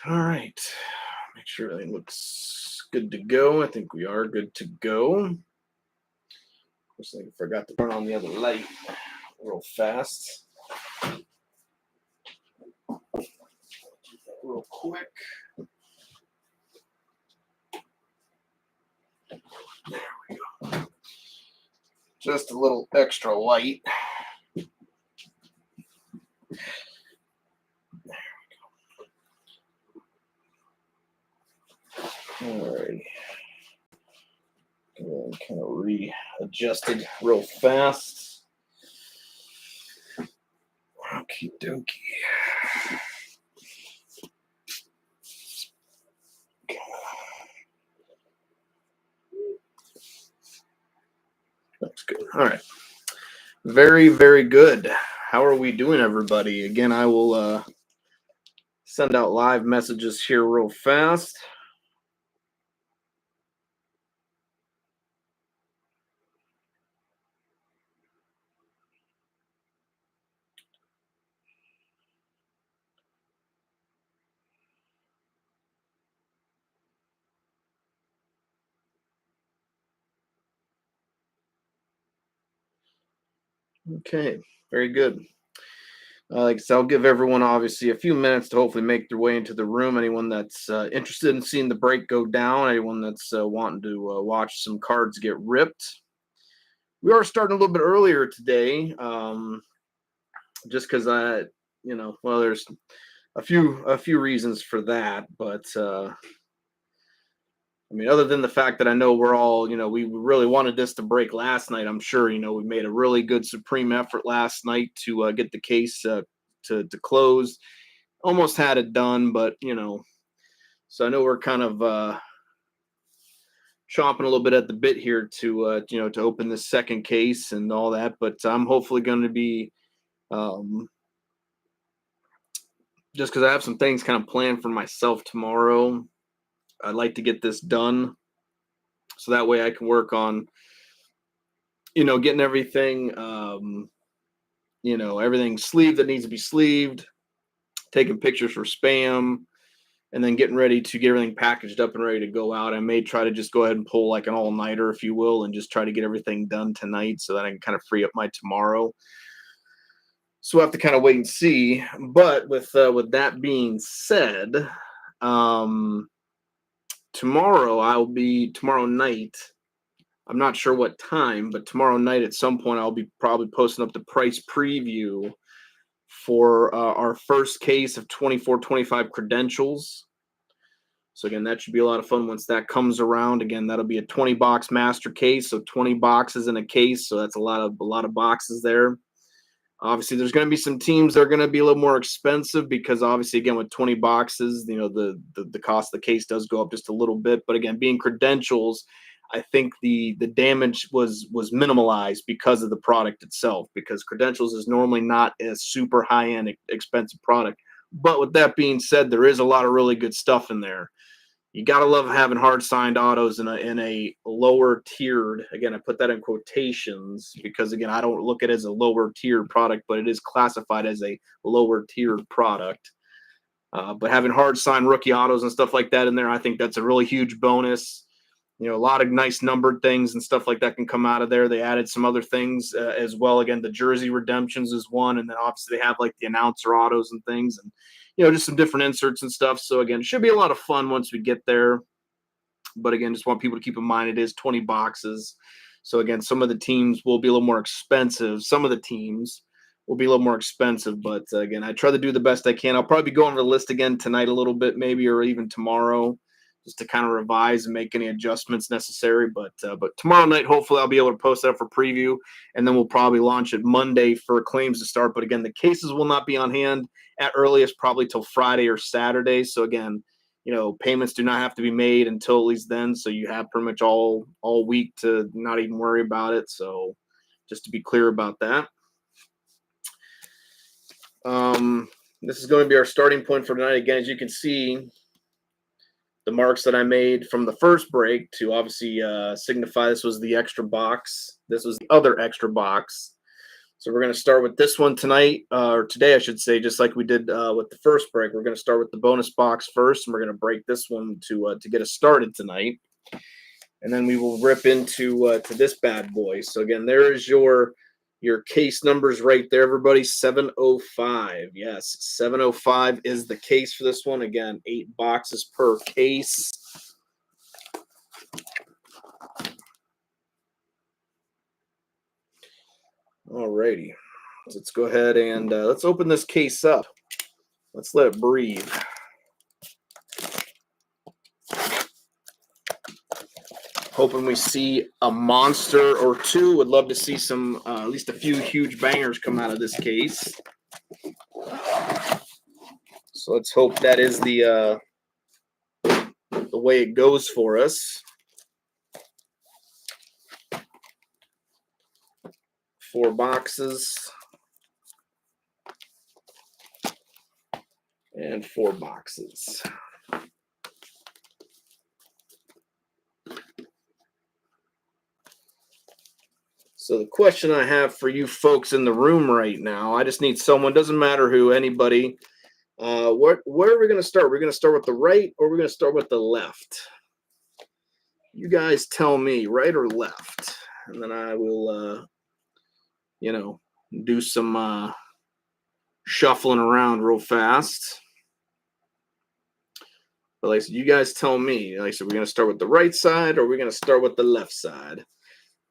All right. Make sure everything looks good to go. I think we are good to go. Of course, I forgot to turn on the other light real fast. Real quick. There we go. Just a little extra light. Alrighty. Kind of readjusted real fast. Okie dokie. That's good. All right. Very, very good. How are we doing, everybody? Again, I will send out live messages here real fast. Okay, very good. Like I said, I'll give everyone obviously a few minutes to hopefully make their way into the room. Anyone that's interested in seeing the break go down, anyone that's wanting to watch some cards get ripped. We are starting a little bit earlier today, just because well, there's a few reasons for that, but I mean, other than the fact that I know we're all, we really wanted this to break last night. I'm sure, we made a really good supreme effort last night to get the case to close. Almost had it done, but so I know we're kind of chomping a little bit at the bit here to open this second case and all that. But I'm hopefully going to be um, just because I have some things kind of planned for myself tomorrow. I'd like to get this done so that way I can work on getting everything everything sleeved that needs to be sleeved, taking pictures for spam, and then getting ready to get everything packaged up and ready to go out. I may try to just go ahead and pull like an all-nighter, if you will, and just try to get everything done tonight so that I can kind of free up my tomorrow. So we'll have to kind of wait and see. But with that being said, um, tomorrow night. I'm not sure what time, but tomorrow night at some point I'll be probably posting up the price preview for our first case of 2425 credentials. So again, that should be a lot of fun once that comes around. Again, that'll be a 20 box master case, so 20 boxes in a case. So that's a lot of boxes there. Obviously, there's going to be some teams that are going to be a little more expensive because obviously, again, with 20 boxes, the cost of the case does go up just a little bit. But again, being credentials, I think the damage was minimalized because of the product itself. Because credentials is normally not a super high end expensive product. But with that being said, there is a lot of really good stuff in there. You gotta love having hard signed autos in a lower tiered. Again, I put that in quotations because again, I don't look at it as a lower tiered product, but it is classified as a lower tiered product. But having hard signed rookie autos and stuff like that in there, I think that's a really huge bonus. A lot of nice numbered things and stuff like that can come out of there. They added some other things as well. Again, the jersey redemptions is one, and then obviously they have like the announcer autos and things, and just some different inserts and stuff. So again, it should be a lot of fun once we get there. But again, just want people to keep in mind it is 20 boxes. So again, some of the teams will be a little more expensive. Some of the teams will be a little more expensive, but again, I try to do the best I can. I'll probably go over the list again tonight a little bit, maybe, or even tomorrow, just to kind of revise and make any adjustments necessary. But tomorrow night, hopefully, I'll be able to post that for preview, and then we'll probably launch it Monday for claims to start. But again, the cases will not be on hand at earliest probably till Friday or Saturday. So again, payments do not have to be made until at least then. So you have pretty much all week to not even worry about it. So just to be clear about that. This is going to be our starting point for tonight. Again, as you can see, the marks that I made from the first break to obviously signify this was the extra box. This was the other extra box. So we're going to start with this one tonight, or today, I should say, just like we did with the first break. We're going to start with the bonus box first, and we're going to break this one to get us started tonight, and then we will rip into to this bad boy. So again, there is your case numbers right there, everybody. 705. Yes, 705 is the case for this one. Again, 8 boxes per case. Alrighty, so let's go ahead and let's open this case up. Let's let it breathe. Hoping we see a monster or two. Would love to see some, at least a few huge bangers come out of this case. So let's hope that is the way it goes for us. 4 boxes. And 4 boxes. So the question I have for you folks in the room right now, I just need someone, doesn't matter who, anybody. Where are we going to start? We're going to start with the right, or we're going to start with the left? You guys tell me, right or left, and then I will, do some shuffling around real fast. But like I said, you guys tell me. Like I said, we're going to start with the right side, or we're going to start with the left side.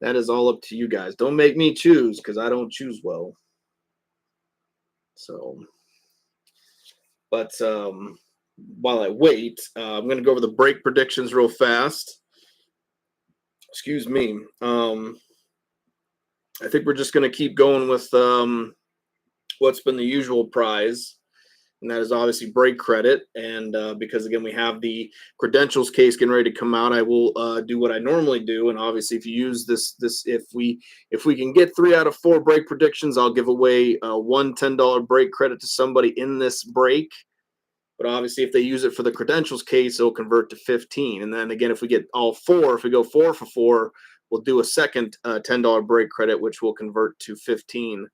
That is all up to you guys. Don't make me choose, because I don't choose well. So, but while I wait, I'm going to go over the break predictions real fast. Excuse me. I think we're just going to keep going with what's been the usual prize, and that is obviously break credit. And because, again, we have the credentials case getting ready to come out, I will do what I normally do. And obviously, if you use this, if we can get 3 out of 4 break predictions, I'll give away one $10 break credit to somebody in this break. But obviously, if they use it for the credentials case, it'll convert to 15. And then again, if we get all 4, if we go 4 for 4, we'll do a second $10 break credit, which will convert to 15.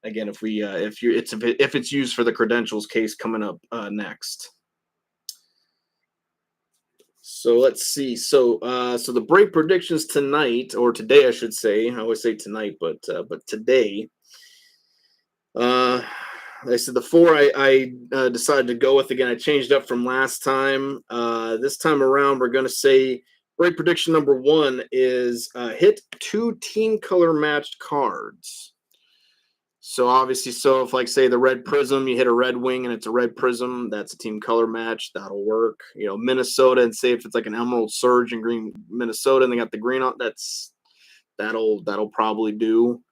Again, if it's used for the credentials case coming up next. So let's see. So the break predictions tonight, or today, I should say. I always say tonight, but today. I said the 4 I decided to go with. Again, I changed up from last time. This time around, we're going to say break prediction number 1 is hit 2 team color matched cards. So obviously, if like say the red prism, you hit a red wing and it's a red prism, that's a team color match. That'll work. Minnesota, and say if it's like an emerald surge in green Minnesota and they got the green on, that'll probably do.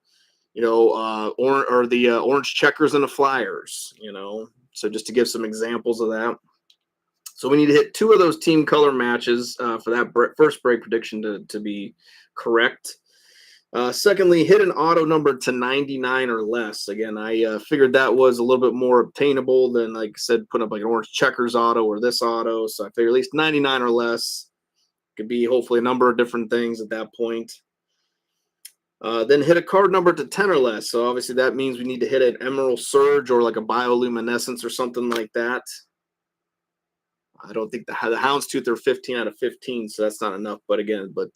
Orange checkers and the Flyers. So just to give some examples of that. So we need to hit 2 of those team color matches for that first break prediction to be correct. Secondly, hit an auto number to 99 or less. Again, I figured that was a little bit more obtainable than, like I said, putting up like an orange checkers auto or this auto. So I figured at least 99 or less. Could be hopefully a number of different things at that point. Then hit a card number to 10 or less. So obviously that means we need to hit an Emerald Surge or like a Bioluminescence or something like that. I don't think the Houndstooth are 15 out of 15, so that's not enough. But again, or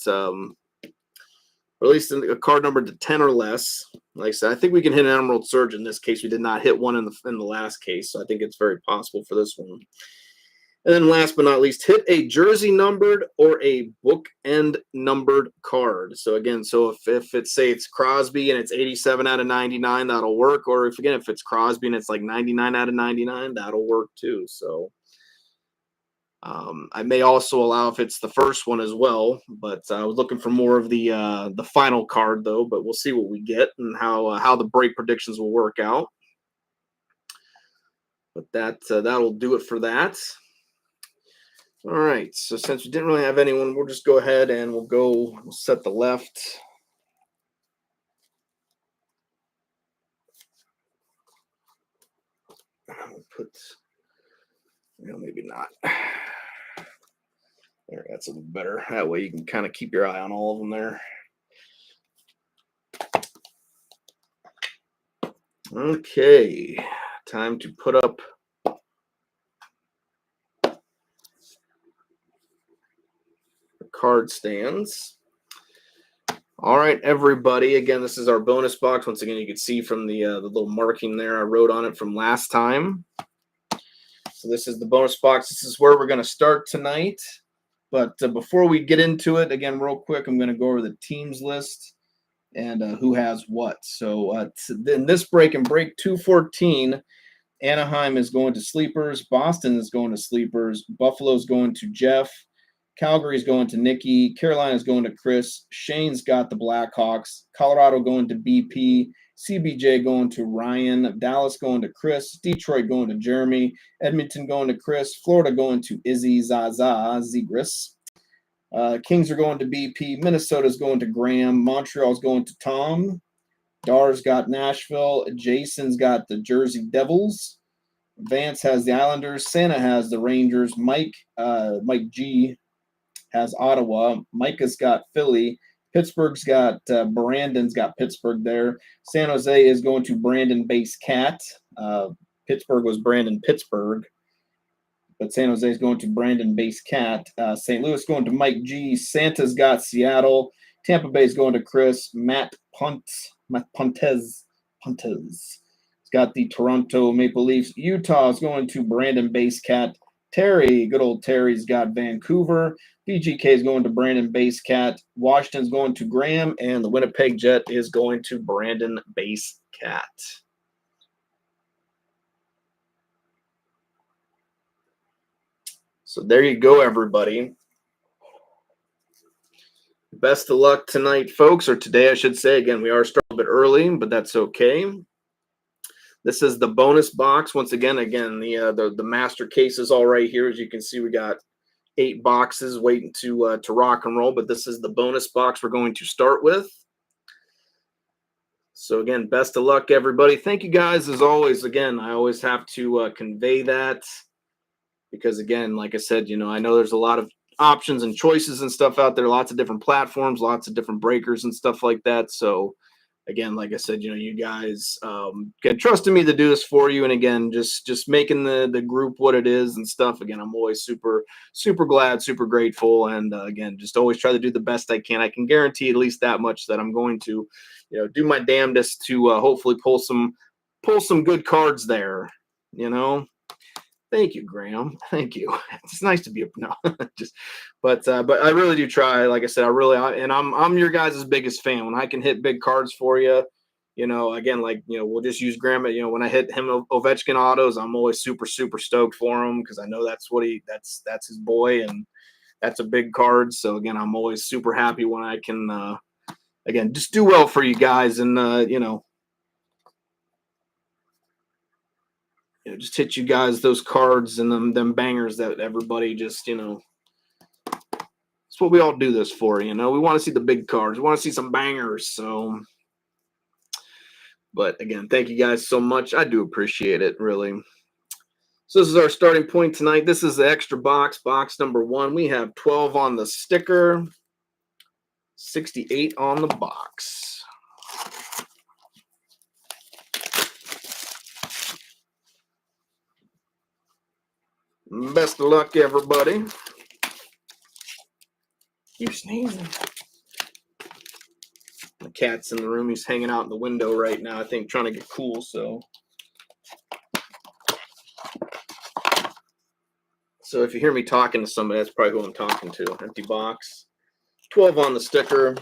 at least a card number to 10 or less. Like I said, I think we can hit an Emerald Surge in this case. We did not hit one in the last case, so I think it's very possible for this one. And then last but not least, hit a jersey numbered or a bookend numbered card. So again, if it's, say it's Crosby and it's 87 out of 99, that'll work. Or if it's Crosby and it's like 99 out of 99, that'll work too. So I may also allow if it's the first one as well, but I was looking for more of the final card though. But we'll see what we get and how the break predictions will work out. But that'll do it for that. All right. So since we didn't really have anyone, we'll just go ahead and we'll set the left. We'll put, maybe not. There, that's a little better. That way you can kind of keep your eye on all of them there. Okay, time to put up the card stands. All right, everybody. Again, this is our bonus box. Once again, you can see from the little marking there I wrote on it from last time. So this is the bonus box. This is where we're going to start tonight. But before we get into it, again, real quick, I'm going to go over the teams list and who has what. So in this break, in break 214, Anaheim is going to sleepers. Boston is going to sleepers. Buffalo's going to Jeff. Calgary's going to Nikki. Carolina's going to Chris. Shane's got the Blackhawks. Colorado going to BP. CBJ going to Ryan. Dallas going to Chris. Detroit going to Jeremy. Edmonton going to Chris. Florida going to Izzy Zaza Zegris. Kings are going to BP. Minnesota's going to Graham. Montreal's going to Tom. Dar's got Nashville. Jason's got the Jersey Devils. Vance has the Islanders. Santa has the Rangers. Mike G has Ottawa. Micah's got Philly. Pittsburgh's got Brandon's got Pittsburgh there. San Jose is going to Brandon Base Cat. Pittsburgh was Brandon Pittsburgh. But San Jose is going to Brandon Base Cat. St. Louis going to Mike G. Santa's got Seattle. Tampa Bay is going to Chris. Matt Puntez. He's got the Toronto Maple Leafs. Utah is going to Brandon Base Cat. Terry, good old Terry's got Vancouver. BGK is going to Brandon Base Cat. Washington's going to Graham. And the Winnipeg Jet is going to Brandon Base Cat. So there you go, everybody. Best of luck tonight, folks, or today, I should say. Again, we are starting a bit early, but that's okay. This is the bonus box. Once again, the master case is all right here. As you can see, we got 8 boxes waiting to rock and roll, but this is the bonus box we're going to start with. So again, best of luck, everybody. Thank you guys, as always. Again, I always have to convey that because, again, like I said, I know there's a lot of options and choices and stuff out there, lots of different platforms, lots of different breakers and stuff like that. So again, like I said, you guys can trust in me to do this for you. And again, just making the group what it is and stuff. Again, I'm always super, super glad, super grateful. And again, just always try to do the best I can. I can guarantee at least that much that I'm going to, do my damnedest to hopefully pull some good cards there, Thank you, Graham. Thank you. It's nice to be but I really do try. Like I said, I'm your guys' biggest fan. When I can hit big cards for you, again, we'll just use Graham. When I hit him Ovechkin autos, I'm always super, super stoked for him because I know that's his boy and that's a big card. So again, I'm always super happy when I can, again, just do well for you guys and, just hit you guys those cards and them bangers that everybody just, that's what we all do this for, We want to see the big cards. We want to see some bangers. So, but again, thank you guys so much. I do appreciate it, really. So this is our starting point tonight. This is the extra box number 1. We have 12 on the sticker, 68 on the box. Best of luck, everybody. You sneezing. The cat's in the room. He's hanging out in the window right now, I think, trying to get cool. So if you hear me talking to somebody, that's probably who I'm talking to. Empty box. 12 on the sticker.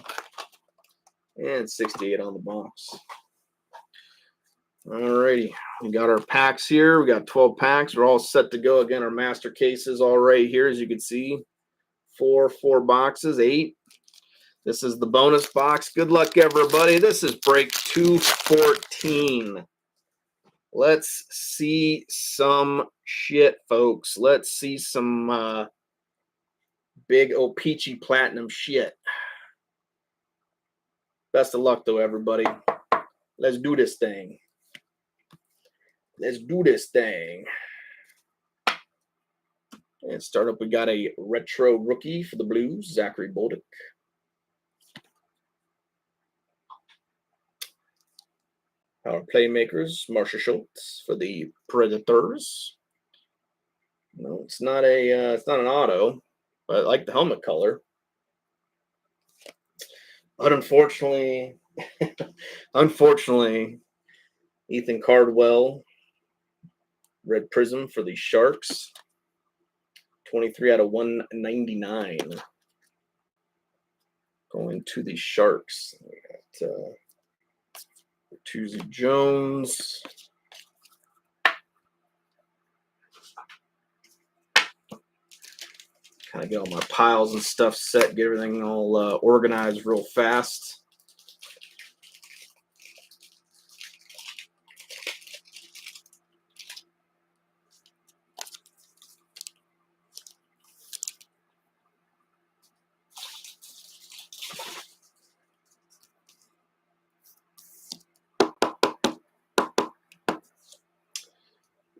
And 68 on the box. Alrighty. We got our packs here. We got 12 packs. We're all set to go. Again, our master cases all right here, as you can see. 4 boxes, 8. This is the bonus box. Good luck, everybody. This is break 214. Let's see some shit, folks. Let's see some big O-Peachy Platinum shit. Best of luck, though, everybody. Let's do this thing. Let's do this thing. And start up, we got a retro rookie for the Blues, Zachary Bolduc. Power playmakers, Marshall Schultz for the Predators. No, it's not an auto, but I like the helmet color. But unfortunately, Ethan Cardwell, red prism for the Sharks. 23 out of 199. Going to the Sharks. We got Tuesday Jones. Kind of get all my piles and stuff set, get everything all organized real fast.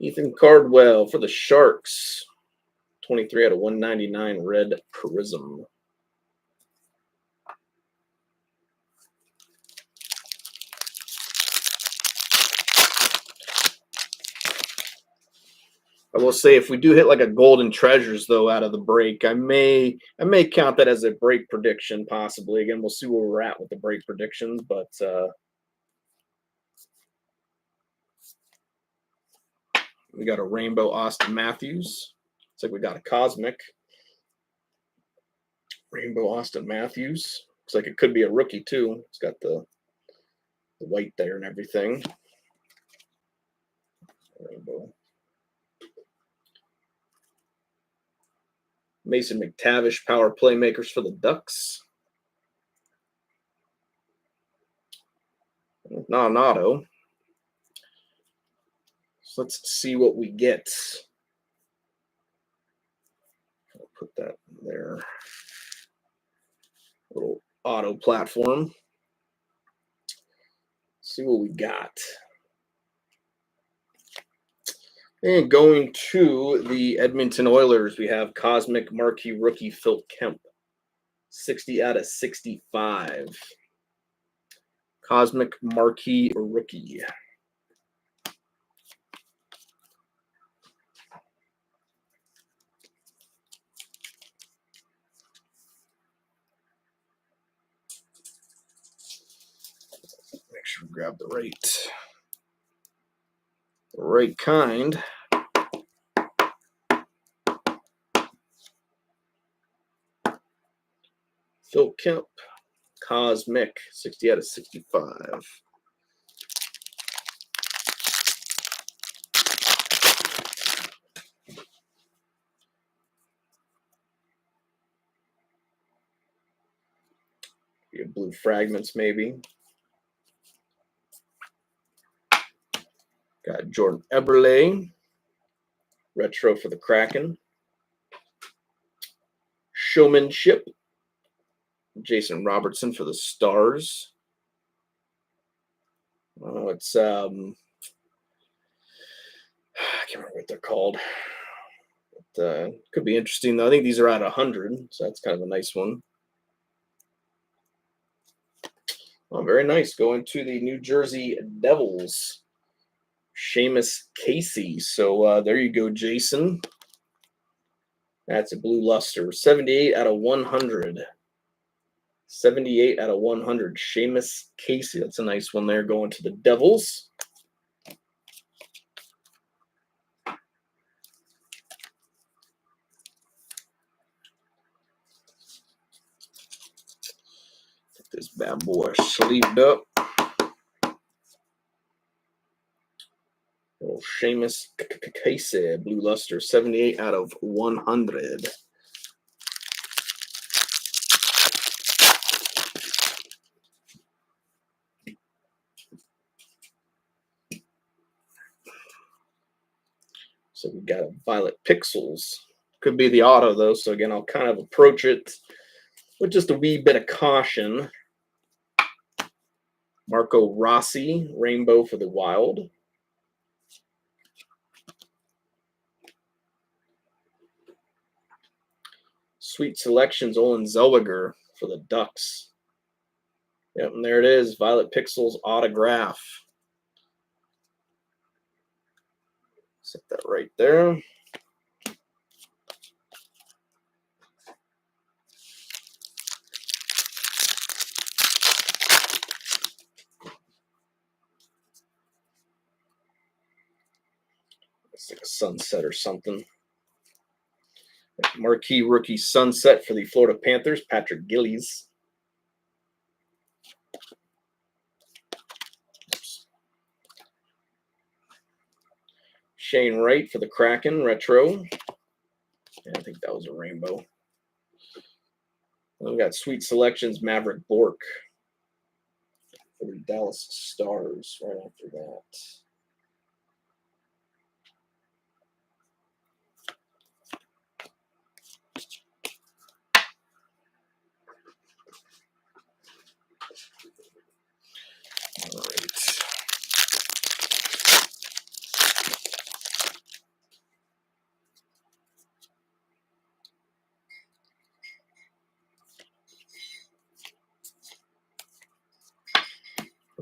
Ethan Cardwell for the Sharks. 23 out of 199, red prism. I will say, if we do hit like a golden treasures though out of the break, I may count that as a break prediction possibly. Again, we'll see where we're at with the break predictions, but we got a rainbow Austin Matthews. Looks like we got a cosmic rainbow Austin Matthews. Looks like it could be a rookie too. It's got the white there and everything. Rainbow. Mason McTavish, power playmakers for the Ducks. Not an auto. So let's see what we get. I'll put that there. Little auto platform. See what we got. And going to the Edmonton Oilers, we have Cosmic Marquee Rookie Phil Kemp. 60 out of 65. Cosmic Marquee Rookie. Make sure we grab the right kind. Phil Kemp, Cosmic, 60 out of 65. Blue fragments, maybe. Got Jordan Eberle, retro for the Kraken. Showmanship, Jason Robertson for the Stars. Oh, it's I can't remember what they're called. But, could be interesting though. I think these are at 100, so that's kind of a nice one. Oh, very nice. Going to the New Jersey Devils. Seamus Casey. So there you go, Jason. That's a blue luster. 78 out of 100. 78 out of 100. Seamus Casey. That's a nice one there going to the Devils. Get this bad boy sleeved up. Little Seamus Casey. Blue luster. 78 out of 100. So we got a Violet Pixels. Could be the auto, though. So, again, I'll kind of approach it with just a wee bit of caution. Marco Rossi, rainbow for the Wild. Sweet Selections, Olin Zellweger for the Ducks. Yep, and there it is. Violet Pixels autograph. Set that right there. It's like a sunset or something. Marquee rookie sunset for the Florida Panthers, Patrick Gillies. Shane Wright for the Kraken, retro. Yeah, I think that was a rainbow. And we got Sweet Selections, Maverick Bork for the Dallas Stars right after that. All right.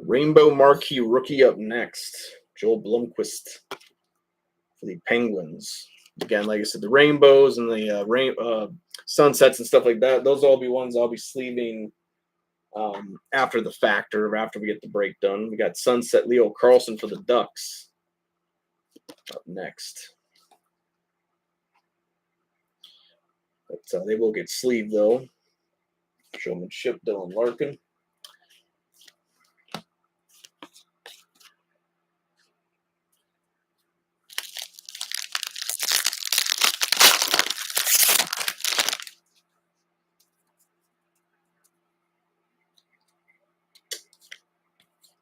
Rainbow Marquee rookie up next, Joel Blomqvist for the Penguins. Again, like I said, the rainbows and the sunsets and stuff like that, those will all be ones I'll be sleeving after the fact or after we get the break done. We got Sunset Leo Carlson for the Ducks up next. But they will get sleeved, though. Showmanship, Dylan Larkin.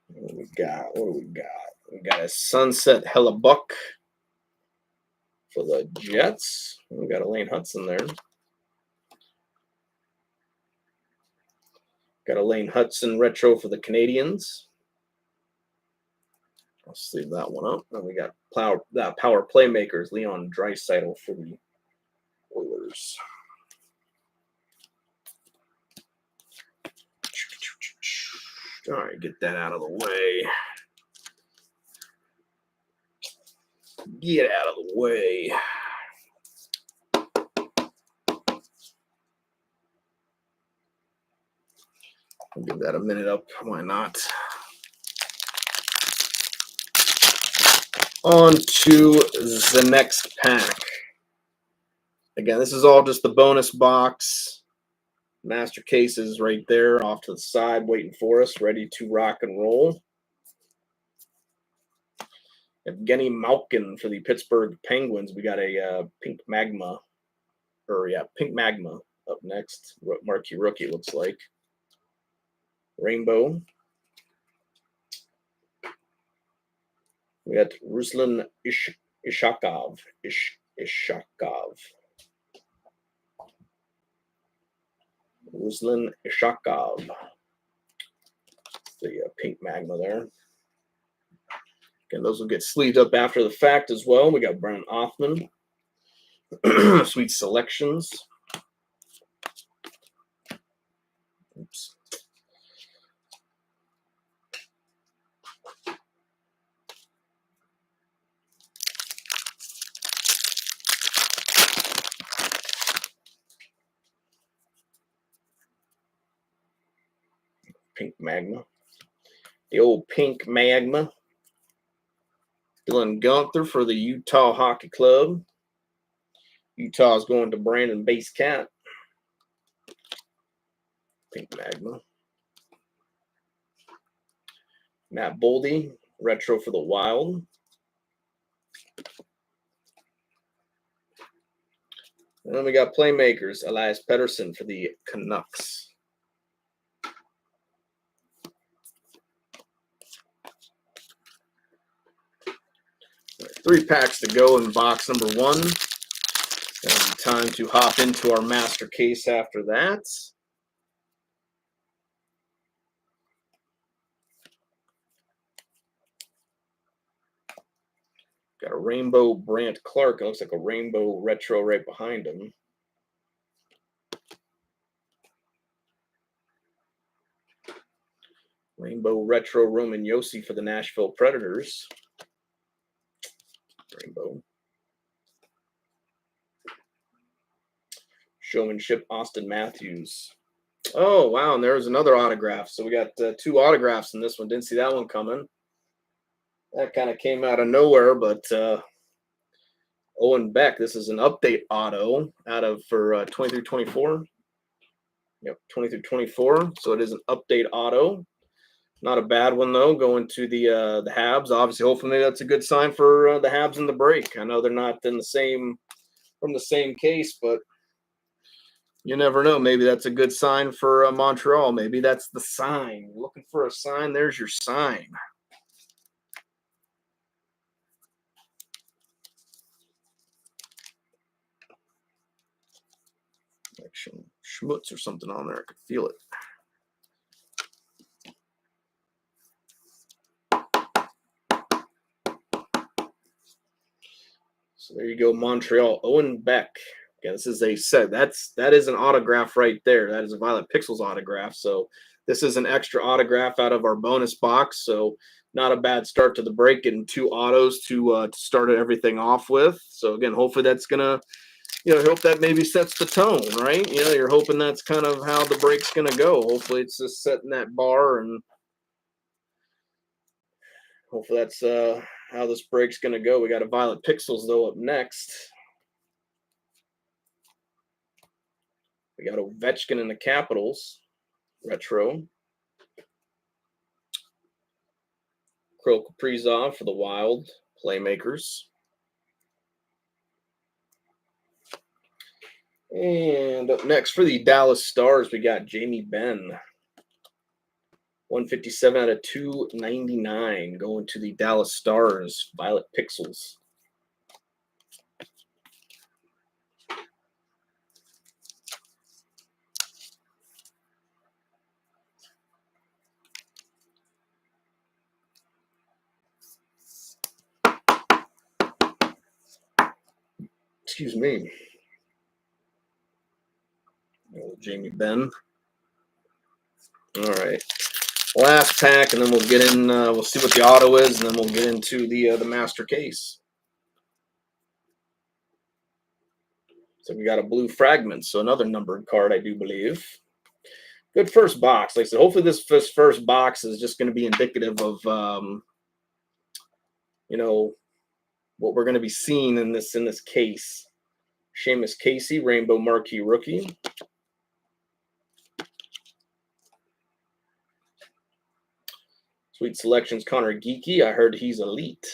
What do we got? What do we got? We got a Sunset Hellebuck for the Jets. We got a Lane Hudson there. Got a Lane Hudson retro for the Canadians. I'll sleeve that one up. And we got power playmakers, Leon Draisaitl for the Oilers. All right, get that out of the way. Get out of the way. I'll give that a minute up. Why not? On to the next pack. Again, this is all just the bonus box. Master cases right there off to the side waiting for us, ready to rock and roll. Evgeny Malkin for the Pittsburgh Penguins. We got a Pink Magma up next. Marquee rookie looks like. Rainbow. We got Ruslan Ishakov. Ruslan Ishakov. The Pink Magma there. Again, those will get sleeved up after the fact as well. We got Brian Othman. Sweet Selections. Oops. Pink Magma. The old Pink Magma. Dylan Gunther for the Utah Hockey Club. Utah's going to Brandon Basecat. Pink Magma. Matt Boldy, retro for the Wild. And then we got playmakers, Elias Pettersson for the Canucks. Right, 3 packs to go in box number 1. It'll be time to hop into our master case after that. Got a rainbow Brant Clark. It looks like a rainbow retro right behind him. Rainbow retro Roman Josi for the Nashville Predators. Rainbow. Showmanship, Austin Matthews. Oh, wow, and there's another autograph. So we got 2 autographs in this one. Didn't see that one coming. That kind of came out of nowhere, but Owen Beck, this is an update auto out of for 20 through 24. Yep, 20 through 24. So it is an update auto. Not a bad one though. Going to the Habs. Obviously, hopefully that's a good sign for the Habs in the break. I know they're not in the same from the same case, but you never know. Maybe that's a good sign for Montreal. Maybe that's the sign. Looking for a sign. There's your sign. Like some schmutz or something on there. I could feel it. So there you go, Montreal. Owen Beck. Yeah, this is a set. That is an autograph right there. That is a Violet Pixels autograph. So this is an extra autograph out of our bonus box. So not a bad start to the break. Getting 2 autos to start everything off with. So again, hopefully that's gonna, hope that maybe sets the tone, right? You're hoping that's kind of how the break's gonna go. Hopefully it's just setting that bar, and hopefully that's how this break's gonna go. We got a Violet Pixels though up next. We got Ovechkin in the Capitals, retro. Kirill Kaprizov for the Wild, playmakers. And up next for the Dallas Stars, we got Jamie Benn. 157 out of 299 going to the Dallas Stars, Violet Pixels. Excuse me. Jamie Benn. All right. Last pack, and then we'll get in. We'll see what the auto is, and then we'll get into the master case. So we got a blue fragment, so another numbered card, I do believe. Good first box. Like I said, hopefully this first box is just going to be indicative of, what we're going to be seeing in this case. Seamus Casey, Rainbow Marquee Rookie. Sweet Selections, Connor Geeky. I heard he's elite.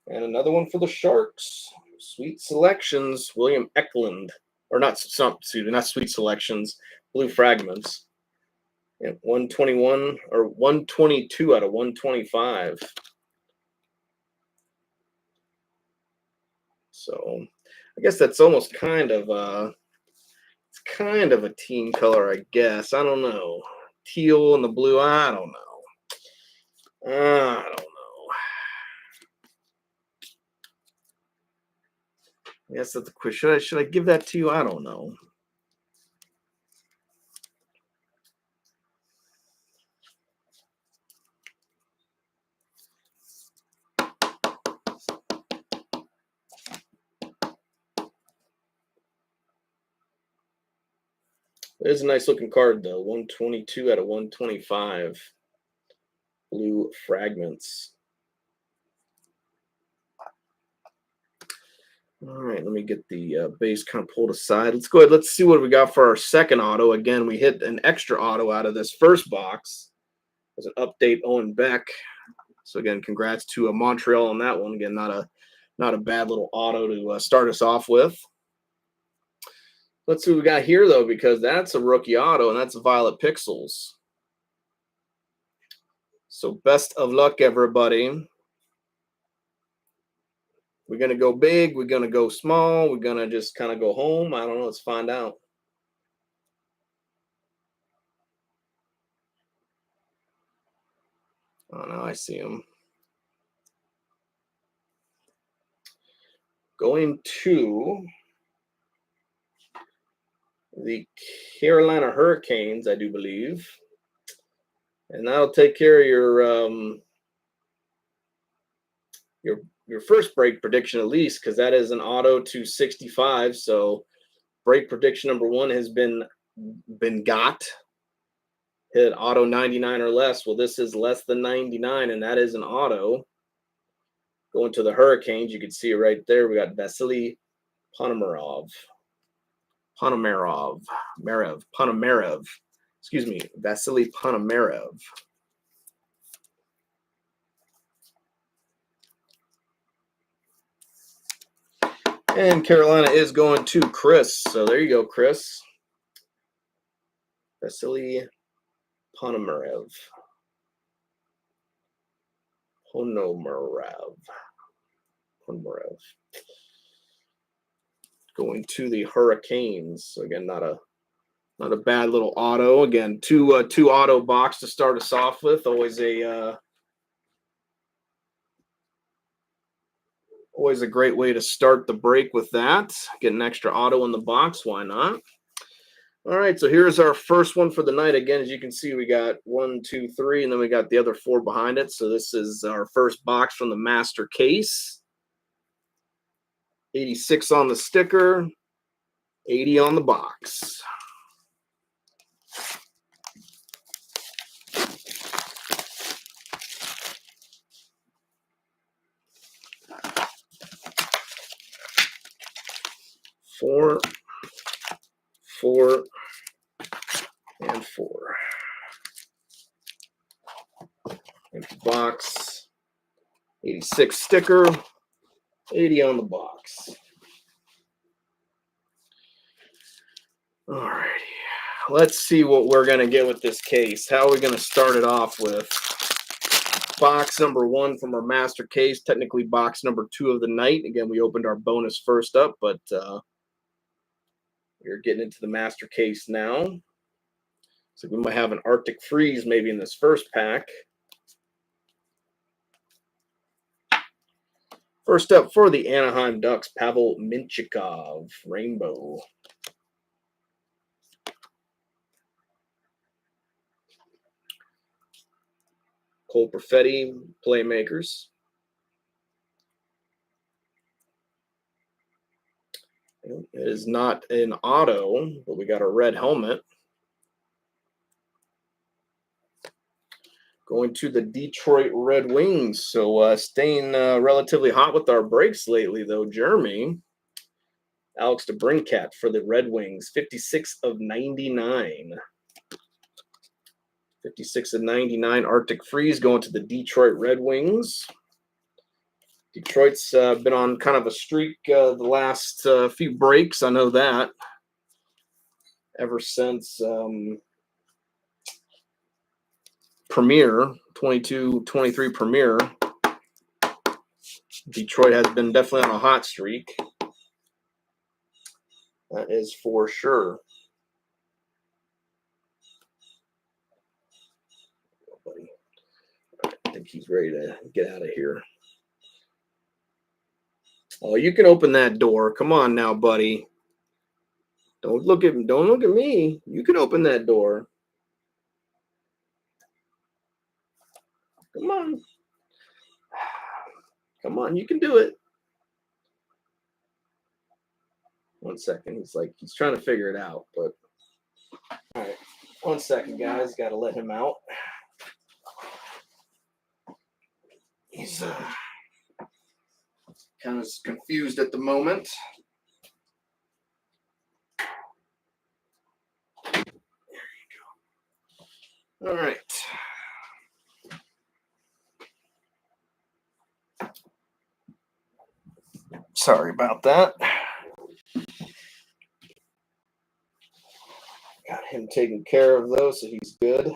And another one for the Sharks. Sweet Selections, William Eklund. Or not Sweet Selections, Blue Fragments. Yeah, 121 or 122 out of 125. So I guess that's almost kind of it's kind of a team color, I guess. I don't know. Teal and the blue, I don't know. I don't know. I guess that's the question. Should I give that to you? I don't know. It is a nice looking card though. 122 out of 125. Blue Fragments. All right, let me get the base kind of pulled aside. Let's go ahead. Let's see what we got for our second auto. Again, we hit an extra auto out of this first box. There's an update, Owen Beck. So again, congrats to Montreal on that one. Again, not a bad little auto to start us off with. Let's see what we got here though, because that's a rookie auto and that's a Violet Pixels. So best of luck, everybody. We're going to go big. We're going to go small. We're going to just kind of go home. I don't know. Let's find out. Oh, no, I see him. Going to the Carolina Hurricanes, I do believe. And that'll take care of your first break prediction at least, because that is an auto to 65. So break prediction number 1 has been got. Hit auto 99 or less. Well, this is less than 99, and that is an auto. Going to the Hurricanes, you can see it right there. We got Vasily Ponomarev. Excuse me, Vasily Ponomarev. And Carolina is going to Chris. So there you go, Chris. Vasily Ponomarev. Going to the Hurricanes. So again, not a bad little auto. Again, two auto box to start us off with. Always a great way to start the break with that. Get an extra auto in the box. Why not? All right, so here's our first one for the night. Again, as you can see, we got 1, 2, 3, and then we got the other 4 behind it. So this is our first box from the master case. 86 on the sticker, 80 on the box. Four, and 4. Empty box. 86 sticker, 80 on the box. All righty. Let's see what we're going to get with this case. How are we going to start it off with? Box number 1 from our master case. Technically box number 2 of the night. Again, we opened our bonus first up, but we're getting into the master case now. So we might have an Arctic Freeze maybe in this first pack. First up for the Anaheim Ducks, Pavel Mintyukov, Rainbow. Cole Perfetti, Playmakers. It is not an auto, but we got a red helmet. Going to the Detroit Red Wings. So staying relatively hot with our breaks lately, though. Jeremy. Alex DeBrincat for the Red Wings. 56 of 99. 56 of 99 Arctic Freeze going to the Detroit Red Wings. Detroit's been on kind of a streak the last few breaks. I know that. Ever since Premier, 22-23 Premier, Detroit has been definitely on a hot streak. That is for sure. I think he's ready to get out of here. Oh, you can open that door. Come on now, buddy. Don't look at me. You can open that door. Come on. Come on, you can do it. 1 second. He's trying to figure it out, but all right. 1 second, guys. Got to let him out. He's kind of confused at the moment. There you go. All right. Sorry about that. Got him taken care of, though, so he's good.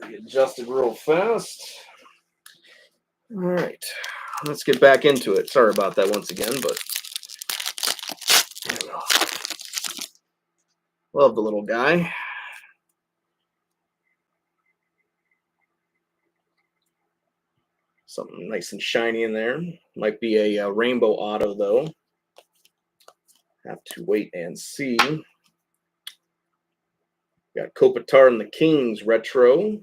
He adjusted real fast. All right. Let's get back into it. Sorry about that once again, but love the little guy. Something nice and shiny in there. Might be a rainbow auto, though. Have to wait and see. Got Kopitar and the Kings retro.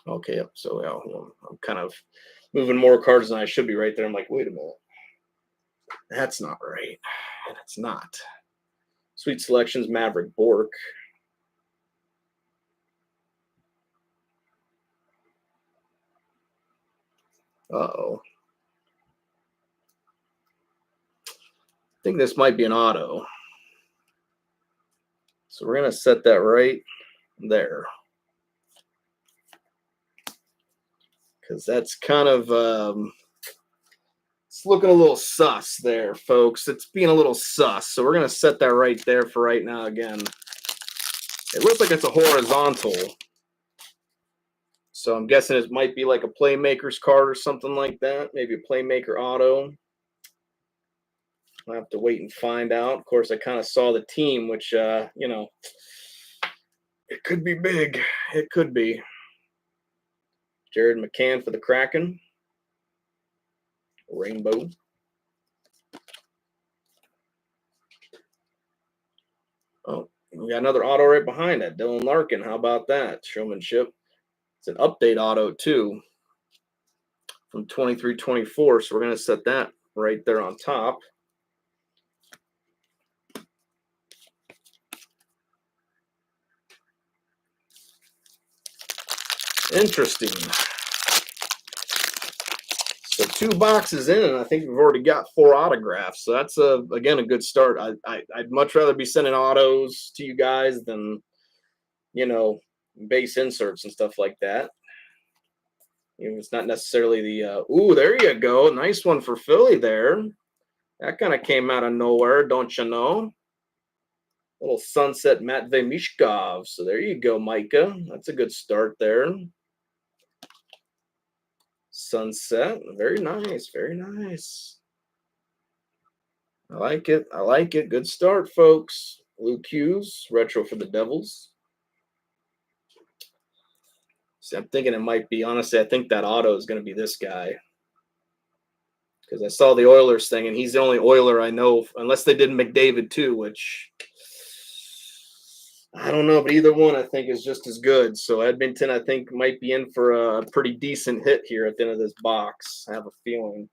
Okay, yep. So I'm kind of moving more cards than I should be right there. I'm like, wait a minute. That's not right. And it's not. Sweet Selections, Maverick Bork. Uh-oh. I think this might be an auto. So we're going to set that right there. Because that's kind of, it's looking a little sus there, folks. It's being a little sus. So we're going to set that right there for right now again. It looks like it's a horizontal. So I'm guessing it might be like a Playmaker's card or something like that. Maybe a Playmaker auto. I'll have to wait and find out. Of course, I kind of saw the team, which, you know, it could be big. It could be. Jared McCann for the Kraken. Rainbow. Oh, we got another auto right behind that. Dylan Larkin. How about that? Showmanship. It's an update auto, too, from 23-24. So we're going to set that right there on top. Interesting. So 2 boxes in, and I think we've already got 4 autographs. So that's again a good start. I'd much rather be sending autos to you guys than, you know, base inserts and stuff like that. You know, it's not necessarily the ooh, there you go, nice one for Philly there. That kind of came out of nowhere, don't you know? Little sunset Matvey Mishkov. So there you go, Micah. That's a good start there. Sunset, very nice, very nice. I like it. I like it. Good start, folks. Luke Hughes, retro for the Devils. See, I'm thinking it might be, honestly, I think that auto is going to be this guy. Because I saw the Oilers thing, and he's the only Oiler I know, unless they did McDavid too, which I don't know, but either one I think is just as good. So Edmonton, I think, might be in for a pretty decent hit here at the end of this box. I have a feeling.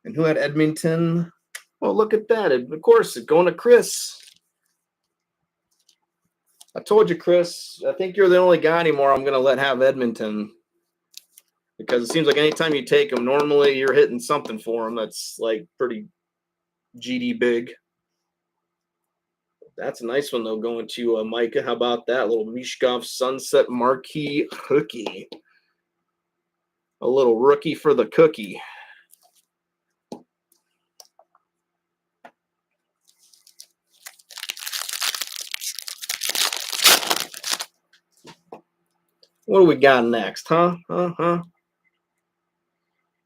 And who had Edmonton? Well, look at that. Of course, it's going to Chris. I told you, Chris, I think you're the only guy anymore I'm going to let have Edmonton. Because it seems like anytime you take them, normally you're hitting something for them that's like pretty GD big. That's a nice one, though, going to Micah. How about that? A little Mishkov Sunset Marquee Hookie. A little rookie for the cookie. What do we got next, huh?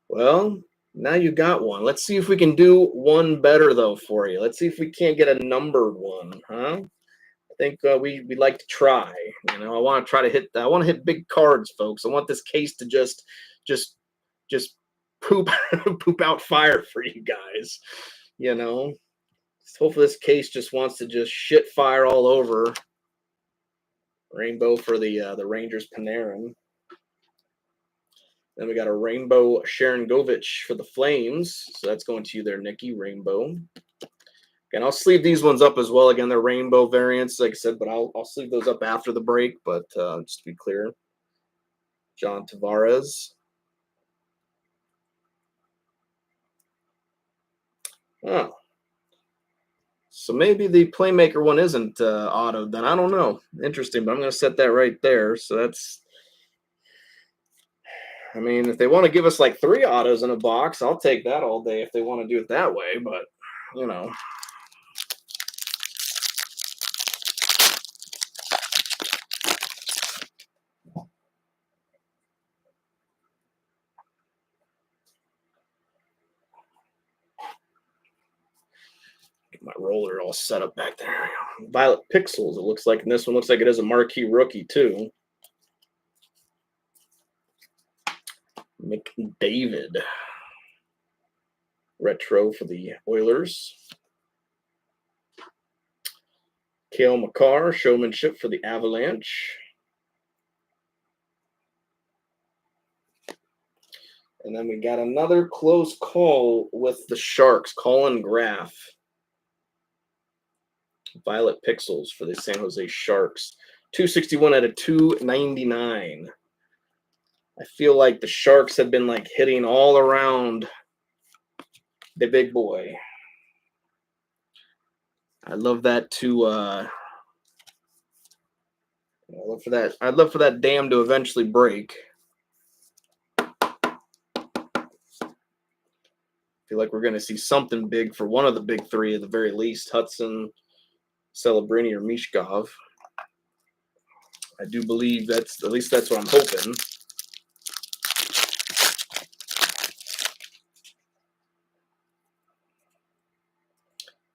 Well, now you got one. Let's see if we can do one better, though, for you. Let's see if we can't get a numbered one, huh? I think we'd like to try. You know, I want to try to hit. I want to hit big cards, folks. I want this case to just poop poop out fire for you guys. You know, hopefully this case just wants to just shit fire all over. Rainbow for the Rangers Panarin. Then we got a Rainbow Sharon Govich for the Flames. So that's going to you there, Nikki. Rainbow. And I'll sleeve these ones up as well. Again, they're rainbow variants, like I said, but I'll sleeve those up after the break. But just to be clear, John Tavares. Oh. So maybe the Playmaker one isn't autoed then. I don't know. Interesting, but I'm going to set that right there. So that's, I mean, if they want to give us like 3 autos in a box, I'll take that all day if they want to do it that way. But, you know. Get my roller all set up back there. Violet Pixels, it looks like. And this one looks like it is a marquee rookie, too. McDavid. Retro for the Oilers. Cale Makar, showmanship for the Avalanche. And then we got another close call with the Sharks, Colin Graff. Violet Pixels for the San Jose Sharks. 261 out of 299. I feel like the Sharks have been like hitting all around the big boy. I love that to I'd love for that dam to eventually break. Feel like we're going to see something big for one of the big three at the very least. Hudson, Celebrini, or Mishkov. I do believe at least that's what I'm hoping.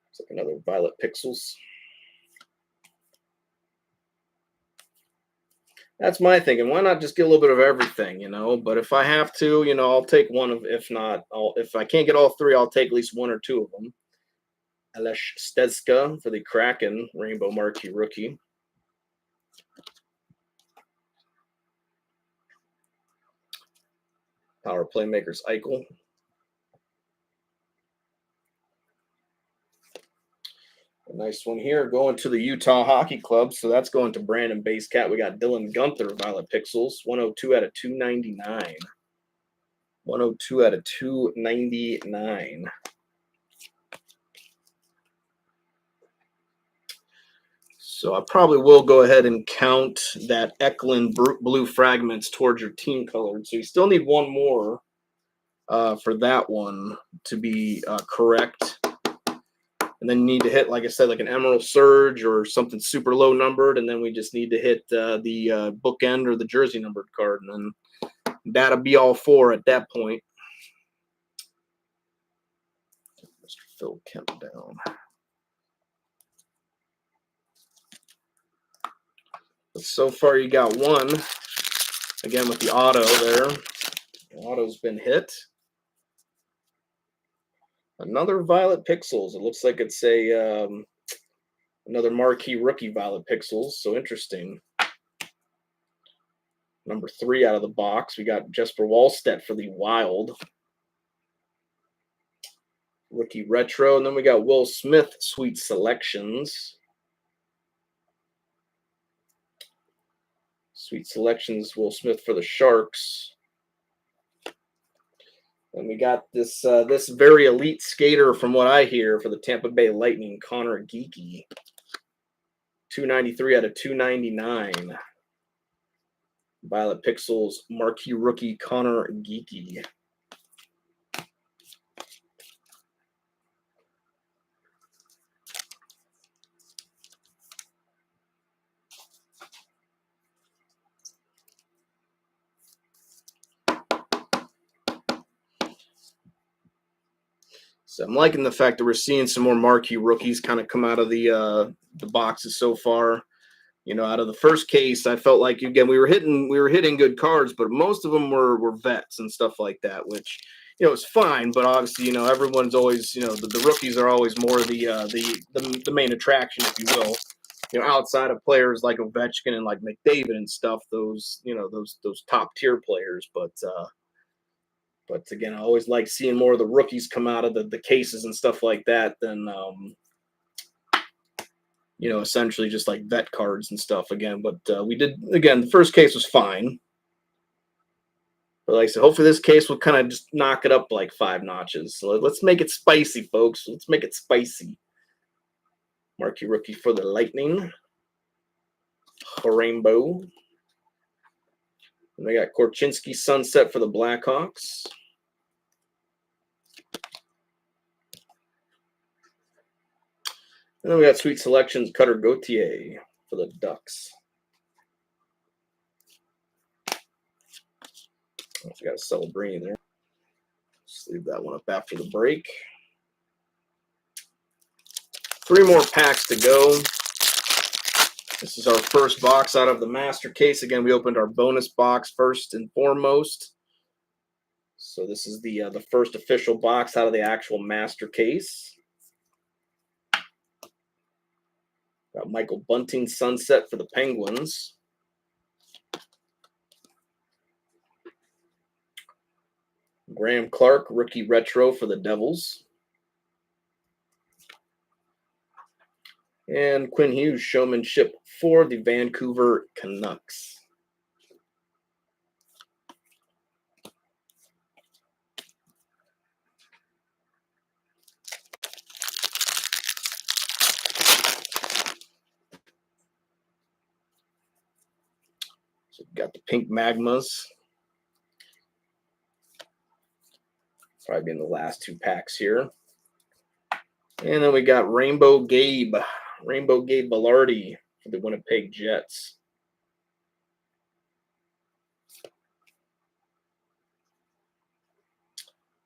It's like another Violet Pixels. That's my thinking. Why not just get a little bit of everything, you know? But if I have to, you know, I'll take one of. If not, if I can't get all three, I'll take at least one or two of them. Alesh Stezka for the Kraken, Rainbow Marquee rookie. Power Playmakers Eichel. A nice one here going to the Utah Hockey Club. So that's going to Brandon Basecat. We got Dylan Gunther, Violet Pixels. 102 out of 299. 102 out of 299. So I probably will go ahead and count that Eklund blue fragments towards your team colored. So you still need one more for that one to be correct. And then you need to hit, like I said, like an Emerald Surge or something super low numbered. And then we just need to hit the bookend or the jersey numbered card. And then that'll be all four at that point. Mr. Phil Kemp down. But so far you got one. Again with the auto there. The auto's been hit. Another Violet Pixels. It looks like it's a another marquee rookie Violet Pixels. So interesting. Number 3 out of the box. We got Jesper Wallstedt for the Wild. Rookie retro. And then we got Will Smith Sweet Selections. Sweet Selections, Will Smith for the Sharks. And we got this this very elite skater from what I hear for the Tampa Bay Lightning, Connor Geeky. 293 out of 299. Violet Pixels, marquee rookie Connor Geeky. So I'm liking the fact that we're seeing some more marquee rookies kind of come out of the boxes so far. You know, out of the first case, I felt like again we were hitting good cards, but most of them were vets and stuff like that, which you know is fine. But obviously, you know, everyone's always the rookies are always more the main attraction, if you will. You know, outside of players like Ovechkin and like McDavid and stuff, those those top tier players, but again, I always like seeing more of the rookies come out of the cases and stuff like that than, you know, essentially just like vet cards and stuff again. But we did, again, the first case was fine. But like I said, hopefully this case will kind of just knock it up like 5 notches. So let's make it spicy, folks. Let's make it spicy. Marquee rookie for the Lightning. Rainbow. And they got Korchinski Sunset for the Blackhawks. And then we got Sweet Selections, Cutter Gauthier for the Ducks. We got a Celebrini there. Just leave that one up after the break. 3 more packs to go. This is our first box out of the master case. Again, we opened our bonus box first and foremost. So this is the first official box out of the actual master case. Got Michael Bunting Sunset for the Penguins. Graham Clark, rookie retro for the Devils. And Quinn Hughes, showmanship for the Vancouver Canucks. So we've got the pink magmas. Probably in the last 2 packs here. And then we got Rainbow Gabe Bellardi for the Winnipeg Jets.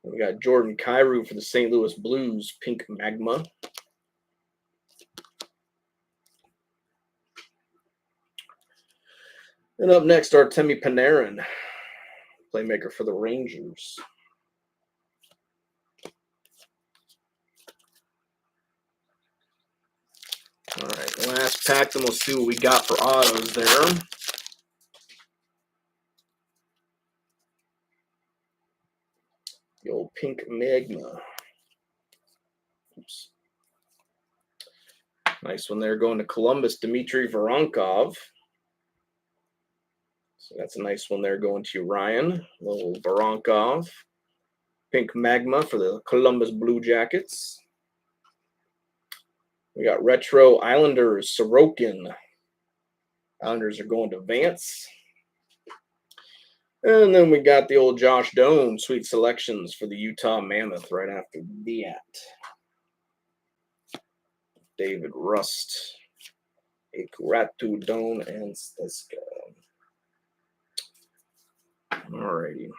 And we got Jordan Kyrou for the St. Louis Blues, pink magma. And up next, Artemi Panarin, playmaker for the Rangers. All right, last pack, then we'll see what we got for autos there. The old pink magma. Oops. Nice one there going to Columbus, Dmitry Voronkov. So that's a nice one there going to Ryan, little Voronkov. Pink magma for the Columbus Blue Jackets. We got retro Islanders, Sorokin. Islanders are going to Vance. And then we got the old Josh Doan, sweet selections for the Utah Mammoth right after that. David Rust, Ekuratu, Doan, and Steska. Alrighty.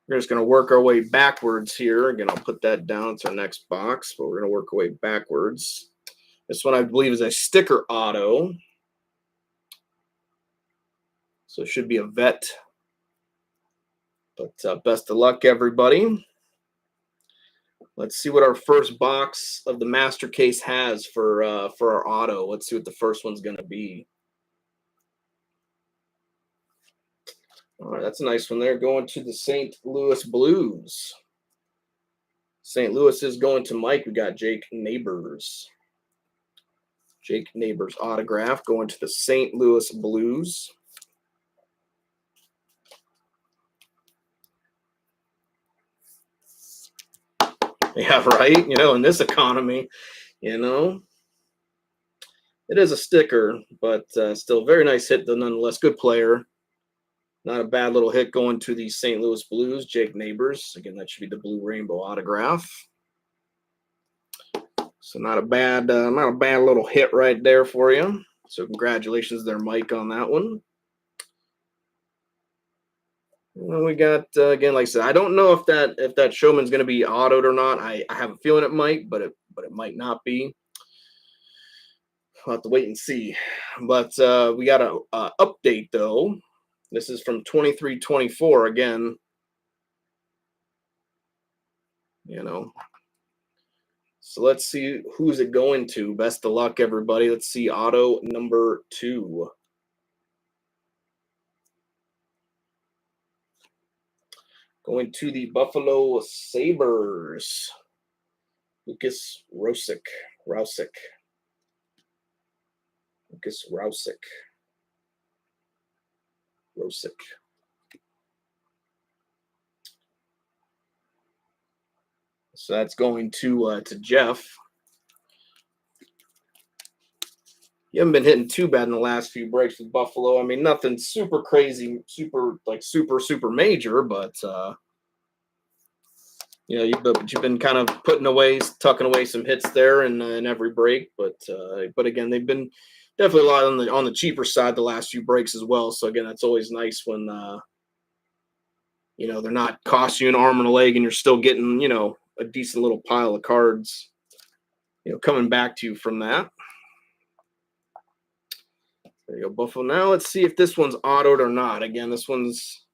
We're just going to work our way backwards here. Again, I'll put that down. It's our next box, but we're going to work our way backwards. This one, I believe, is a sticker auto. So it should be a vet. But best of luck, everybody. Let's see what our first box of the master case has for our auto. Let's see what the first one's going to be. All right, that's a nice one there. Going to the St. Louis Blues. St. Louis is going to Mike. We got Jake Neighbors. Jake Neighbors autograph going to the St. Louis Blues. Yeah, right. You know, in this economy, you know, it is a sticker, but still very nice hit, though, nonetheless. Good player. Not a bad little hit going to the St. Louis Blues. Jake Neighbors. Again, that should be the Blue Rainbow autograph. So not a bad little hit right there for you. So congratulations there, Mike, on that one. Well, we got again, like I said, I don't know if that showman's going to be autoed or not. I have a feeling it might, but it might not be. We'll have to wait and see. But we got a update though. This is from 23-24 again. You know. So let's see who's it going to. Best of luck, everybody. Let's see auto number 2. Going to the Buffalo Sabres. Lucas Rosick. Lucas Rosick. So that's going to Jeff. You haven't been hitting too bad in the last few breaks with Buffalo. I mean, nothing super crazy, super major, but you know, you've been kind of tucking away some hits there in every break. But again, they've been definitely a lot on the cheaper side the last few breaks as well. So again, that's always nice when you know, they're not costing you an arm and a leg, and you're still getting, you know, a decent little pile of cards, you know, coming back to you from that. There you go, Buffalo. Now let's see if this one's autoed or not. Again, this one's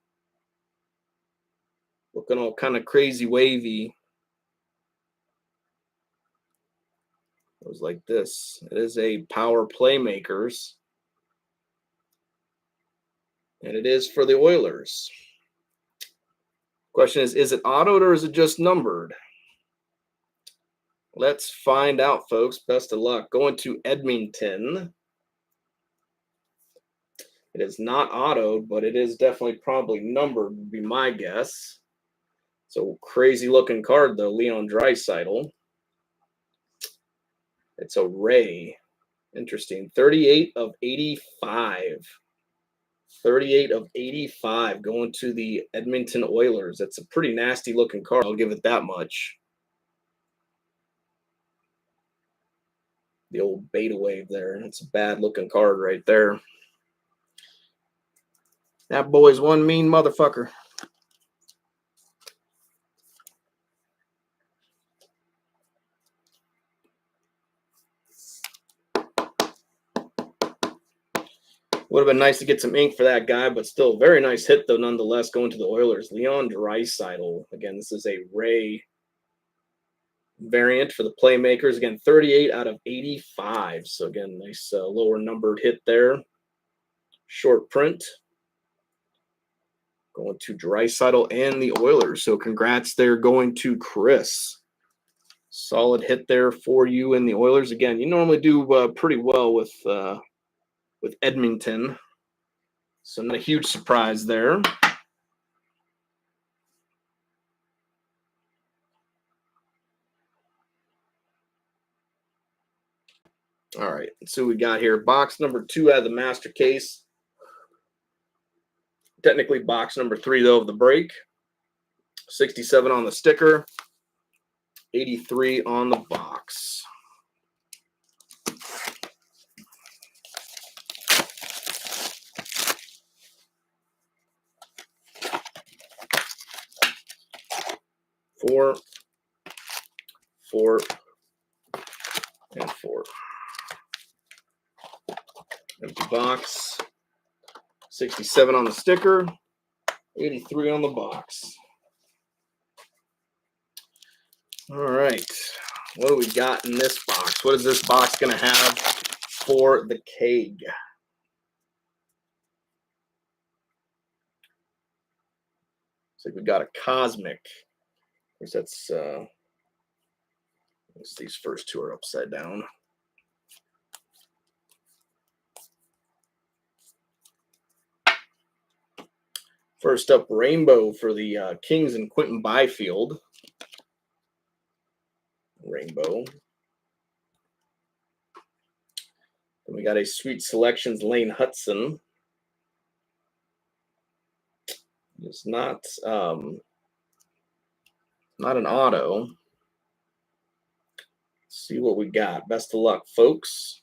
looking all kind of crazy wavy. goes like this. It is a Power Playmakers. And it is for the Oilers. Question is it autoed or is it just numbered? Let's find out, folks. Best of luck. Going to Edmonton. It is not autoed, but it is definitely probably numbered, would be my guess. So crazy looking card, though. Leon Draisaitl. It's a Ray. Interesting. 38 of 85. 38 of 85 going to the Edmonton Oilers. That's a pretty nasty looking card. I'll give it that much. The old beta wave there. It's a bad looking card right there. That boy's one mean motherfucker. Would have been nice to get some ink for that guy, but still very nice hit, though, nonetheless, going to the Oilers. Leon Draisaitl. Again, this is a Ray variant for the Playmakers. Again, 38 out of 85. So, again, nice lower numbered hit there. Short print. Going to Draisaitl and the Oilers. So, congrats there going to Chris. Solid hit there for you and the Oilers. Again, you normally do pretty well with Edmonton. So not a huge surprise there. All right, let's see what we got here. Box number 2 out of the master case. Technically box number 3, though, of the break. 67 on the sticker. 83 on the box. Four, and 4. Empty box. 67 on the sticker. 83 on the box. All right. What do we got in this box? What is this box going to have for the keg? Looks like we got a Cosmic. Of course, that's these first 2 are upside down. First up, Rainbow for the Kings and Quentin Byfield. Rainbow. Then we got a Sweet Selections Lane Hudson. It's not an auto. Let's see what we got. Best of luck, folks.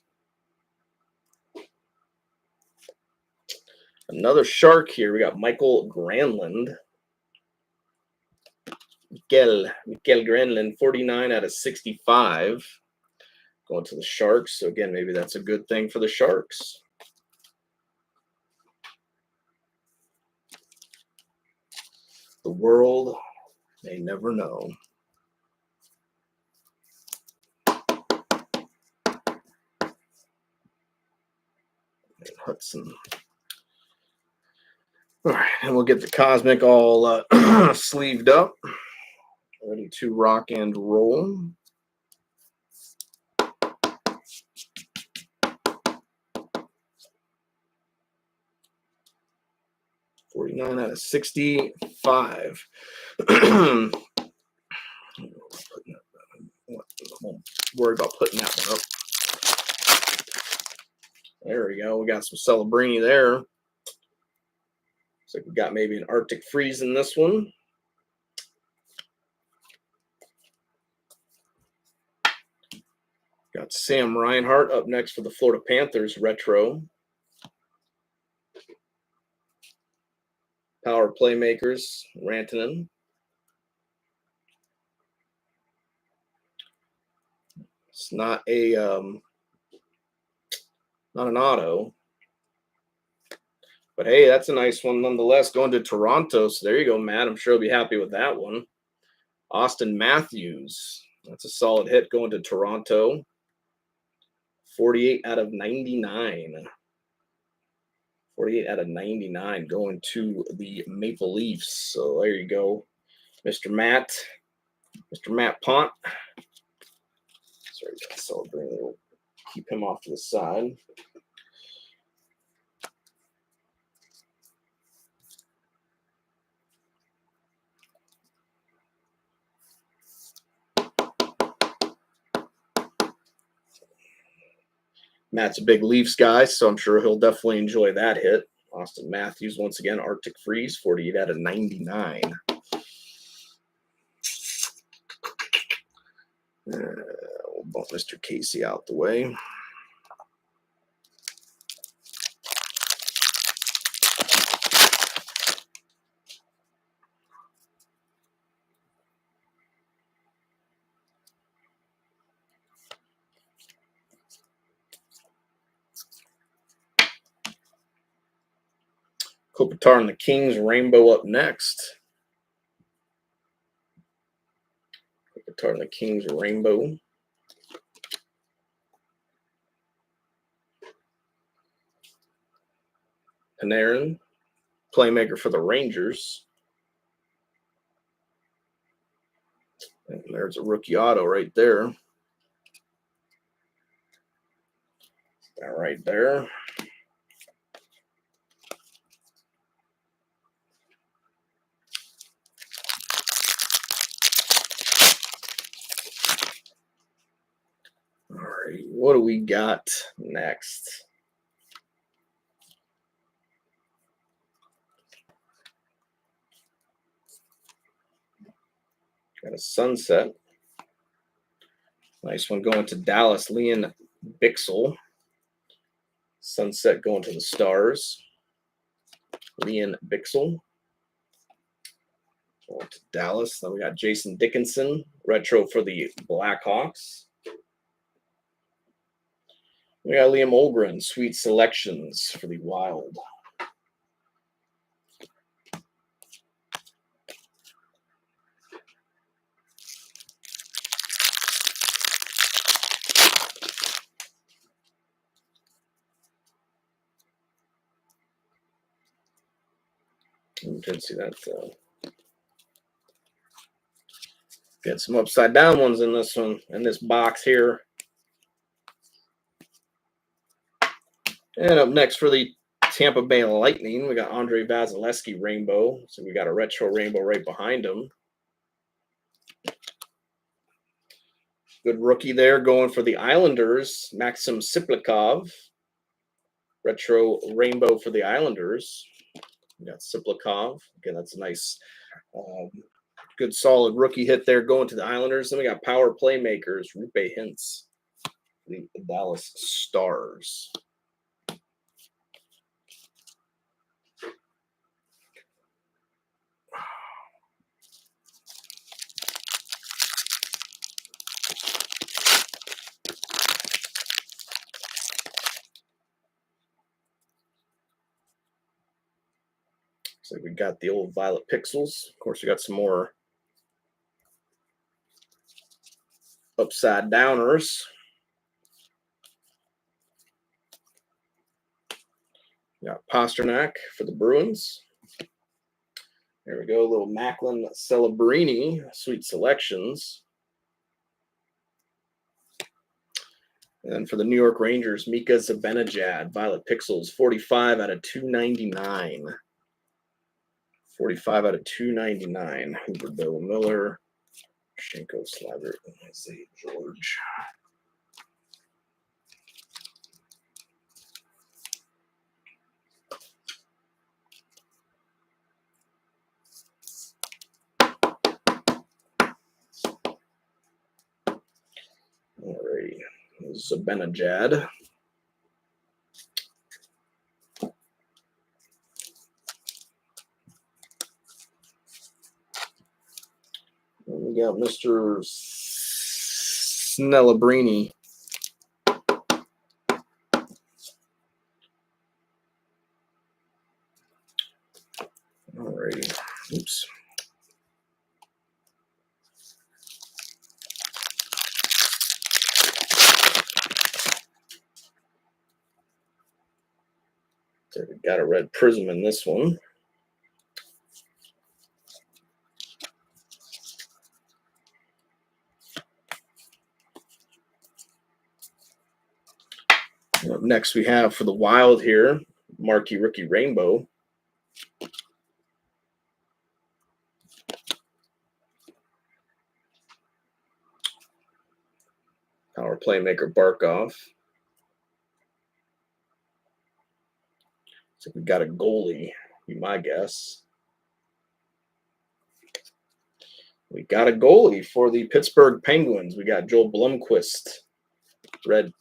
Another Shark here. We got Michael Granlund. Mikael Granlund, 49 out of 65. Going to the Sharks. So, again, maybe that's a good thing for the Sharks. The world may never know. And Hudson. All right, and we'll get the Cosmic all sleeved up. Ready to rock and roll. $49 out of 65. I won't worry about putting that one up. There we go. We got some Celebrini there. Looks like we got maybe an Arctic Freeze in this one. Got Sam Reinhart up next for the Florida Panthers retro. Power Playmakers, Rantanen. It's not a not an auto. But hey, that's a nice one nonetheless. Going to Toronto. So there you go, Matt. I'm sure he'll be happy with that one. Austin Matthews. That's a solid hit going to Toronto. 48 out of 99. 48 out of 99 going to the Maple Leafs. So there you go, Mr. Matt Pont. Sorry, celebrating. We'll keep him off to the side. Matt's a big Leafs guy, so I'm sure he'll definitely enjoy that hit. Austin Matthews, once again, Arctic Freeze, 48 out of 99. We'll bump Mr. Casey out the way. Kopitar and the Kings rainbow up next. Kopitar and the Kings rainbow. Panarin, playmaker for the Rangers. And there's a rookie auto right there. That right there. All right, what do we got next? Got a sunset. Nice one going to Dallas, Leon Bixel. Sunset going to the Stars. Leon Bixel. Going to Dallas. Then we got Jason Dickinson, retro for the Blackhawks. We got Liam Olgren, sweet selections for the Wild. You can see that. Get some upside down ones in this one, in this box here. And up next for the Tampa Bay Lightning, we got Andre Vasilevsky rainbow. So we got a retro rainbow right behind him. Good rookie there going for the Islanders, Maxim Siplikov. Retro rainbow for the Islanders. We got Siplikov. Again, that's a nice, good solid rookie hit there going to the Islanders. Then we got power playmakers, Rupe Hintz, the Dallas Stars. So we got the old Violet Pixels. Of course, we got some more upside downers. We got Pasternak for the Bruins. There we go, a little Macklin Celebrini, sweet selections. And for the New York Rangers, Mika Zibanejad, Violet Pixels, 45 out of 299. 45 out of 299. Hoover, Bill Miller, Shenko, Slavert, and Isaiah George. Alrighty, Zibanejad. We got Mr. Snellabrini. Alrighty. Oops. So we got a red prism in this one. Up next, we have for the Wild here, Marquee Rookie Rainbow. Power Playmaker Barkov. So we got a goalie, be my guess. We got a goalie for the Pittsburgh Penguins. We got Joel Blomqvist, red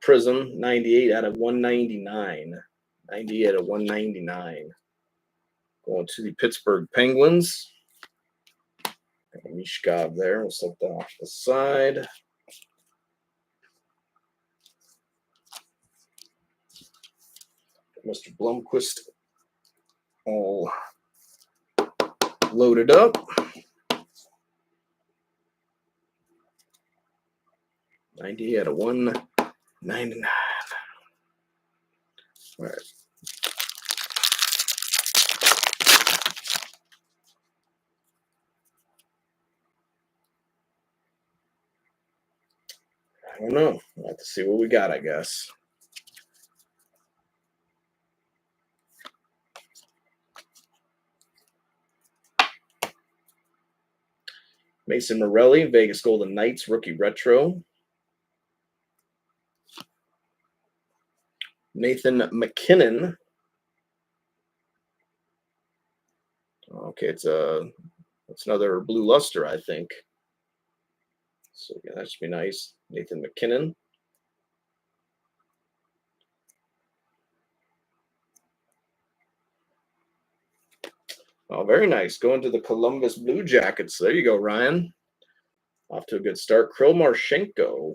prism, 98 out of 199. 98 out of 199. Going to the Pittsburgh Penguins. Got a Mishkov there. We'll set that off the side. Mr. Blomqvist all loaded up. 90 out of 199. All right. I don't know. We'll have to see what we got, I guess. Mason Morelli, Vegas Golden Knights, rookie retro. Nathan McKinnon. Okay, it's another blue luster, I think. So yeah, that should be nice. Nathan McKinnon. Oh, very nice. Going to the Columbus Blue Jackets. There you go, Ryan. Off to a good start. Krill Marchenko.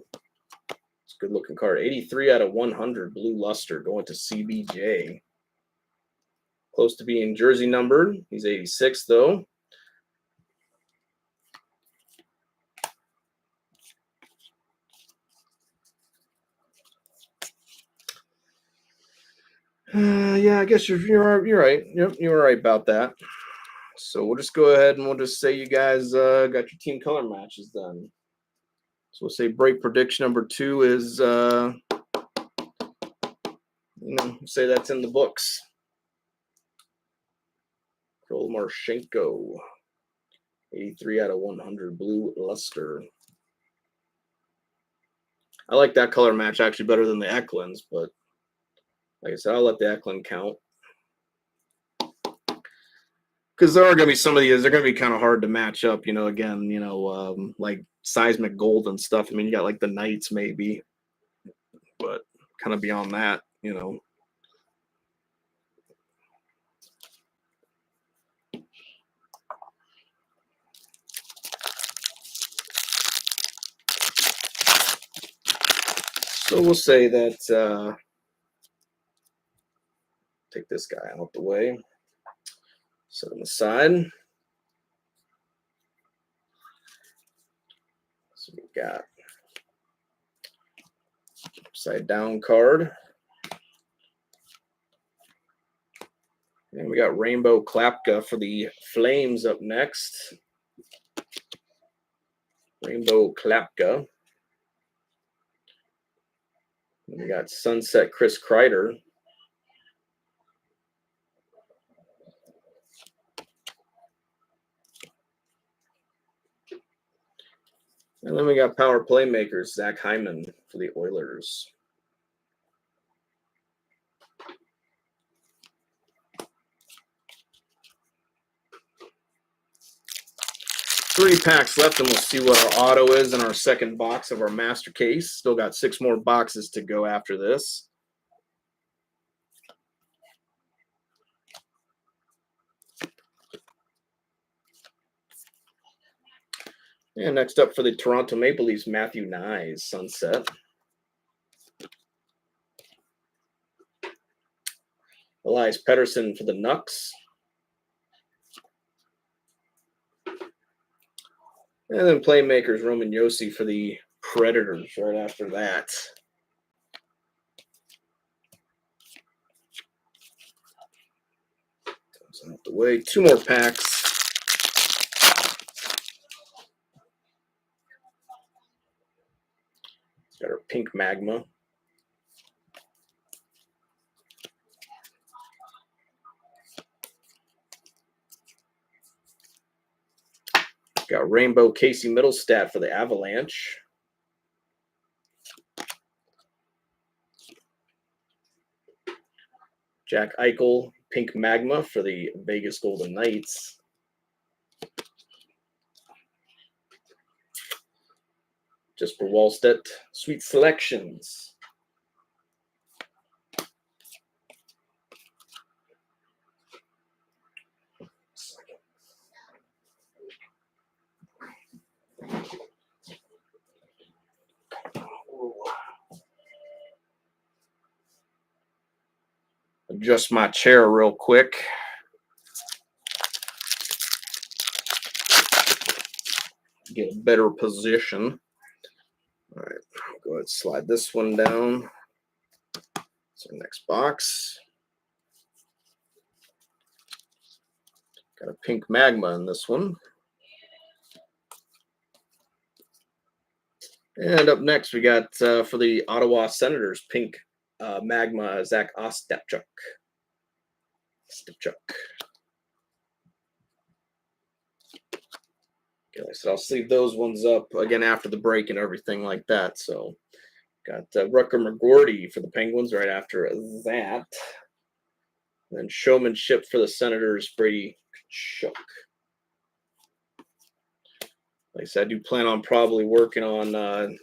It's a good-looking card. 83 out of 100. Blue luster going to CBJ. Close to being jersey numbered. He's 86, though. Yeah, I guess you're right. Yep, you were right about that. So we'll just go ahead and we'll just say you guys got your team color matches done. So we'll say break prediction number 2 is, say that's in the books. Kroll Marchenko, 83 out of 100, blue luster. I like that color match actually better than the Eklunds, but like I said, I'll let the Eklund count. Because there are going to be some of these, they're going to be kind of hard to match up, again, like seismic gold and stuff. I mean, you got like the Knights maybe, but kind of beyond that, So we'll say that, take this guy out the way, set him aside. So we got upside down card. And we got Rainbow Klapka for the Flames up next. Rainbow Klapka. And we got Sunset Chris Kreider. And then we got Power Playmakers, Zach Hyman for the Oilers. Three packs left, and we'll see what our auto is in our second box of our master case. Still got 6 more boxes to go after this. And next up for the Toronto Maple Leafs, Matthew Nyes, Sunset. Elias Pettersson for the Nucks. And then Playmakers, Roman Josi for the Predators right after that. Out the way. 2 more packs. Got our pink magma. Got rainbow Casey Middlestat for the Avalanche. Jack Eichel, pink magma for the Vegas Golden Knights. Jesper Wallstedt, Sweet Selections. Adjust my chair real quick. Get a better position. All right, I'll go ahead and slide this one down. That's our next box. Got a pink magma in this one. And up next, we got for the Ottawa Senators, pink magma, Zach Ostapchuk. Okay, like I said, I'll sleeve those ones up again after the break and everything like that. So, got Rutger McGorty for the Penguins right after that. Then showmanship for the Senators, Brady Tkachuk. Like I said, I do plan on probably working on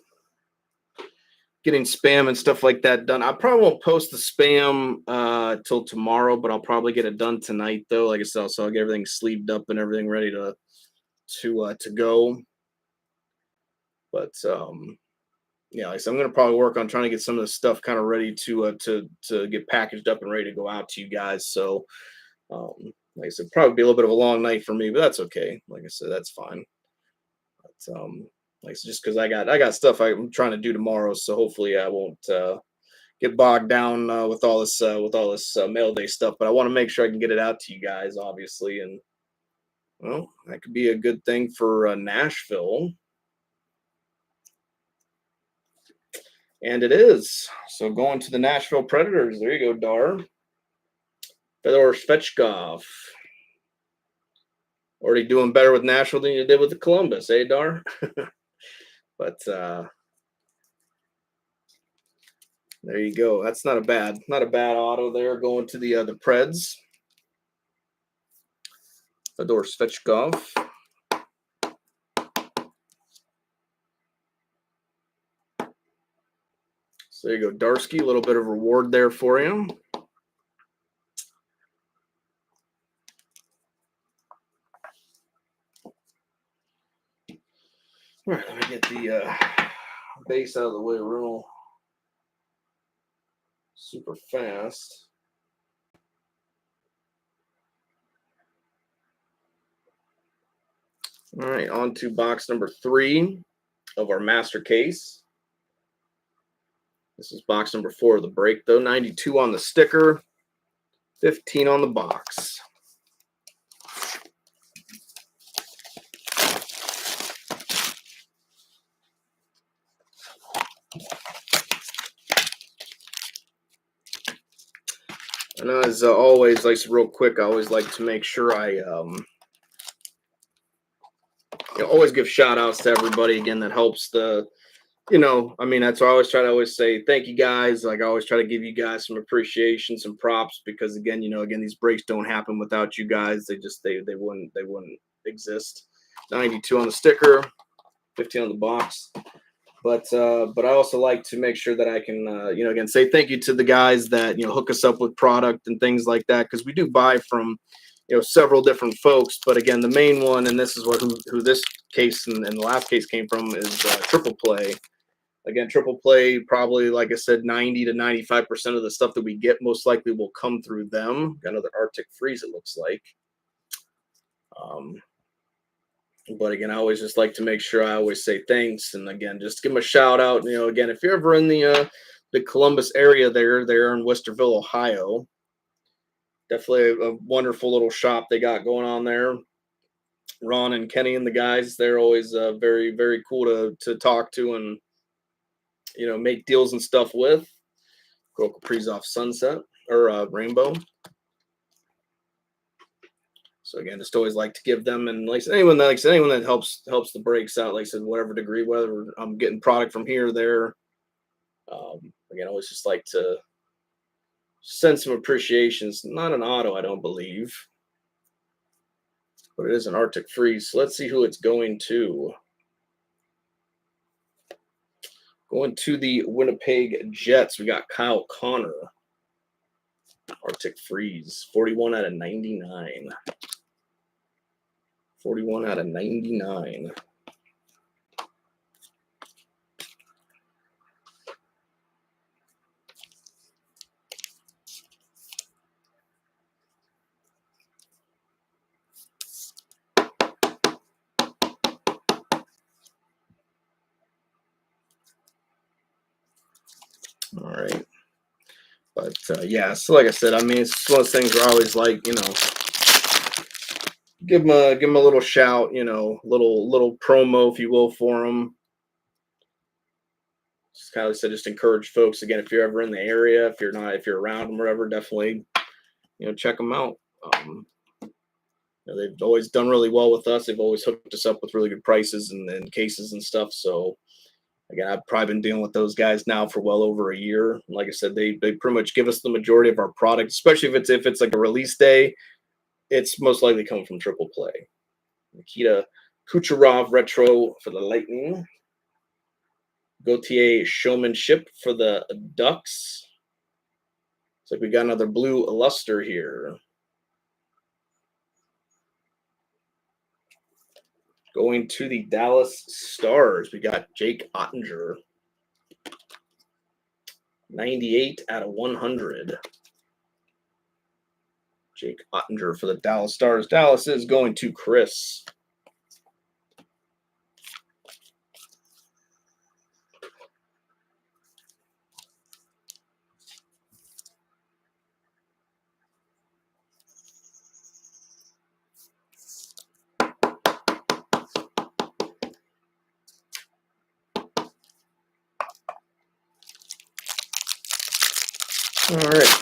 getting spam and stuff like that done. I probably won't post the spam till tomorrow, but I'll probably get it done tonight though. Like I said, so I'll get everything sleeved up and everything ready to go. But yeah, like I said, I'm gonna probably work on trying to get some of the stuff kind of ready to get packaged up and ready to go out to you guys. So like I said, probably be a little bit of a long night for me, but that's okay. Like I said, that's fine. But like just because I got stuff I'm trying to do tomorrow, so hopefully I won't get bogged down with all this mail day stuff. But I want to make sure I can get it out to you guys, obviously, and well, that could be a good thing for Nashville. And it is. So going to the Nashville Predators. There you go, Dar. Fedor Svechkov. Already doing better with Nashville than you did with the Columbus, eh, Dar? But there you go. That's not a bad auto there going to the Preds. Fedor Svechkov. So there you go, Darsky. A little bit of reward there for you. All right, let me get the base out of the way real super fast. All right, on to box number 3 of our master case. This is box number 4 of the break, though. 92 on the sticker, 15 on the box. And as always, like real quick, I always like to make sure I always give shout outs to everybody again that helps the, I mean, that's why I always try to always say thank you guys. Like I always try to give you guys some appreciation, some props, because again, these breaks don't happen without you guys. They wouldn't exist. 92 on the sticker, 15 on the box. But I also like to make sure that I can, again, say thank you to the guys that, hook us up with product and things like that, because we do buy from, several different folks. But again, the main one, and this is who this case and the last case came from, is Triple Play. Again, Triple Play, probably, like I said, 90 to 95% of the stuff that we get most likely will come through them. Got another Arctic Freeze, it looks like. But again, I always just like to make sure I always say thanks. And again, just give them a shout out. Again, if you're ever in the Columbus area they're in Westerville, Ohio. Definitely a wonderful little shop they got going on there. Ron and Kenny and the guys, they're always very, very cool to talk to and make deals and stuff with. Go Capri's off Sunset or Rainbow. So again, just always like to give them, and anyone that helps the breaks out, like I said, whatever degree, whether I'm getting product from here or there. Again, always just like to send some appreciations. Not an auto, I don't believe, but it is an Arctic Freeze. So let's see who it's going to. Going to the Winnipeg Jets, we got Kyle Connor. Arctic Freeze, 41 out of 99. 41 out of 99. All right. But yeah, so like I said, I mean, it's one of those things where I always like, give them a little shout, little promo, if you will, for them. Just kind of said, just encourage folks again, if you're ever in the area, if you're around them or whatever, definitely, check them out. They've always done really well with us. They've always hooked us up with really good prices and cases and stuff. So again, I've probably been dealing with those guys now for well over a year. Like I said, they pretty much give us the majority of our product, especially if it's like a release day. It's most likely coming from Triple Play. Nikita Kucherov retro for the Lightning. Gautier Showmanship for the Ducks. Looks like we got another blue luster here. Going to the Dallas Stars, we got Jake Ottinger. 98 out of 100. Jake Ottinger for the Dallas Stars. Dallas is going to Chris. All right.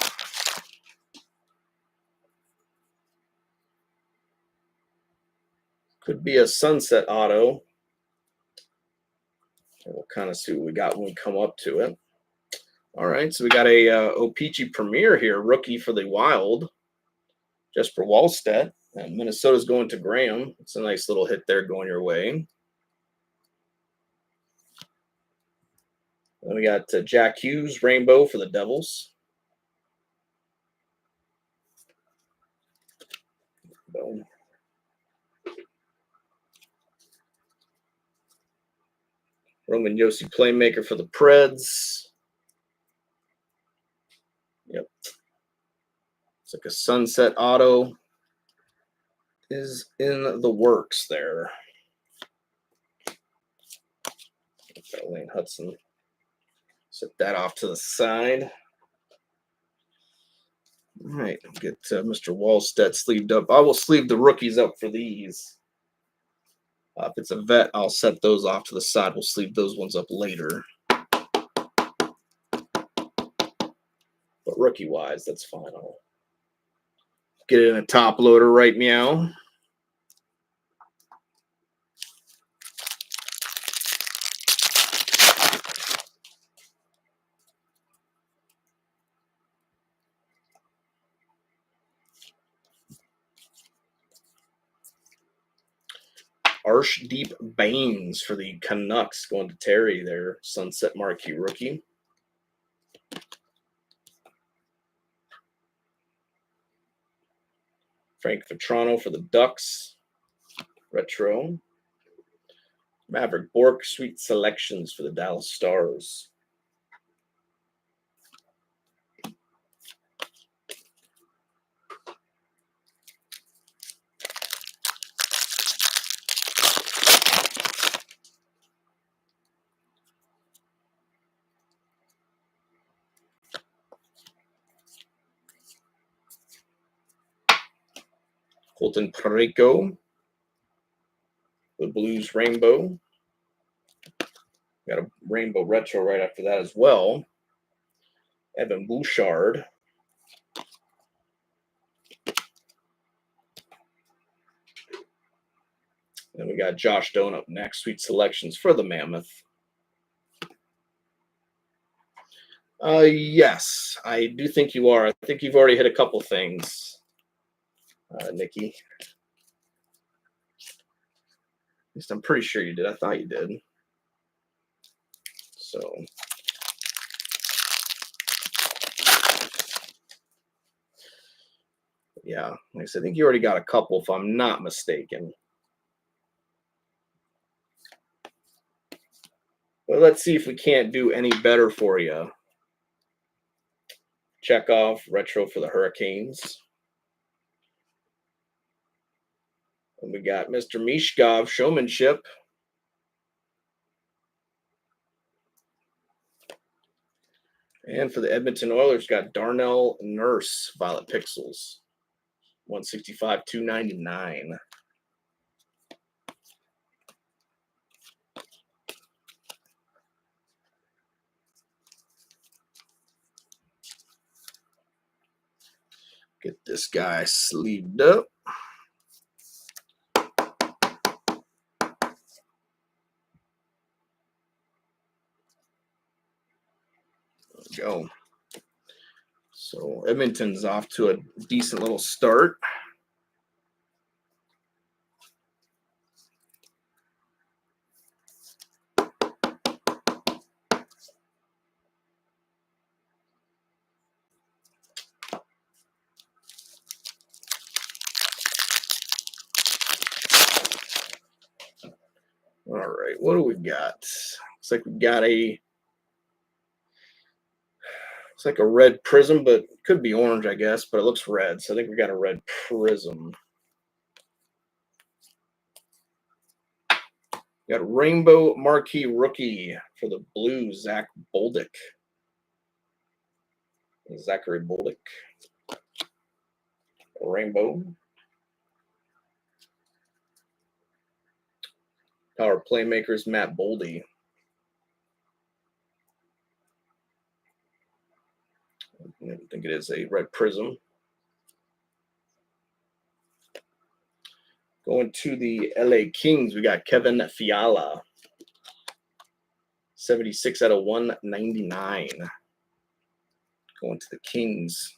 Could be a sunset auto. We'll kind of see what we got when we come up to it. All right, so we got a O-Pee-Chee Premier here, rookie for the Wild. Jesper Wallstedt. And Minnesota's going to Graham. It's a nice little hit there going your way. Then we got Jack Hughes, Rainbow for the Devils. Boom. Roman Josi, Playmaker for the Preds. Yep. It's like a sunset auto is in the works there. Lane Hudson. Set that off to the side. All right, get Mr. Wallstedt sleeved up. I will sleeve the rookies up for these. If it's a vet, I'll set those off to the side. We'll sleeve those ones up later. But rookie-wise, that's fine. I'll get it in a top loader right meow. Arshdeep Baines for the Canucks going to Terry, their Sunset Marquee rookie. Frank Vetrano for the Ducks. Retro. Maverick Bork, Sweet Selections for the Dallas Stars. Colton Parayko, the Blues Rainbow. Got a Rainbow Retro right after that as well. Evan Bouchard. Then we got Josh Doan up next. Sweet selections for the Mammoth. Yes, I do think you are. I think you've already hit a couple things, Nikki. At least I'm pretty sure you did. I thought you did. So, yeah, like I said, I think you already got a couple, if I'm not mistaken. Well, let's see if we can't do any better for you. Chekhov, retro for the Hurricanes. And we got Mr. Mishkov, showmanship. And for the Edmonton Oilers, got Darnell Nurse, Violet Pixels. 165, 299. Get this guy sleeved up. There we go. So Edmonton's off to a decent little start. All right, what do we got? Looks like we got a red prism, but it could be orange, I guess, but it looks red. So I think we got a red prism. We got Rainbow Marquee Rookie for the Blues, Zach Bolduc. Zachary Bolduc. Rainbow. Power Playmakers, Matt Boldy. I think it is a red prism. Going to the LA Kings, we got Kevin Fiala. 76 out of 199. Going to the Kings.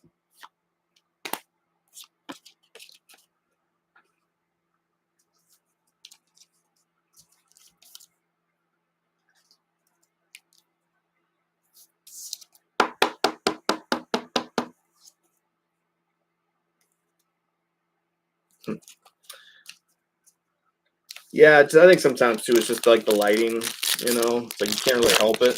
Yeah, I think sometimes too, it's just like the lighting, it's like you can't really help it.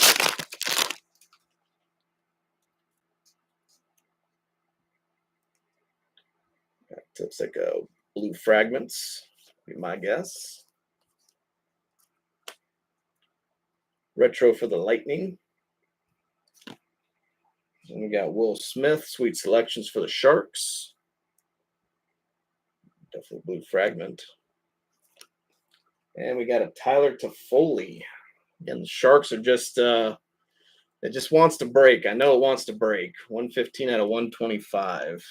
Looks like a blue fragments, be my guess. Retro for the Lightning. And we got Will Smith, sweet selections for the Sharks. Definitely blue fragment. And we got a Tyler Toffoli. Again, the Sharks are just it just wants to break. I know it wants to break. 115 out of 125.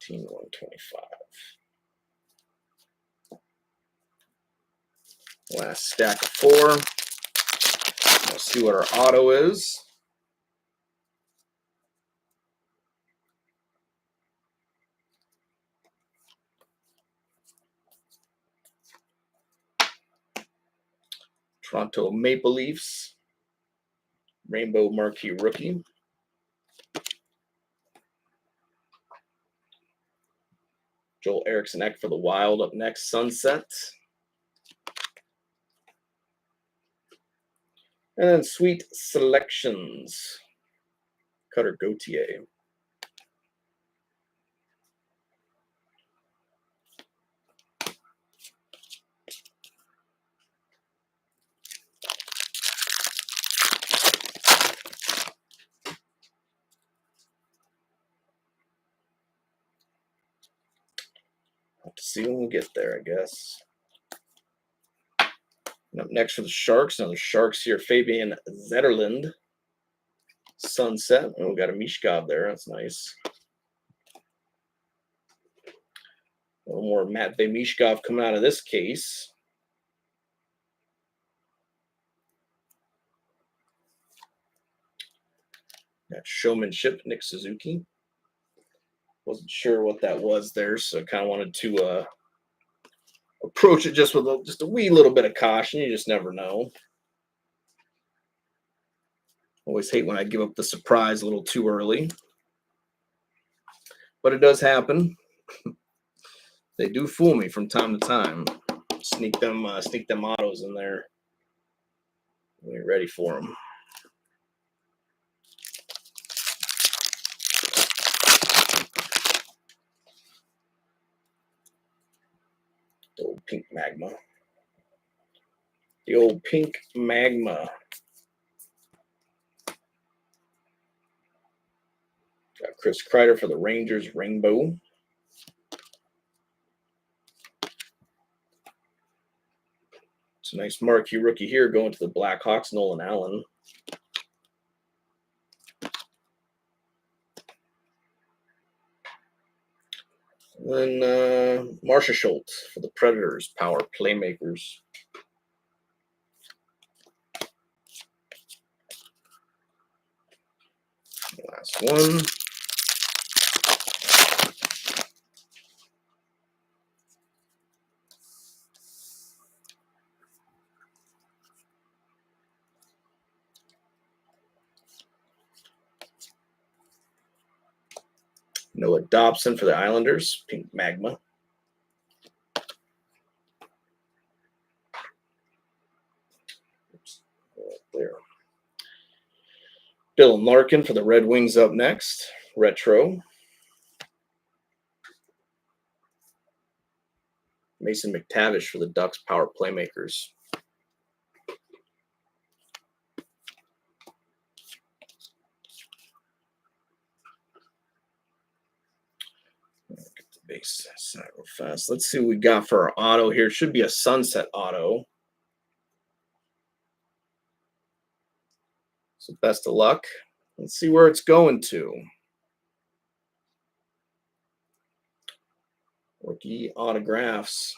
$15, 125. Last stack of 4. Let's see what our auto is. Toronto Maple Leafs. Rainbow Marquee Rookie. Joel Eriksson Ek for the Wild up next. Sunset. And then Sweet Selections. Cutter Gauthier. see when we get there, I guess. And up next for the Sharks, another Sharks here, Fabian Zetterlund. Sunset. Oh, we got a Mishkov there. That's nice. A little more Matvey Mishkov coming out of this case. Got showmanship, Nick Suzuki. Wasn't sure what that was there, so I kind of wanted to approach it just with just a wee little bit of caution. You just never know. Always hate when I give up the surprise a little too early. But it does happen. They do fool me from time to time. Sneak them autos in there. We're ready for them. The old pink magma. The old pink magma. Got Chris Kreider for the Rangers Rainbow. It's a nice marquee rookie here going to the Blackhawks, Nolan Allen. And then Marcia Schultz for the Predators, Power Playmakers. Last one. Noah Dobson for the Islanders, pink magma. Oops, right there. Bill Larkin for the Red Wings up next, retro. Mason McTavish for the Ducks, Power Playmakers. Get the base side real fast. Let's see what we got for our auto here. Should be a sunset auto. So best of luck. Let's see where it's going to. Rookie autographs.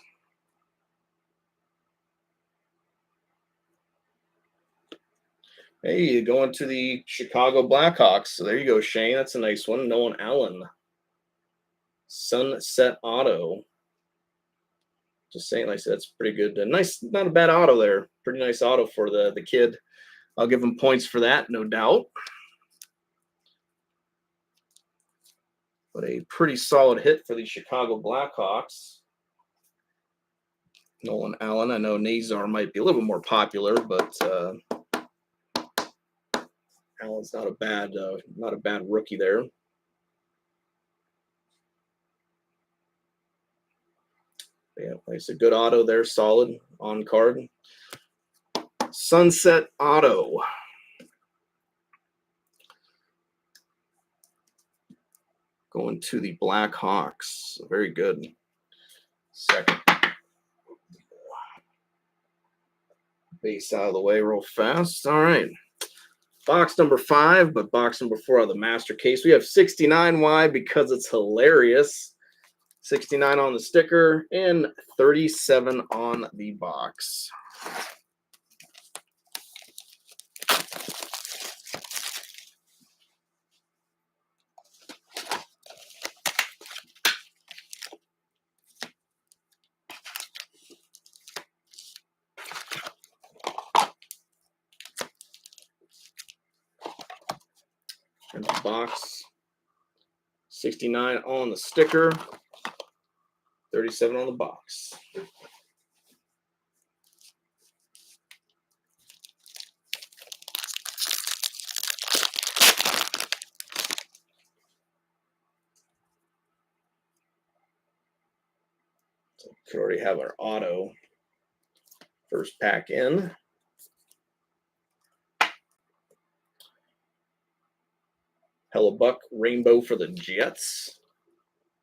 Hey, going to the Chicago Blackhawks. So there you go, Shane. That's a nice one. Nolan Allen. Sunset auto. Just saying, like I said, that's pretty good. Nice, not a bad auto there. Pretty nice auto for the kid. I'll give him points for that, no doubt. But a pretty solid hit for the Chicago Blackhawks. Nolan Allen. I know Nazar might be a little bit more popular, but Allen's not a bad rookie there. Yeah, it's a good auto there, solid on card. Sunset auto. Going to the Blackhawks. Very good. Second base out of the way real fast. All right. Box number 5, but box number 4 of the master case. We have 69 wide because it's hilarious. 69 on the sticker and 37 on the box. And the box. 69 on the sticker. 37 on the box. So we could already have our auto first pack in. Hellebuck Rainbow for the Jets.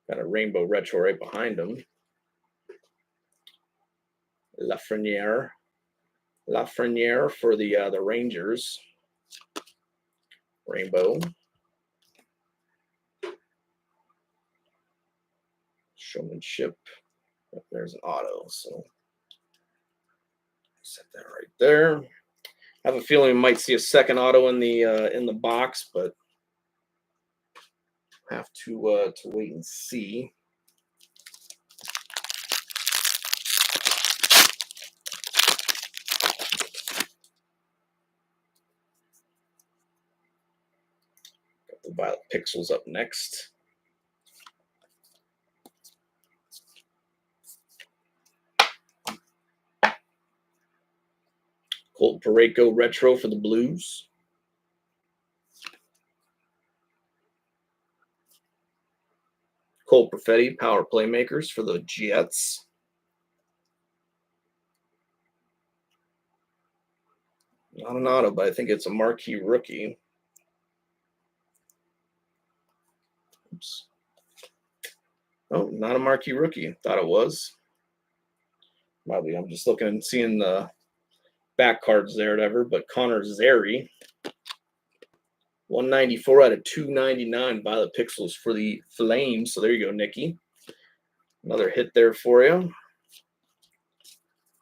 Got a rainbow retro right behind him. Lafreniere for the Rangers. Rainbow. Showmanship. There's an auto, so set that right there. I have a feeling we might see a second auto in the box, but have to wait and see. Got the Violet Pixels up next. Colt Parayko Retro for the Blues. Cole Perfetti Power Playmakers for the Jets. Not an auto, but I think it's a marquee rookie. Oops. Oh, not a marquee rookie. Thought it was. Probably I'm just looking and seeing the back cards there, whatever. But Connor Zary, 194 out of 299 Violet Pixels for the Flames. So there you go, Nikki. Another hit there for you.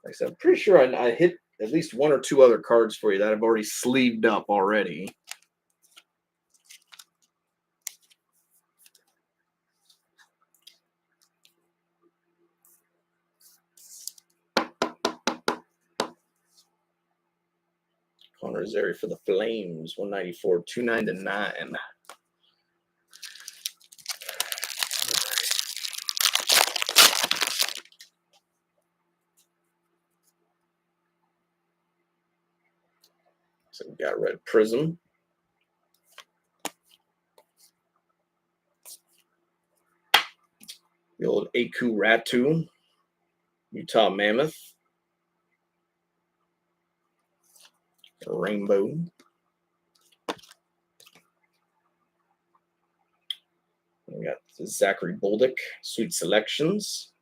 Like I said, I'm pretty sure I hit at least one or two other cards for you that I've already sleeved up already. Connor Zary for the Flames, 194, 299. So we got Red Prism. The old Aku Ratu, Utah Mammoth. Rainbow. We got Zachary Bolduc, Sweet Selections.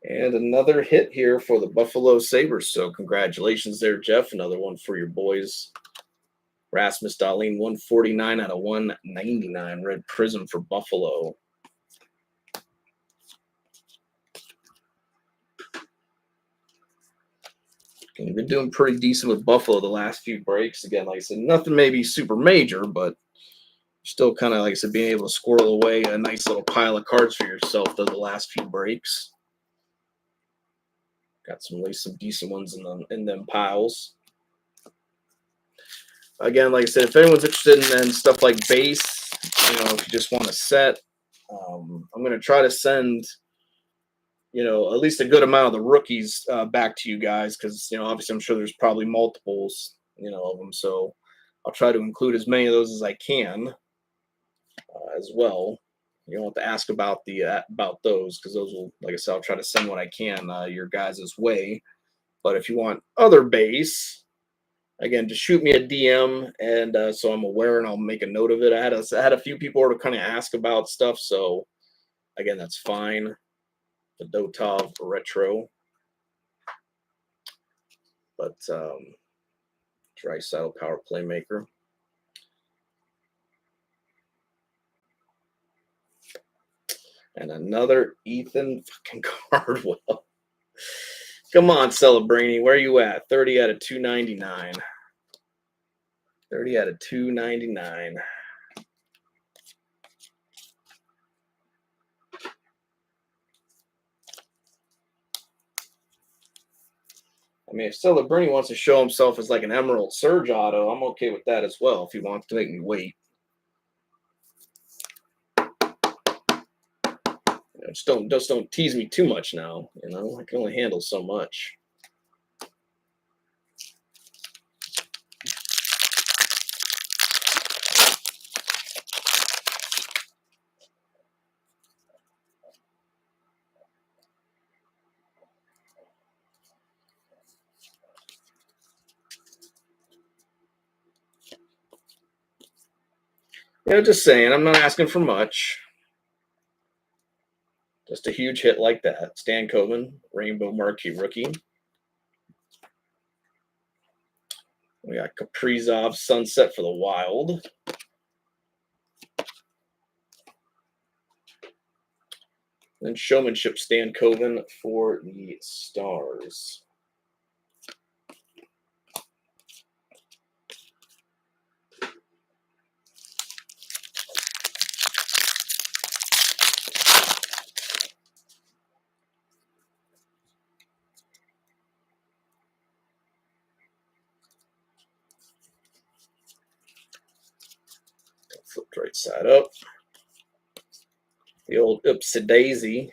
And another hit here for the Buffalo Sabres. So congratulations there, Jeff. Another one for your boys. Rasmus Dahlin, 149 out of 199. Red Prism for Buffalo. And you've been doing pretty decent with Buffalo the last few breaks. Again, like I said, nothing maybe super major, but still kind of, like I said, being able to squirrel away a nice little pile of cards for yourself the last few breaks. Got some decent ones in them piles. Again, like I said, if anyone's interested in stuff like base, if you just want to set, I'm going to try to send, at least a good amount of the rookies back to you guys because, obviously I'm sure there's probably multiples, of them. So I'll try to include as many of those as I can as well. You don't have to ask about those because those will, like I said, I'll try to send what I can your guys' way. But if you want other base, again, just shoot me a DM, and so I'm aware, and I'll make a note of it. I had a few people to kind of ask about stuff, so again, that's fine. The Dotov Retro, but Draisaitl Power Playmaker. And another Ethan fucking Cardwell. Come on, Celebrini. Where are you at? 30 out of 299. 30 out of 299. I mean, if Celebrini wants to show himself as like an Emerald Surge auto, I'm okay with that as well if he wants to make me wait. Just don't tease me too much now. I can only handle so much. Just saying, I'm not asking for much. Just a huge hit like that. Stan Coven, Rainbow Marquee Rookie. We got Kaprizov, Sunset for the Wild. And Showmanship, Stan Coven for the Stars. Flipped right side up. The old Oopsie Daisy.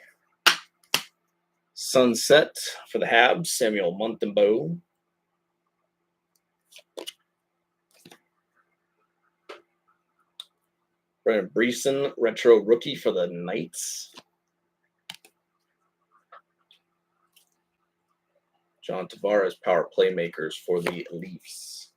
Sunset for the Habs, Samuel Montembeault. Brandon Breeson, retro rookie for the Knights. John Tavares, power playmakers for the Leafs.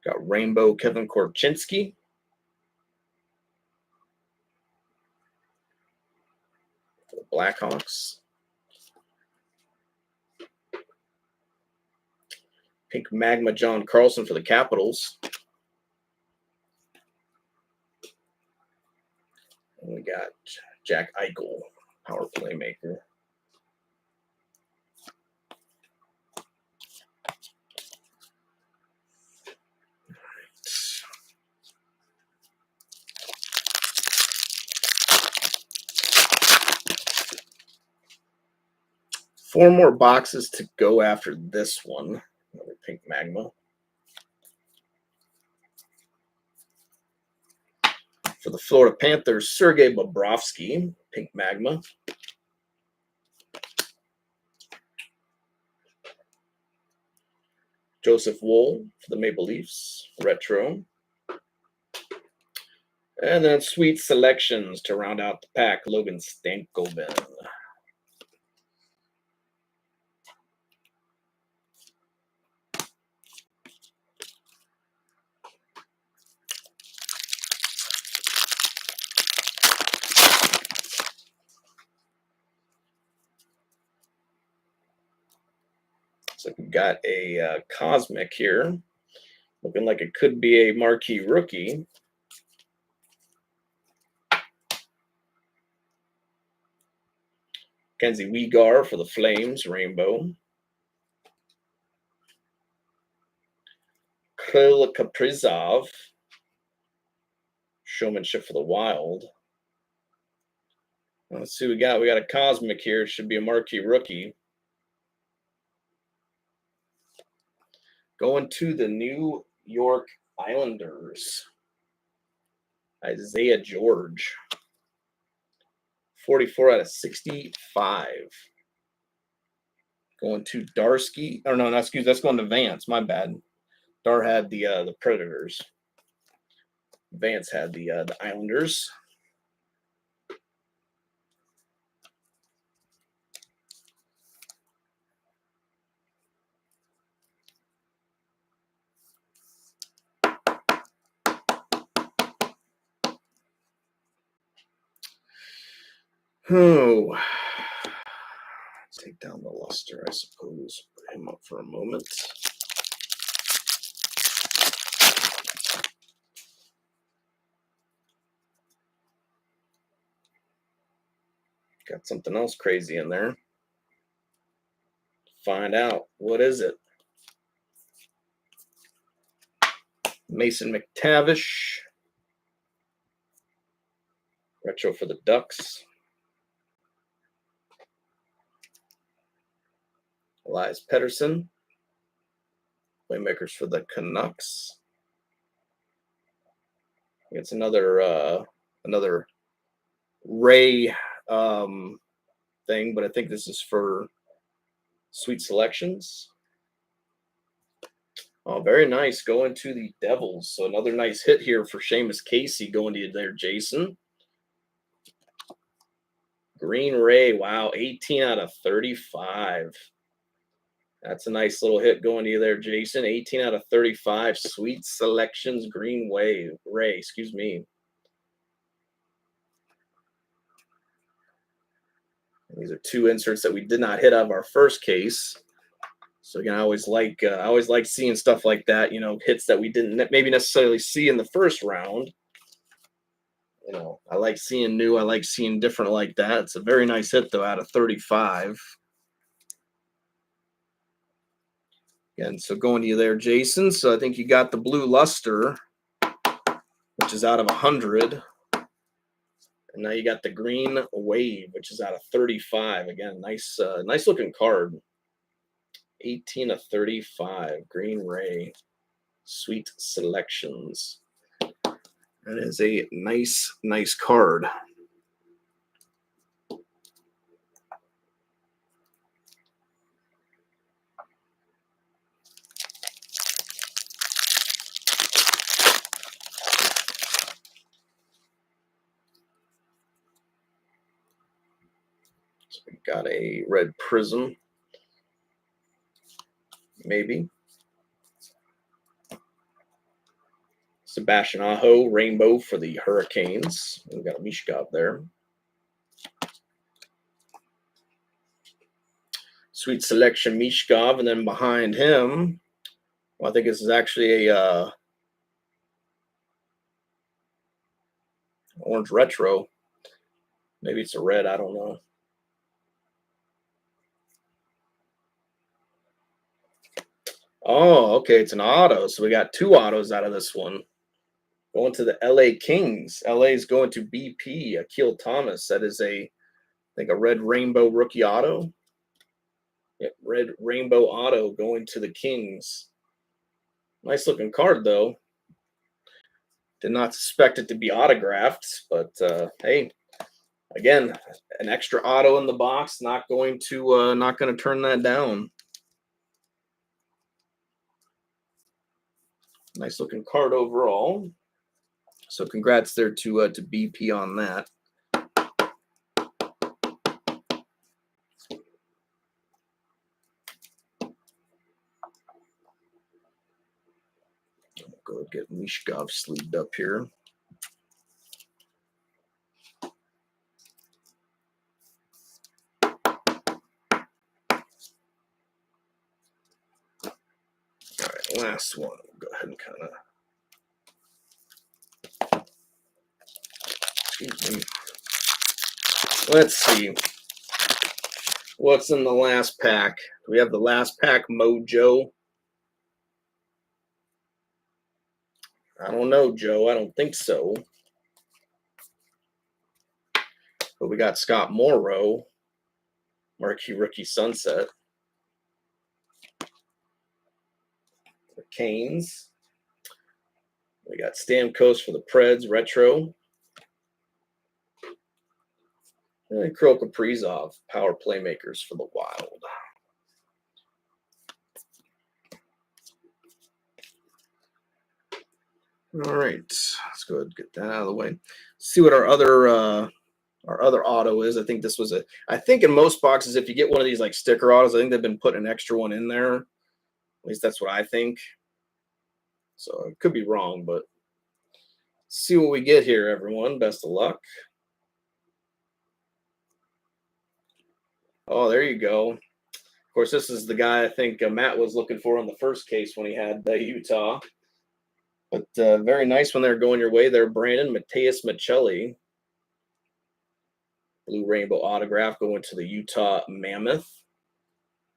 Got Rainbow Kevin Korchinski. For the Blackhawks. Pink Magma John Carlson for the Capitals. And we got Jack Eichel, power playmaker. Four more boxes to go after this one. Another Pink Magma. For the Florida Panthers, Sergei Bobrovsky, Pink Magma. Joseph Wool for the Maple Leafs, retro. And then sweet selections to round out the pack, Logan Stankoven. So we've got a Cosmic here. Looking like it could be a marquee rookie. Kenzie Weegar for the Flames, Rainbow. Kirill Kaprizov, Showmanship for the Wild. Let's see what we got. We got a Cosmic here. It should be a marquee rookie. Going to the New York Islanders. Isaiah George. 44 out of 65. Going to Darsky. Oh, no, excuse me. That's going to Vance. My bad. Dar had the Predators. Vance had the Islanders. Oh, let's take down the luster, I suppose. Put him up for a moment. Got something else crazy in there. Find out. What is it? Mason McTavish. Retro for the Ducks. Elias Pettersson. Playmakers for the Canucks. It's another Ray thing, but I think this is for sweet selections. Oh, very nice. Going to the Devils. So another nice hit here for Seamus Casey going to you there, Jason. Green Ray. Wow, 18 out of 35. That's a nice little hit going to you there, Jason. 18 out of 35. Sweet Selections Green Ray, excuse me. These are two inserts that we did not hit out of our first case. So again, I always like seeing stuff like that. You know, hits that we didn't maybe necessarily see in the first round. You know, I like seeing new. I like seeing different like that. It's a very nice hit though, out of 35. Again, so going to you there, Jason. So I think you got the Blue Luster, which is out of 100. And now you got the Green Wave, which is out of 35. Again, nice looking card. 18 of 35. Green Ray. Sweet Selections. That is a nice card. So we got a red prism. Maybe. Sebastian Aho, Rainbow for the Hurricanes. We've got a Mishkov there. Sweet Selection Mishkov, and then behind him, well, I think this is actually a orange retro. Maybe it's a red, I don't know. Oh, okay, it's an auto. So we got two autos out of this one. Going to the LA Kings. LA is going to BP, Akil Thomas. That is I think a red rainbow rookie auto. Yep, red rainbow auto going to the Kings. Nice looking card though. Did not suspect it to be autographed, but hey, again, an extra auto in the box. Not going to turn that down. Nice looking card overall. So congrats there to BP on that. I'll go get Mishkov sleeved up here. All right, last one. We'll go ahead and kind of. Excuse me. Let's see. What's in the last pack? Do we have the last pack mojo? I don't know, Joe. I don't think so. But we got Scott Morrow, Marquee Rookie Sunset. The Canes. We got Stamkos for the Preds, Retro. And Kirill Kaprizov, Power Playmakers for the Wild. All right, let's go ahead and get that out of the way. See what our other auto is. I think this was I think in most boxes, if you get one of these like sticker autos, I think they've been putting an extra one in there. At least that's what I think. So I could be wrong, but see what we get here, everyone. Best of luck. Oh, there you go. Of course, this is the guy I think Matt was looking for in the first case when he had Utah. But very nice when they're going your way there, Brandon. Mateus Michelli. Blue Rainbow autograph going to the Utah Mammoth.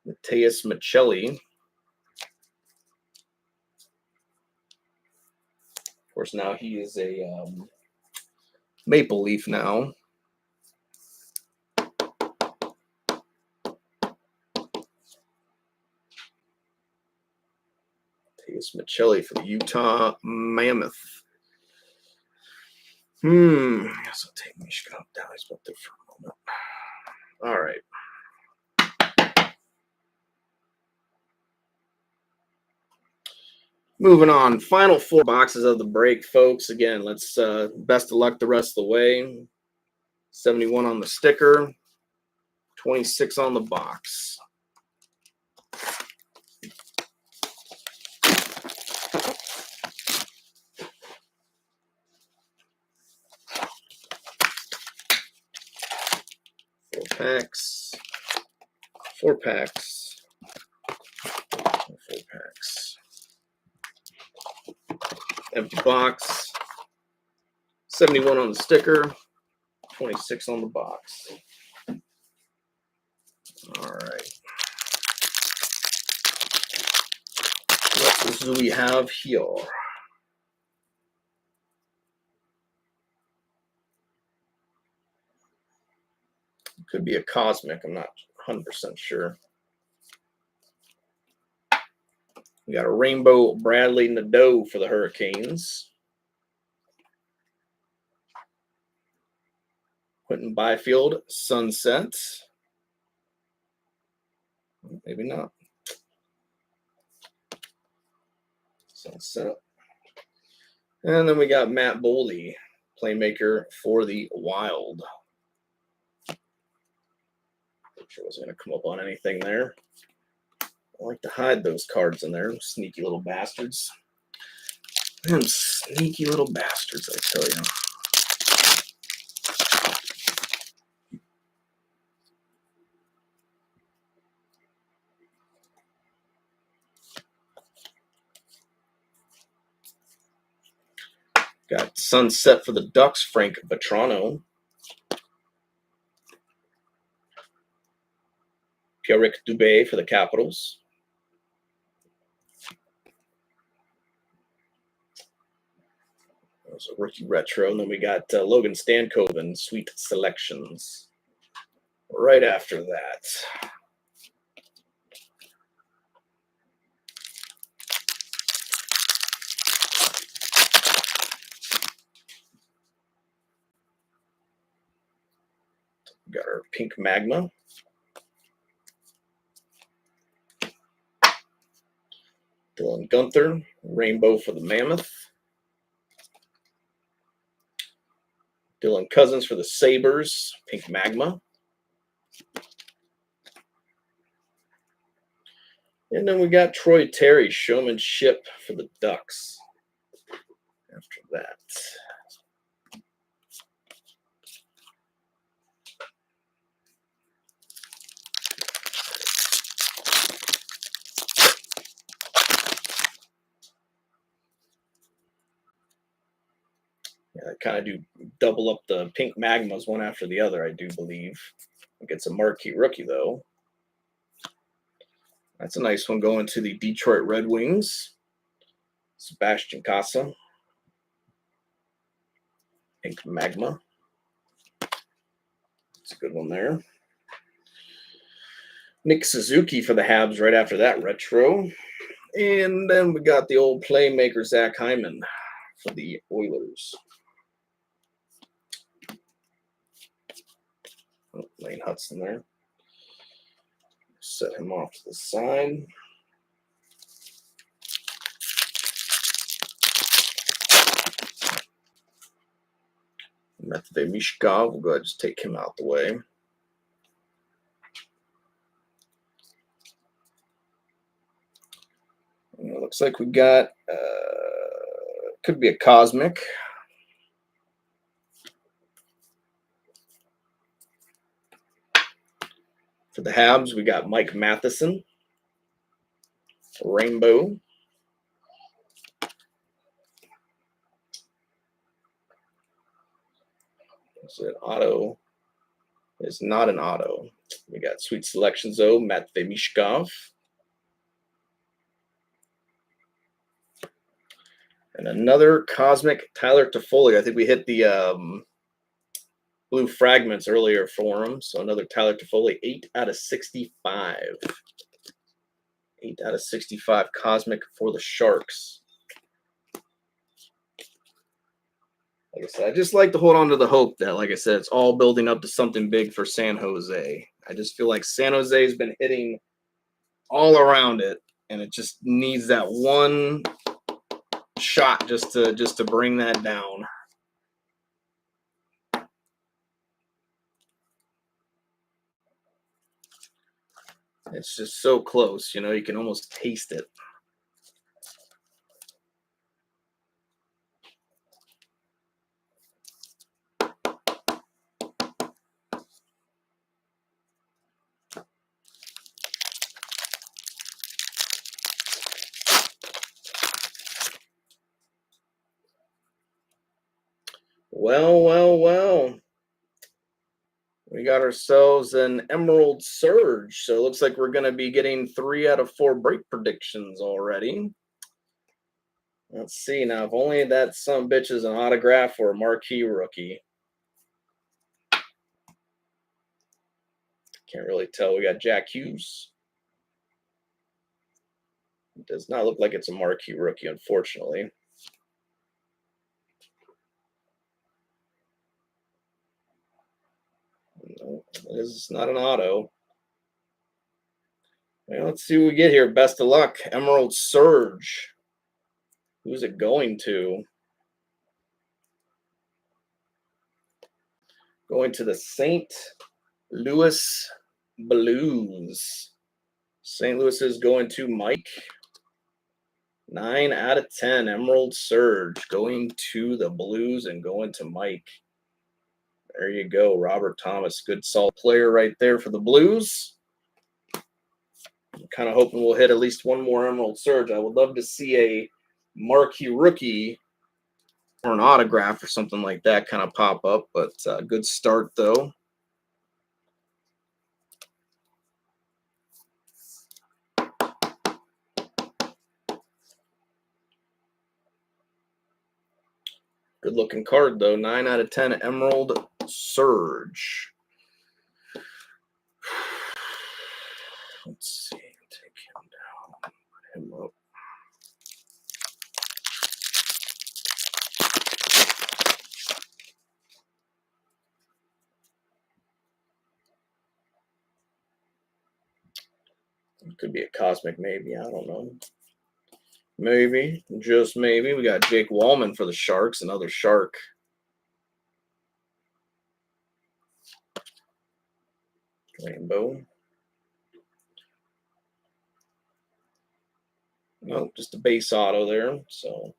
Mateus Michelli. Of course, now he is a Maple Leaf now. Mateus Michelli for the Utah Mammoth. I guess I'll take Mishkov down. He's up there for a moment. All right. Moving on, final 4 boxes of the break, folks. Again, let's best of luck the rest of the way. 71 on the sticker, 26 on the box. Four packs. Empty box. 71 on the sticker, 26 on the box. All right. What do we have here? Could be a cosmic. I'm not 100% sure. We got a rainbow Bradley Nadeau for the Hurricanes. Quentin Byfield, Sunset. Maybe not. Sunset. And then we got Matt Boldy, playmaker for the Wild. I'm sure I wasn't going to come up on anything there. I like to hide those cards in there. Sneaky little bastards. Them sneaky little bastards, I tell you. Got Sunset for the Ducks, Frank Vetrano. Pierrick Dubé for the Capitals. That was a rookie retro. And then we got Logan Stankoven, Sweet Selections. Right after that. Got our Pink Magma. Dylan Gunther, Rainbow for the Mammoth. Dylan Cousins for the Sabres, Pink Magma. And then we got Troy Terry, Showmanship for the Ducks. After that. Yeah, I kind of do double up the Pink Magmas one after the other, I do believe. I think it's a marquee rookie, though. That's a nice one going to the Detroit Red Wings. Sebastian Casa. Pink Magma. That's a good one there. Nick Suzuki for the Habs right after that retro. And then we got the old playmaker Zach Hyman for the Oilers. Oh, Lane Hudson there. Set him off to the side. Matvey Mishkov, we'll go ahead and just take him out the way. And it looks like we got, could be a Cosmic. For the Habs, we got Mike Matheson. Rainbow. Is it auto? It's not an auto. We got Sweet Selections, though. Matvey Mishkov. And another Cosmic Tyler Toffoli. I think we hit the blue fragments earlier for him. So another Tyler Toffoli, 8 out of 65. 8 out of 65 Cosmic for the Sharks. Like I said, I just like to hold on to the hope that, like I said, it's all building up to something big for San Jose. I just feel like San Jose has been hitting all around it, and it just needs that one shot just to bring that down. It's just so close, you know, you can almost taste it. Well. We got ourselves an Emerald Surge. So it looks like we're going to be getting 3 out of 4 break predictions already. Let's see now. If only that some bitch is an autograph or a marquee rookie. Can't really tell. We got Jack Hughes. It does not look like it's a marquee rookie, unfortunately. No, it is not an auto. Well, let's see what we get here. Best of luck. Emerald Surge. Who's it going to? Going to the St. Louis Blues. St. Louis is going to Mike. 9 out of 10. Emerald Surge going to the Blues and going to Mike. There you go. Robert Thomas. Good solid player right there for the Blues. I'm kind of hoping we'll hit at least one more Emerald Surge. I would love to see a marquee rookie or an autograph or something like that kind of pop up. But good start, though. Good looking card, though. 9 out of 10 Emerald Surge. Let's see. Take him down. Put him up. It could be a cosmic, maybe. I don't know. Maybe, just maybe. We got Jake Wallman for the Sharks, another Shark. Rainbow. No, just a base auto there. So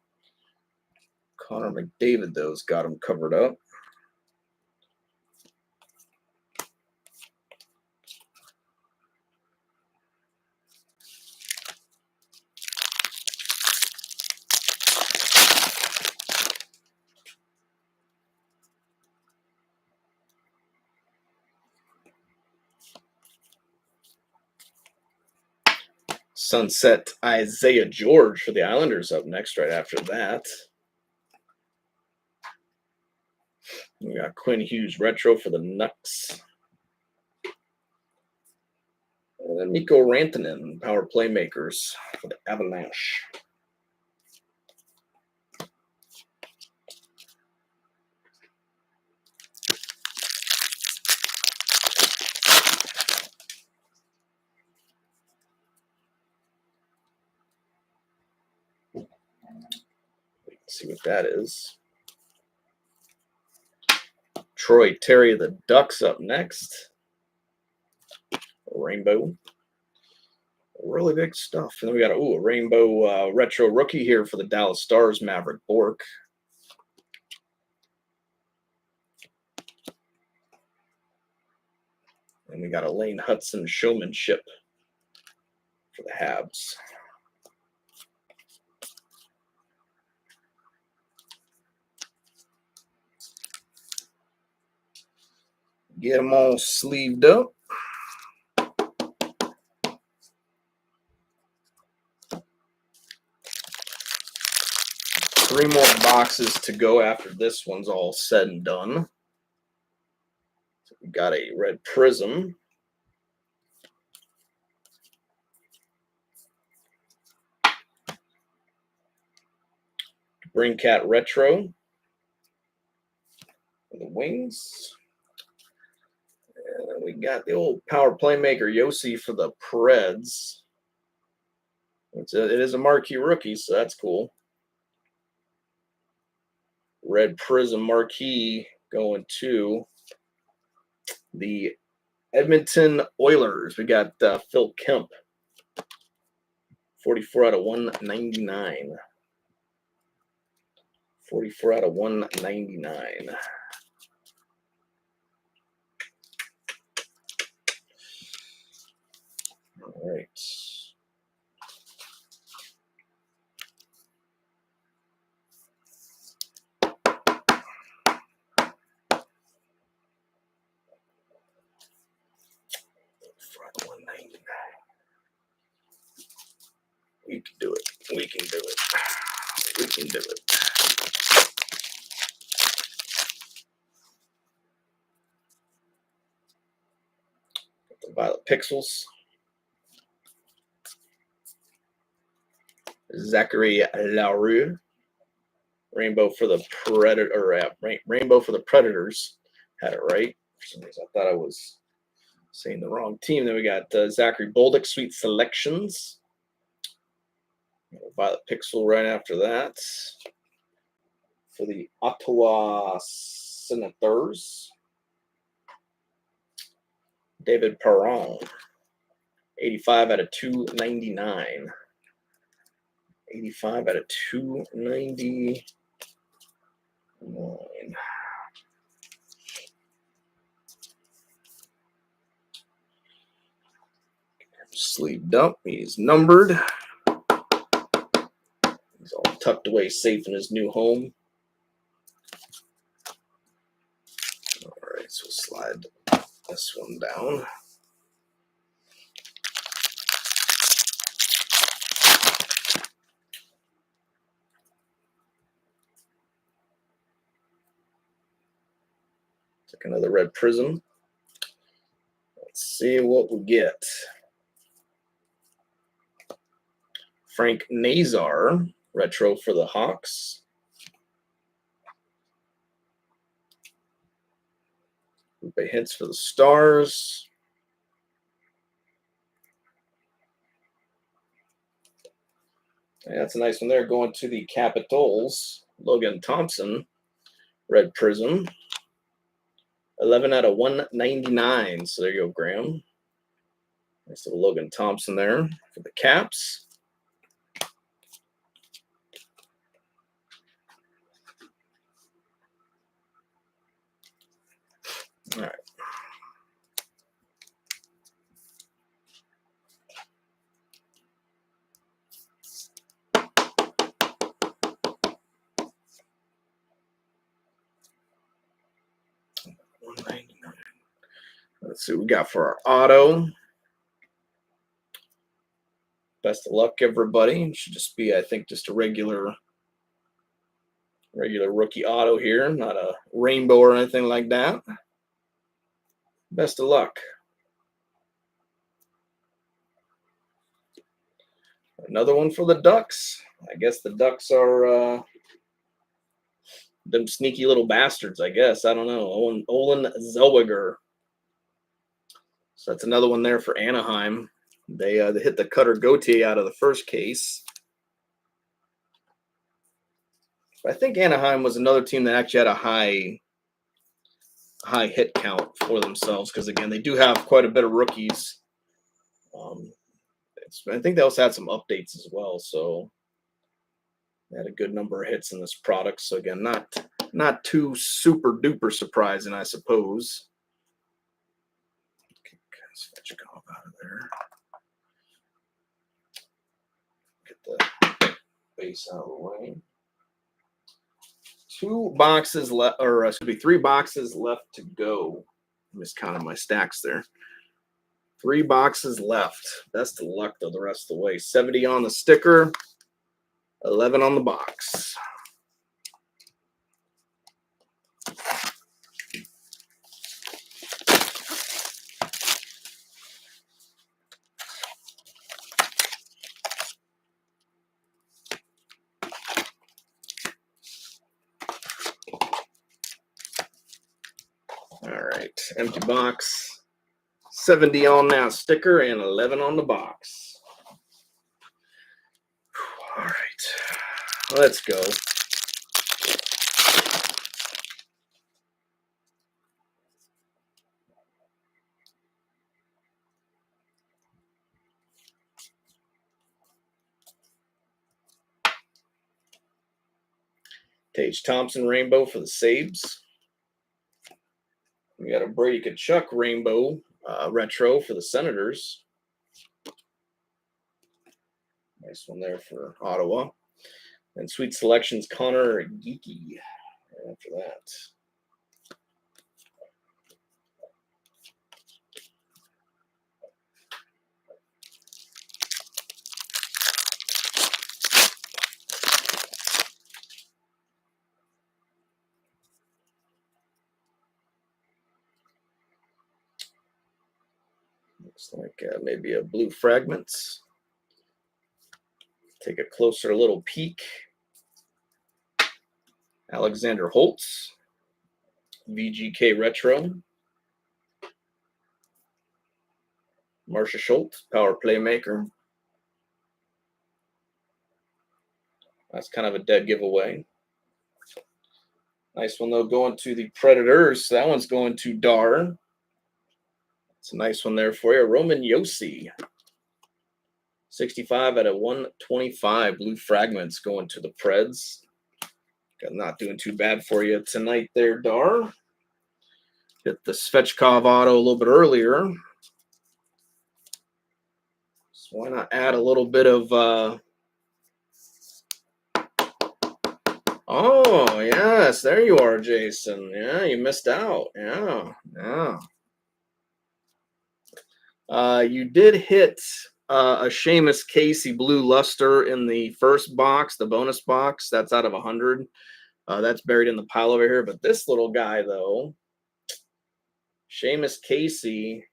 Connor McDavid, those got him covered up. Sunset Isaiah George for the Islanders up next right after that. We got Quinn Hughes retro for the Nucks. And then Mikko Rantanen, power playmakers for the Avalanche. Let's see what that is. Troy Terry, the Ducks up next. Rainbow. Really big stuff. And then we got a rainbow retro rookie here for the Dallas Stars, Maverick Bork. And we got a Lane Hudson showmanship for the Habs. Get them all sleeved up. Three more boxes to go after this one's all said and done. So we got a red prism. Bringcat retro for the Wings. And then we got the old power playmaker Yossi for the Preds. It is a marquee rookie, so that's cool. red prism marquee going to the Edmonton Oilers. We got Phil Kemp, 44 out of 199. 44 out of 199. All right. We can do it. We can do it. We can do it. The Violet Pixels. Zachary Larue. Rainbow for the Rainbow for the Predators. Had it right. For some reason, I thought I was saying the wrong team. Then we got Zachary Bolduc, Sweet Selections. Violet Pixel right after that. For the Ottawa Senators. David Perron. 85 out of 299. 85 out of 299. Sleeved up. He's numbered. He's all tucked away safe in his new home. All right, so slide this one down. Take another red prism. Let's see what we get. Frank Nazar, retro for the Hawks. Lupe Hintz for the Stars. Yeah, that's a nice one there. Going to the Capitals. Logan Thompson, red prism. 11 out of 199. So there you go, Graham. Nice little Logan Thompson there for the Caps. All right. Let's see what we got for our auto. Best of luck, everybody. It should just be, I think, just a regular rookie auto here, not a rainbow or anything like that. Best of luck. Another one for the Ducks. I guess the Ducks are them sneaky little bastards, I guess. I don't know. Olin Zellweger. So that's another one there for Anaheim. They hit the Cutter Gauthier out of the first case. I think Anaheim was another team that actually had a high hit count for themselves because, again, they do have quite a bit of rookies. I think they also had some updates as well, so they had a good number of hits in this product. So, again, not too super duper surprising, I suppose. Okay, switch off out of there. Get the base out of the way. 2 boxes left, or excuse me, 3 boxes left to go. I miscounted my stacks there. 3 boxes left. Best of luck, though, the rest of the way. 70 on the sticker, 11 on the box. All right, empty box. 70 on that sticker and 11 on the box. All right, let's go. Tage Thompson rainbow for the Sabres. We got a Brady Tkachuk rainbow retro for the Senators. Nice one there for Ottawa. And Sweet Selections Connor Geeky after that. Looks like maybe a blue fragments. Take a closer little peek. Alexander Holtz, VGK Retro. Marcia Schultz, power playmaker. That's kind of a dead giveaway. Nice one, though, going to the Predators. So that one's going to Dar. It's a nice one there for you. Roman Josi. 65 out of 125. Blue fragments going to the Preds. Not doing too bad for you tonight there, Dar. Hit the Svechkov auto a little bit earlier. So why not add a little bit of... Oh, yes. There you are, Jason. Yeah, you missed out. Yeah. You did hit a Seamus Casey Blue Luster in the first box, the bonus box. That's out of 100. That's buried in the pile over here. But this little guy, though, Seamus Casey,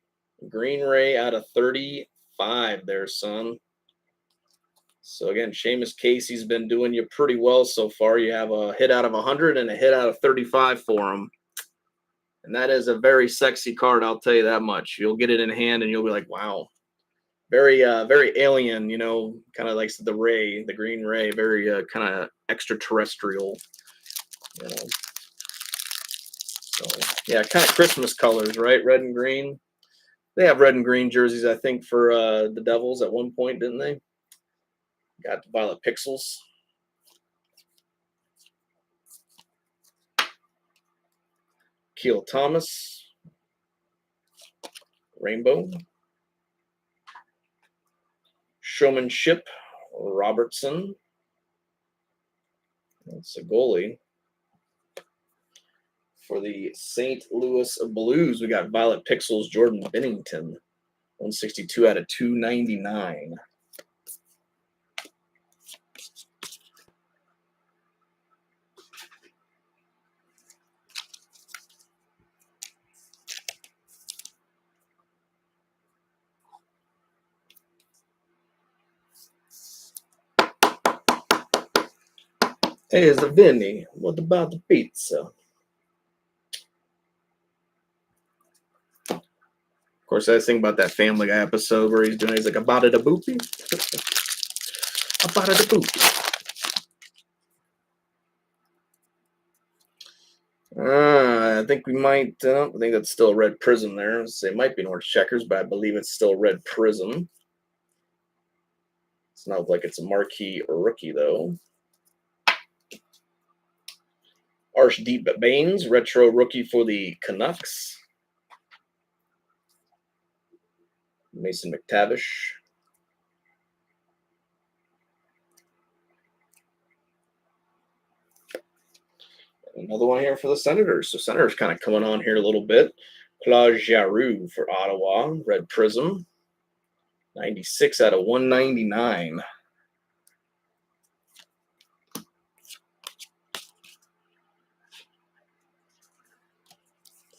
Green Ray out of 35 there, son. So, again, Seamus Casey's been doing you pretty well so far. You have a hit out of 100 and a hit out of 35 for him. And that is a very sexy card, I'll tell you that much. You'll get it in hand and you'll be like, wow. Very alien, kind of like the Ray, the Green Ray, very kind of extraterrestrial, So, yeah, kind of Christmas colors, right? Red and green. They have red and green jerseys, I think, for the Devils at one point, didn't they? Got the Violet Pixels. Keel Thomas. Rainbow. Showmanship. Robertson. That's a goalie. For the St. Louis Blues, we got Violet Pixels, Jordan Binnington. 162 out of 299. Hey, it's a Vinny. What about the pizza? Of course, I was thinking about that Family Guy episode where he's like, about it a boopy? About it a boopy. I think we might, I think that's still a red prism there. It might be North Checkers, but I believe it's still red prism. It's not like it's a marquee rookie, though. Archdeep Baines, retro rookie for the Canucks. Mason McTavish. Another one here for the Senators. So Senators kind of coming on here a little bit. Claude Giroux for Ottawa, red prism. 96 out of 199.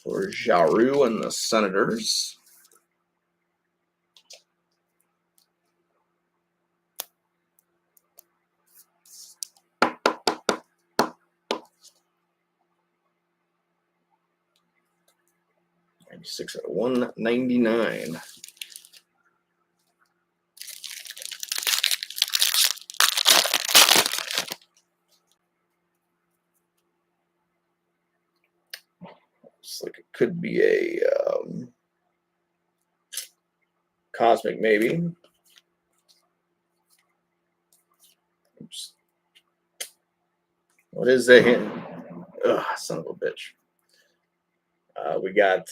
For Giroux and the Senators. Six out of 199. Looks like it could be a Cosmic, maybe. Oops. What is that? Ugh, son of a bitch. We got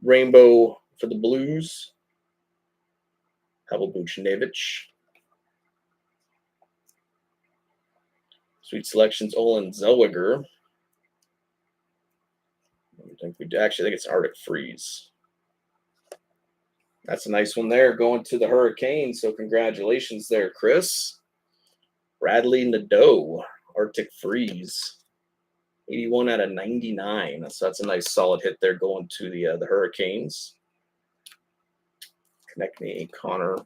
Rainbow for the Blues. Pavel Buchnevich. Sweet Selections, Olin Zellweger. I think we actually think it's Arctic Freeze. That's a nice one there going to the Hurricanes. So congratulations there, Chris. Bradley Nadeau, Arctic Freeze. 81 out of 99. So that's a nice solid hit there going to the Hurricanes. Connect me, Connor.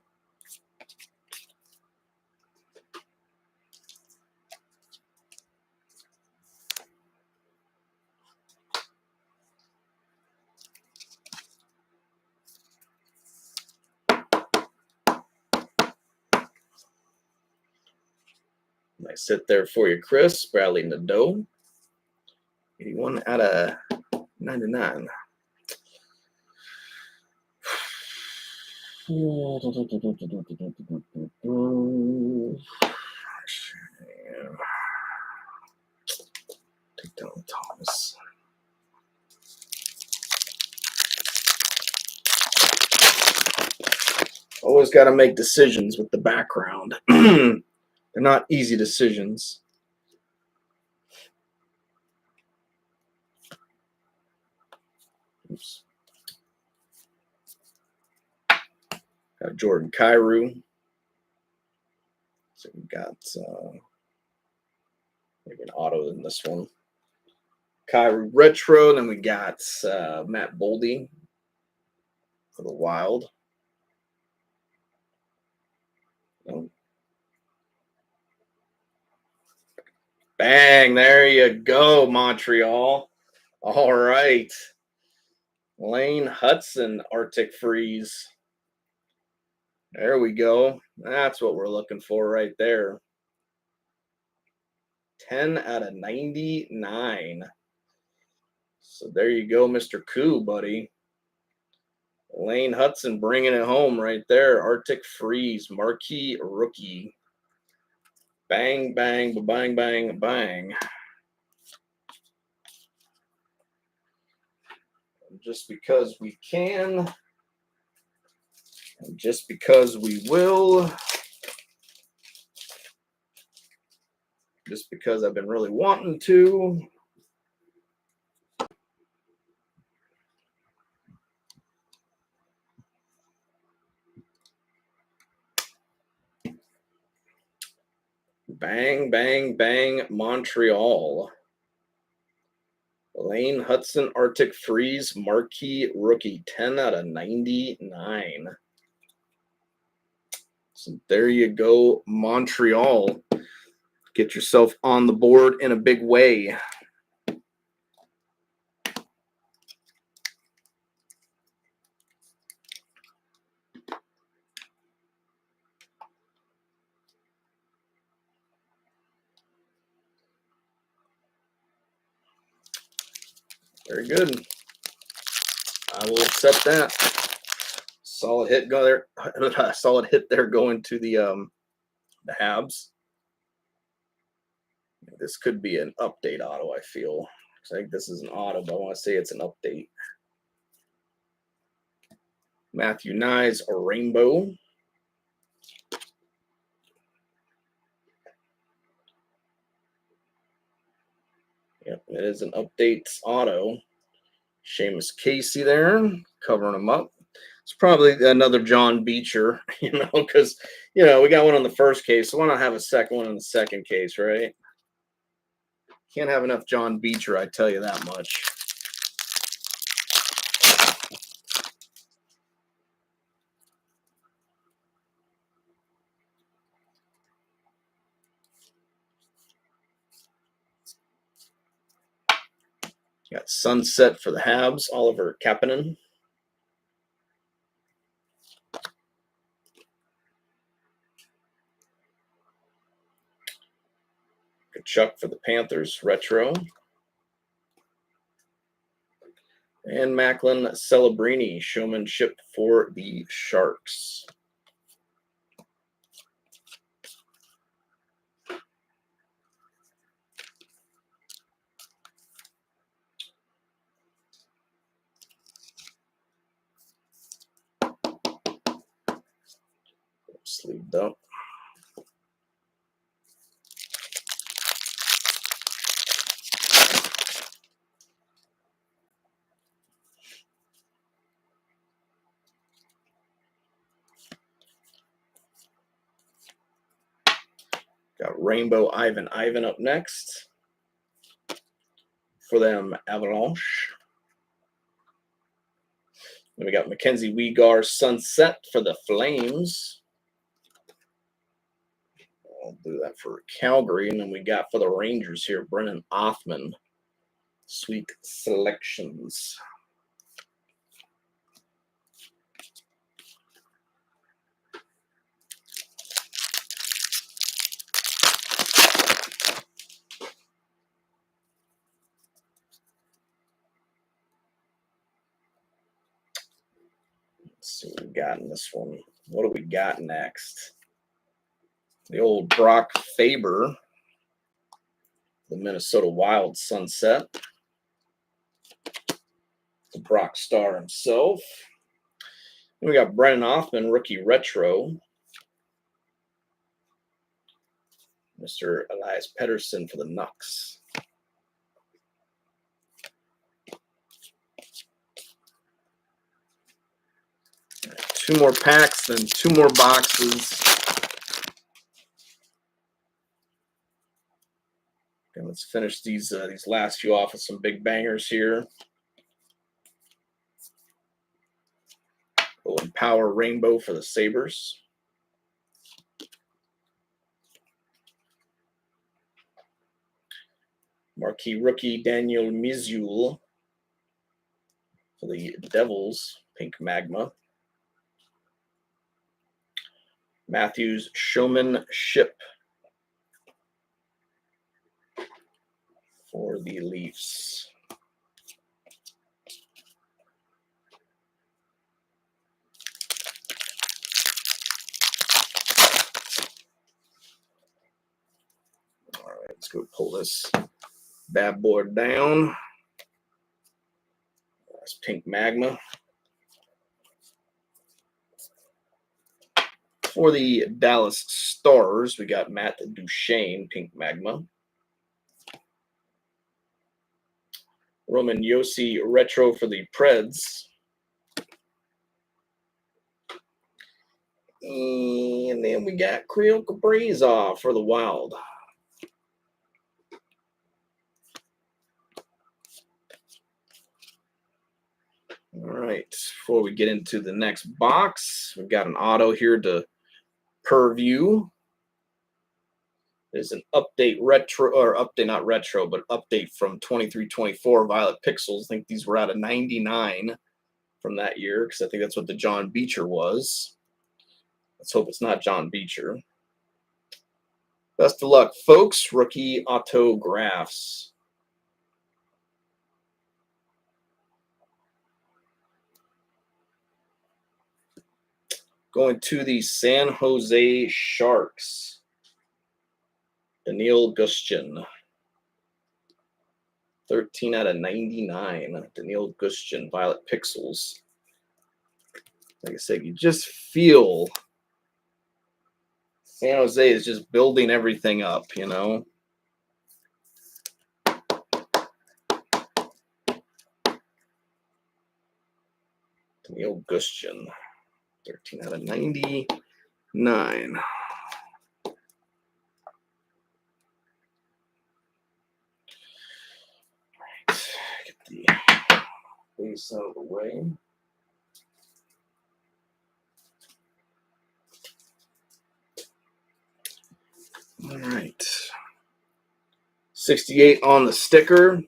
Nice hit there for you, Chris. Bradley Nadeau. 81 out of 99. Take down Thomas. Always got to make decisions with the background. They're not easy decisions. Oops. Got Jordan Kyrou. So we got maybe an auto in this one. Kyrou Retro. Then we got Matt Boldy for the Wild. Oh. Bang, there you go, Montreal. All right. Lane Hudson, Arctic Freeze. There we go. That's what we're looking for right there. 10 out of 99. So there you go, Mr. Koo, buddy. Lane Hudson bringing it home right there. Arctic Freeze, marquee rookie. Bang, bang, bang, bang, bang. Just because we can, and just because we will, just because I've been really wanting to. Bang, bang, bang, Montreal. Lane Hudson, Arctic Freeze, marquee rookie, 10 out of 99. So there you go, Montreal. Get yourself on the board in a big way. Very good. I will accept that. Solid hit go there. Solid hit there going to the Habs. This could be an update auto, I feel. I think this is an auto, but I want to say it's an update. Matthew Nyes, a rainbow. Yep, it is an update auto. Seamus Casey there, covering him up. It's probably another John Beecher, because, we got one on the first case, so why not have a second one on the second case, right? Can't have enough John Beecher, I tell you that much. Got Sunset for the Habs, Oliver Kapanen. Chuck for the Panthers, retro. And Macklin Celebrini, showmanship for the Sharks. though. Got Rainbow Ivan up next for them Avalanche. Then we got Mackenzie Weegar Sunset for the Flames. I'll do that for Calgary. And then we got for the Rangers here, Brennan Othman. Sweet selections. Let's see what we got in this one. What do we got next? The old Brock Faber, the Minnesota Wild Sunset. The Brock Star himself. And we got Brennan Othman, rookie retro. Mr. Elias Pettersson for the Nucks. Two more packs, then two more boxes. And let's finish these last few off with some big bangers here. Owen Power Rainbow for the Sabres. Marquee rookie Daniel Mizul for the Devils, Pink Magma. Matthews Showmanship for the Leafs. All right, let's go pull this bad boy down. That's Pink Magma. For the Dallas Stars, we got Matt Duchene, Pink Magma. Roman Josi Retro for the Preds. And then we got Kirill Kaprizov for the Wild. All right, before we get into the next box, we've got an auto here to Purview. There's an update retro, or update, not retro, but update from 23-24 Violet Pixels. I think these were out of 99 from that year, because I think that's what the John Beecher was. Let's hope it's not John Beecher. Best of luck, folks. Rookie autographs. Going to the San Jose Sharks. Daniil Gushchin. 13 out of 99. Daniil Gushchin, Violet Pixels. Like I said, you just feel San Jose is just building everything up, you know. Daniil Gushchin. 13 out of 99. Get the base out of the way. All right. 68 on the sticker.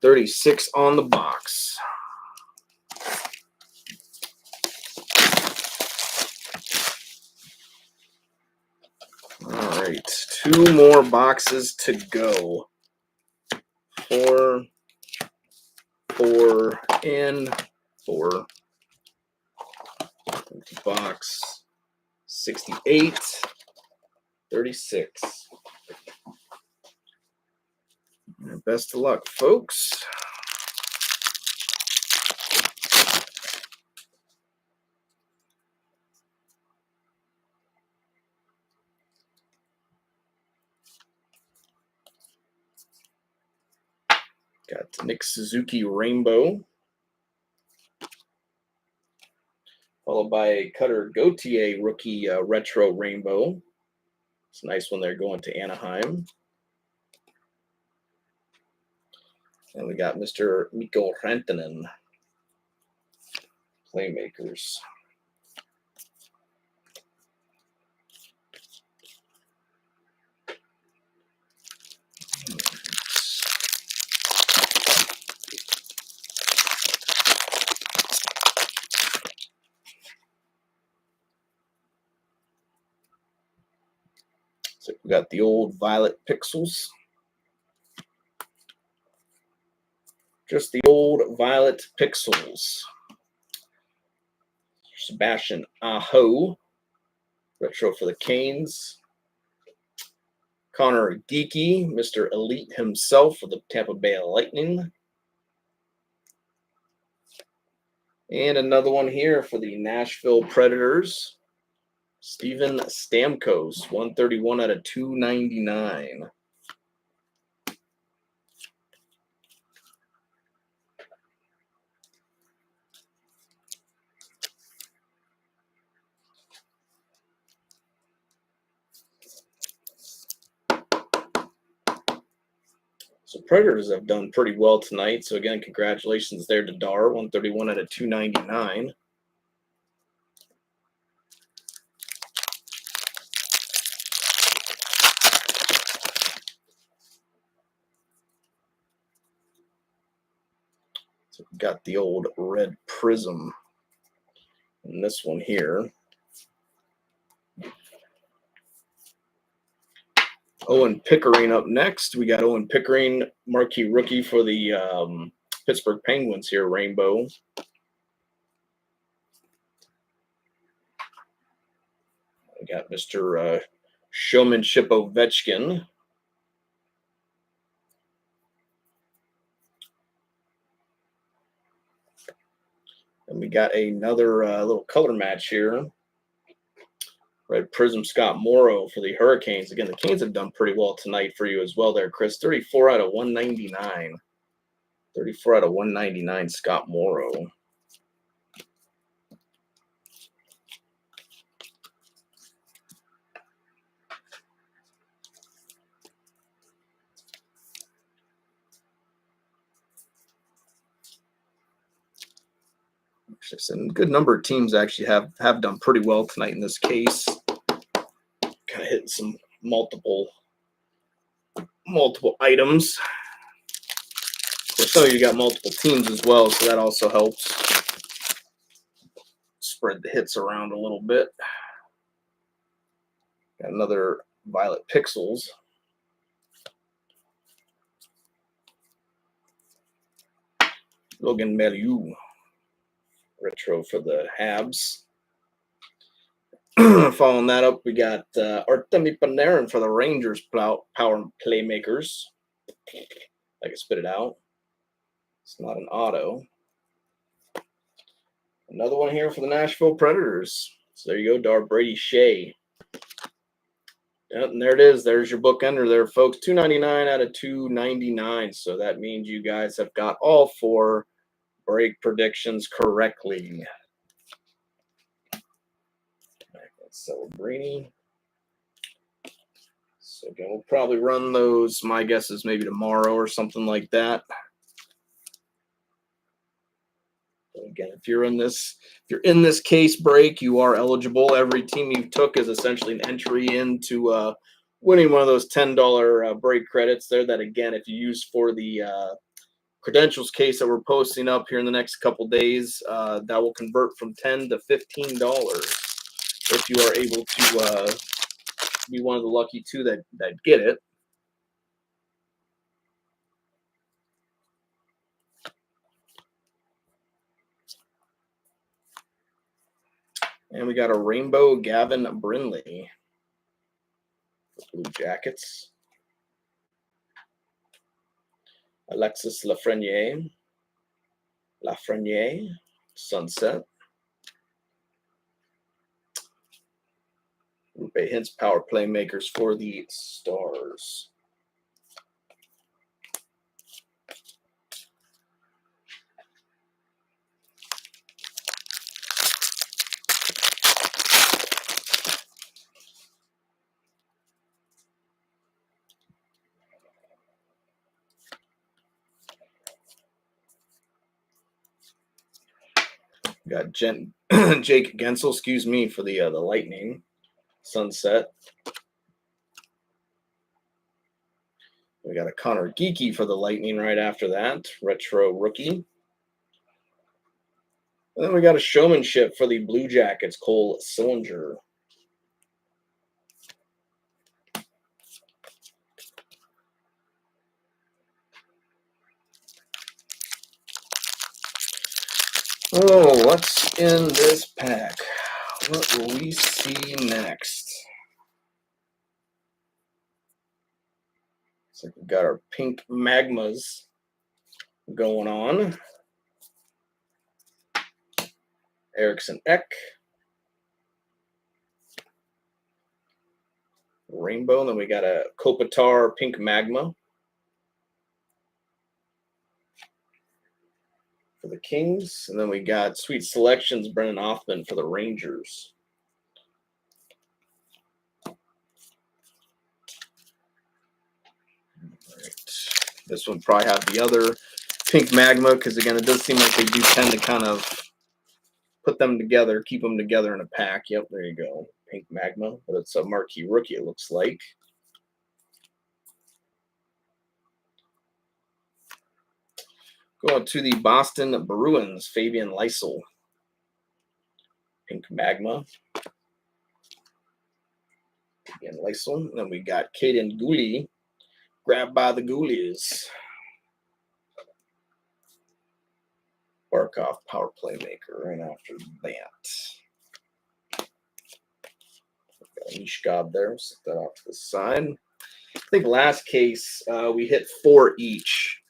36 on the box. All right. Two more boxes to go. 4, 4, and 4. Box 68, 36. Best of luck, folks. Got Nick Suzuki Rainbow. Followed by a Cutter Gauthier rookie retro rainbow. It's a nice one there going to Anaheim. And we got Mr. Mikko Rantanen. Playmakers. So we got the old violet pixels. Just the old violet pixels. Sebastian Aho, retro for the Canes. Connor Geeky, Mr. Elite himself for the Tampa Bay Lightning. And another one here for the Nashville Predators. Steven Stamkos, 131 out of 299. So Predators have done pretty well tonight. So again, congratulations there to Dar, 131 out of 299. So we've got the old red prism in this one here. Owen Pickering up next. We got Owen Pickering, marquee rookie for the Pittsburgh Penguins here, rainbow. We got Mr. Showmanship Ovechkin. And we got another little color match here. Red Prism Scott Morrow for the Hurricanes. Again, the Canes have done pretty well tonight for you as well there, Chris. 34 out of 199. 34 out of 199, Scott Morrow. And a good number of teams actually have done pretty well tonight in this case. Kind of hitting some multiple items. Of course, so you got multiple teams as well, so that also helps spread the hits around a little bit. Got another Violet Pixels. Logan Melieu, retro for the Habs. Following that up, we got Artemi Panarin for the Rangers Power Playmakers. I can spit it out. It's not an auto. Another one here for the Nashville Predators. So there you go, Dar Brady Shea. Yep, and there it is. There's your bookender there, folks. 299 out of 299. So that means you guys have got all 4 break predictions correctly. Celebrini. So again, we'll probably run those. My guess is maybe tomorrow or something like that. But again, if you're in this case break, you are eligible. Every team you took is essentially an entry into winning one of those $10 break credits there. That again, if you use for the credentials case that we're posting up here in the next couple days, that will convert from $10 to $15 if you are able to be one of the lucky 2 that get it. And we got a rainbow Gavin Brindley. Blue Jackets. Alexis Lafreniere. Sunset. Rupe Hintz Power Playmakers for the Stars. We got Jake Gensel, excuse me, for the Lightning Sunset. We got a Connor Geeky for the Lightning right after that, retro rookie. And then we got a showmanship for the Blue Jackets, Cole Sillinger. Oh, what's in this pack? What will we see next? Looks like we've got our pink magmas going on. Eriksson Ek. Rainbow. And then we got a Kopitar pink magma for the Kings. And then we got Sweet Selections, Brennan Othman for the Rangers. This one probably have the other pink magma because, again, it does seem like they do tend to kind of put them together, keep them together in a pack. Yep, there you go. Pink magma, but it's a marquee rookie, it looks like. Going to the Boston Bruins, Fabian Lysell. Pink magma. Fabian Lysell. And then we got Caden Gooley, grabbed by the Ghoulies. Barkov, power playmaker, right after that. Got a Mishkov there, set that off to the side. I think last case we hit 4 each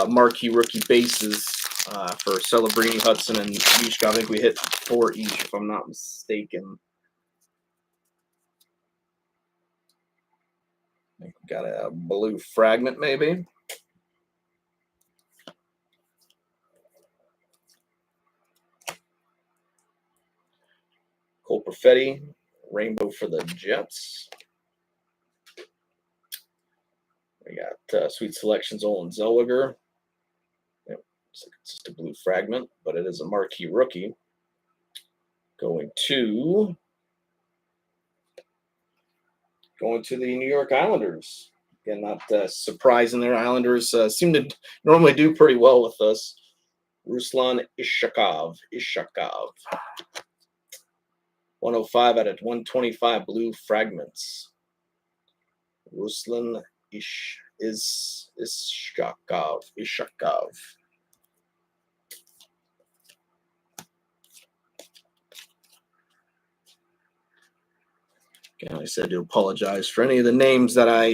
marquee rookie bases for Celebrini, Hudson, and Mishkov. I think we hit 4 each, if I'm not mistaken. I think we got a blue fragment, maybe. Cole Perfetti, rainbow for the Jets. We got Sweet Selections, Olin Zellweger. Yep, it's just a blue fragment, but it is a marquee rookie. Going to the New York Islanders. Again, not surprising there. Islanders seem to normally do pretty well with us. Ruslan Ishakov. 105 out of 125 blue fragments. Ruslan Ishakov. Again, like I said, I do apologize for any of the names that I,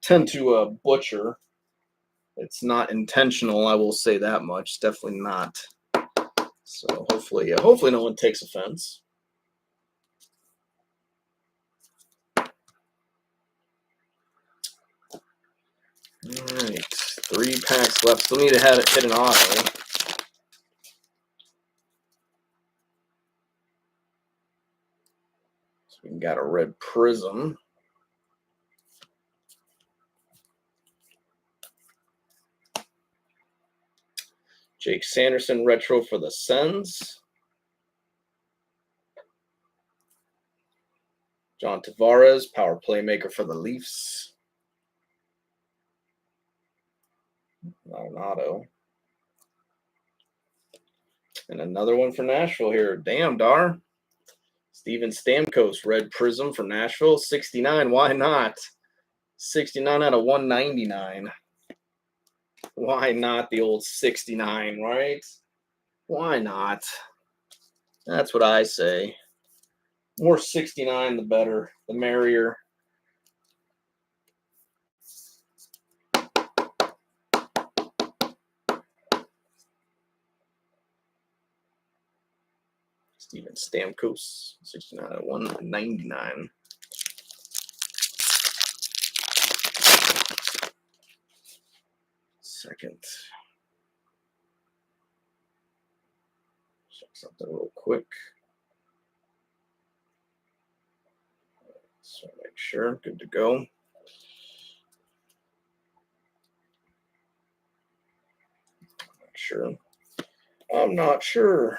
tend to butcher. It's not intentional, I will say that much. Definitely not. So hopefully no one takes offense. All right, 3 packs left. Still need to hit an auto. So we got a red prism. Jake Sanderson retro for the Sens. John Tavares, power playmaker for the Leafs. Not an auto. And another one for Nashville here. Damn, Dar. Steven Stamkos, red prism for Nashville. 69, why not? 69 out of 199. Why not the old 69, right? Why not? That's what I say. More 69, the better, the merrier. Steven Stamkos, 69 out of 199. Second. Check something real quick. So make sure, good to go. Make sure. I'm not sure.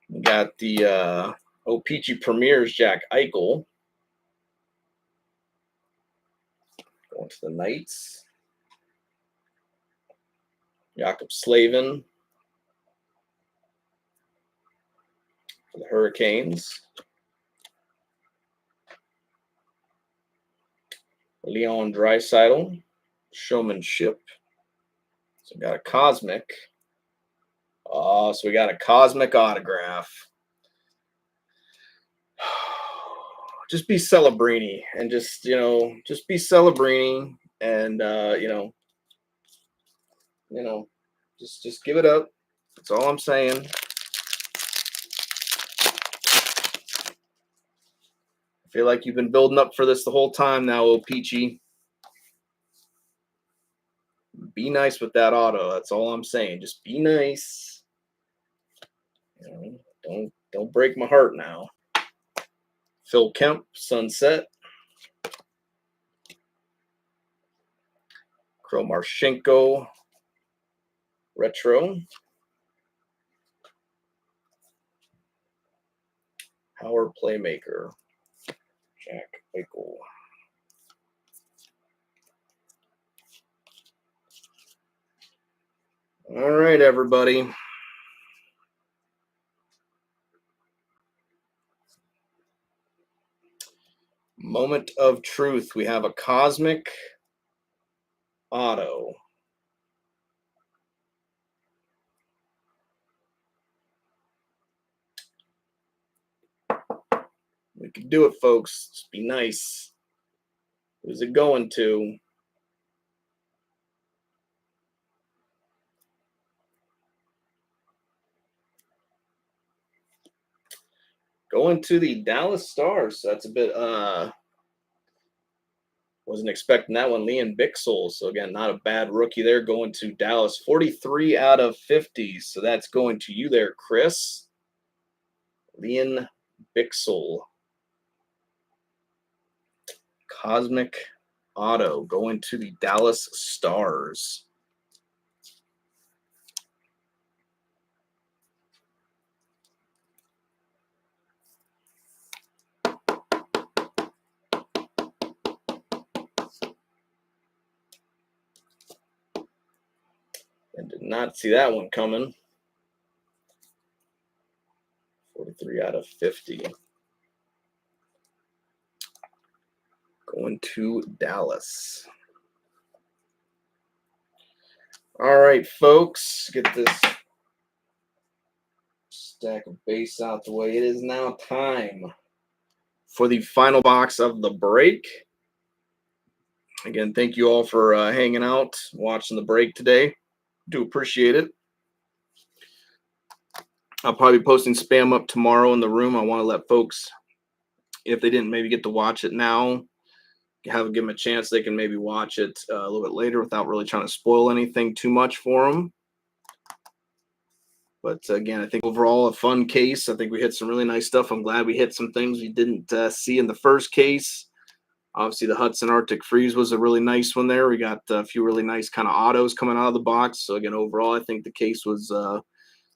We got the O-Pee-Chee Premier's Jack Eichel. Going to the Knights. Jakob Slavin for the Hurricanes. Leon Draisaitl, Showmanship. So we got a Cosmic. Oh, so we got a Cosmic autograph. Just be Celebrini and just be Celebrini and just give it up. That's all I'm saying. I feel like you've been building up for this the whole time now, O-Pee-Chee. Be nice with that auto. That's all I'm saying. Just be nice. Don't break my heart now. Phil Kemp, Sunset. Kromarchenko, Retro. Howard Playmaker, Jack Eichel. All right, everybody. Moment of truth. We have a Cosmic auto. We can do it, folks. Just be nice. Who's it going to? Going to the Dallas Stars. So that's a bit wasn't expecting that one. Liam Bixel. So again, not a bad rookie there. Going to Dallas. 43 out of 50. So that's going to you there, Chris. Liam Bixel. Cosmic auto going to the Dallas Stars. And did not see that one coming. 43 out of 50. Going to Dallas. All right, folks. Get this stack of base out the way. It is now time for the final box of the break. Again, thank you all for hanging out, watching the break today. Do appreciate it. I'll probably be posting spam up tomorrow in the room. I want to let folks, if they didn't maybe get to watch it now, give them a chance. They can maybe watch it a little bit later without really trying to spoil anything too much for them. But again, I think overall a fun case. I think we hit some really nice stuff. I'm glad we hit some things we didn't see in the first case. Obviously, the Hudson Arctic Freeze was a really nice one there. We got a few really nice kind of autos coming out of the box. So again, overall, I think the case was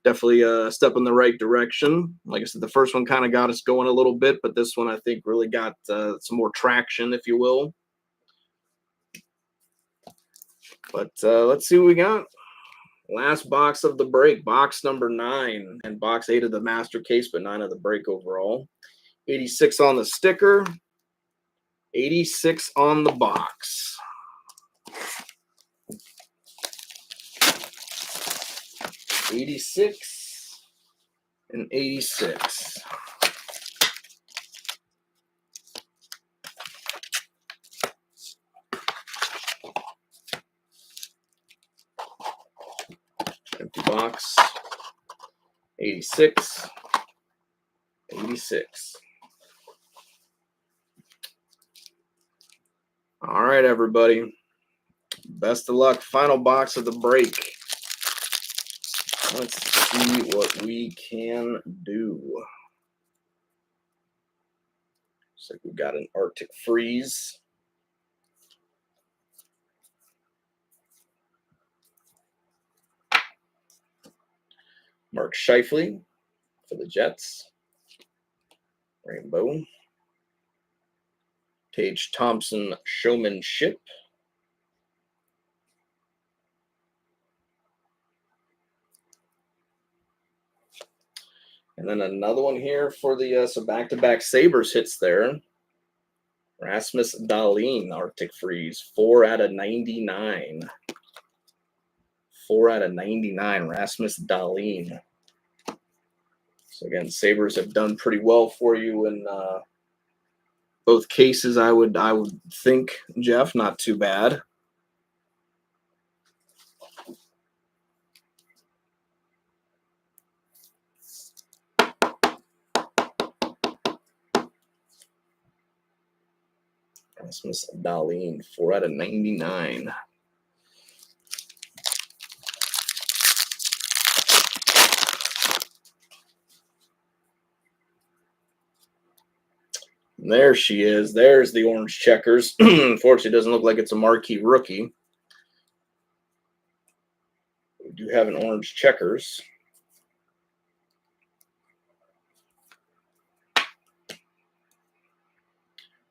definitely a step in the right direction. Like I said, the first one kind of got us going a little bit, but this one I think really got some more traction, if you will. But let's see what we got. Last box of the break, box number 9, and box 8 of the master case, but 9 of the break overall. 86 on the sticker, 86 on the box. $86 and $86. Empty box. 86. 86. All right, everybody. Best of luck. Final box of the break. Let's see what we can do. Looks like we've got an Arctic Freeze. Mark Scheifele for the Jets. Rainbow. Tage Thompson Showmanship. And then another one here for the so back-to-back Sabres hits there. Rasmus Dahlin Arctic Freeze, 4/99. 4/99, Rasmus Dahlin. So again, Sabres have done pretty well for you in both cases. I would think, Jeff, not too bad. Rasmus Dahlin, 4/99. There she is. There's the orange checkers. Unfortunately, it doesn't look like it's a marquee rookie. We do have an orange checkers.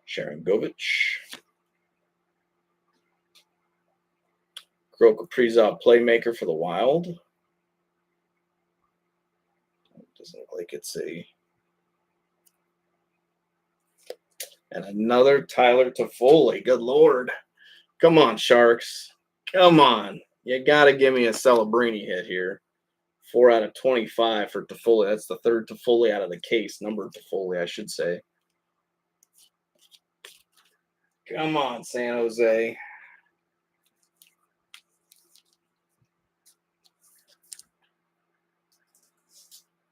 Sharon Govich. Kirill Kaprizov playmaker for the Wild. Doesn't look like it's a. And another Tyler Toffoli. Good Lord. Come on, Sharks. Come on. You got to give me a Celebrini hit here. 4/25 for Toffoli. That's the third Toffoli out of the case. Number Toffoli, I should say. Come on, San Jose.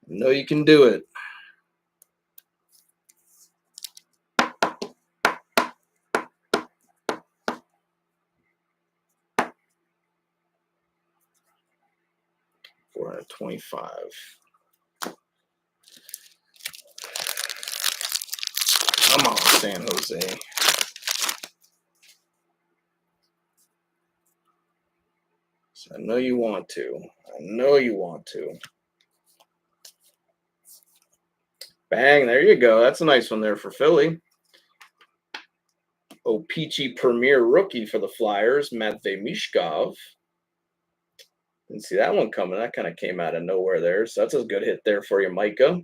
No, you can do it. We're at 25. Come on, San Jose. So I know you want to. I know you want to. Bang, there you go. That's a nice one there for Philly. Peachy Premier rookie for the Flyers, Matvei Mishkov. Didn't see that one coming. That kind of came out of nowhere there. So that's a good hit there for you, Micah.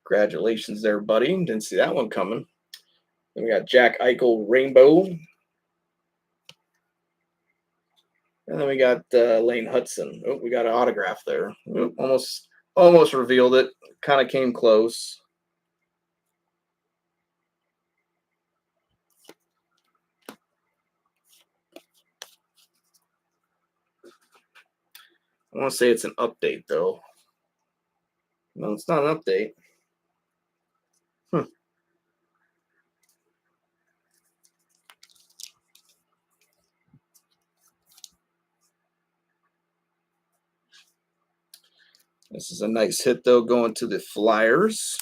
Congratulations there, buddy. Didn't see that one coming. Then we got Jack Eichel Rainbow. And then we got Lane Hudson. Oh, we got an autograph there. Oh, almost revealed it. Kind of came close. I want to say it's an update, though. No, it's not an update. This is a nice hit, though, going to the Flyers.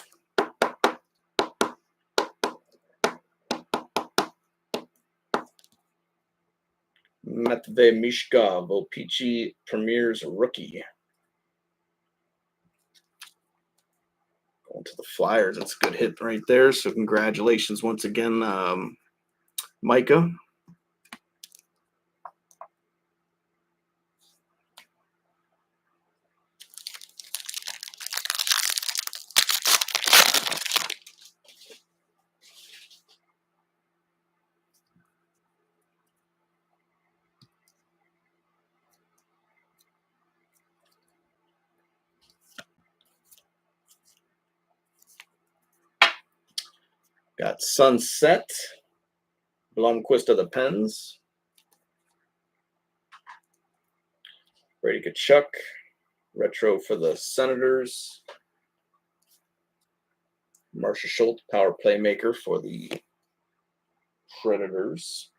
Matvei Mishkov, Peachy Premier's rookie. Going to the Flyers. That's a good hit right there. So congratulations once again, Micah. Got Sunset, Blomquist of the Pens, Brady Tkachuk, retro for the Senators, Marcia Schultz, power playmaker for the Predators.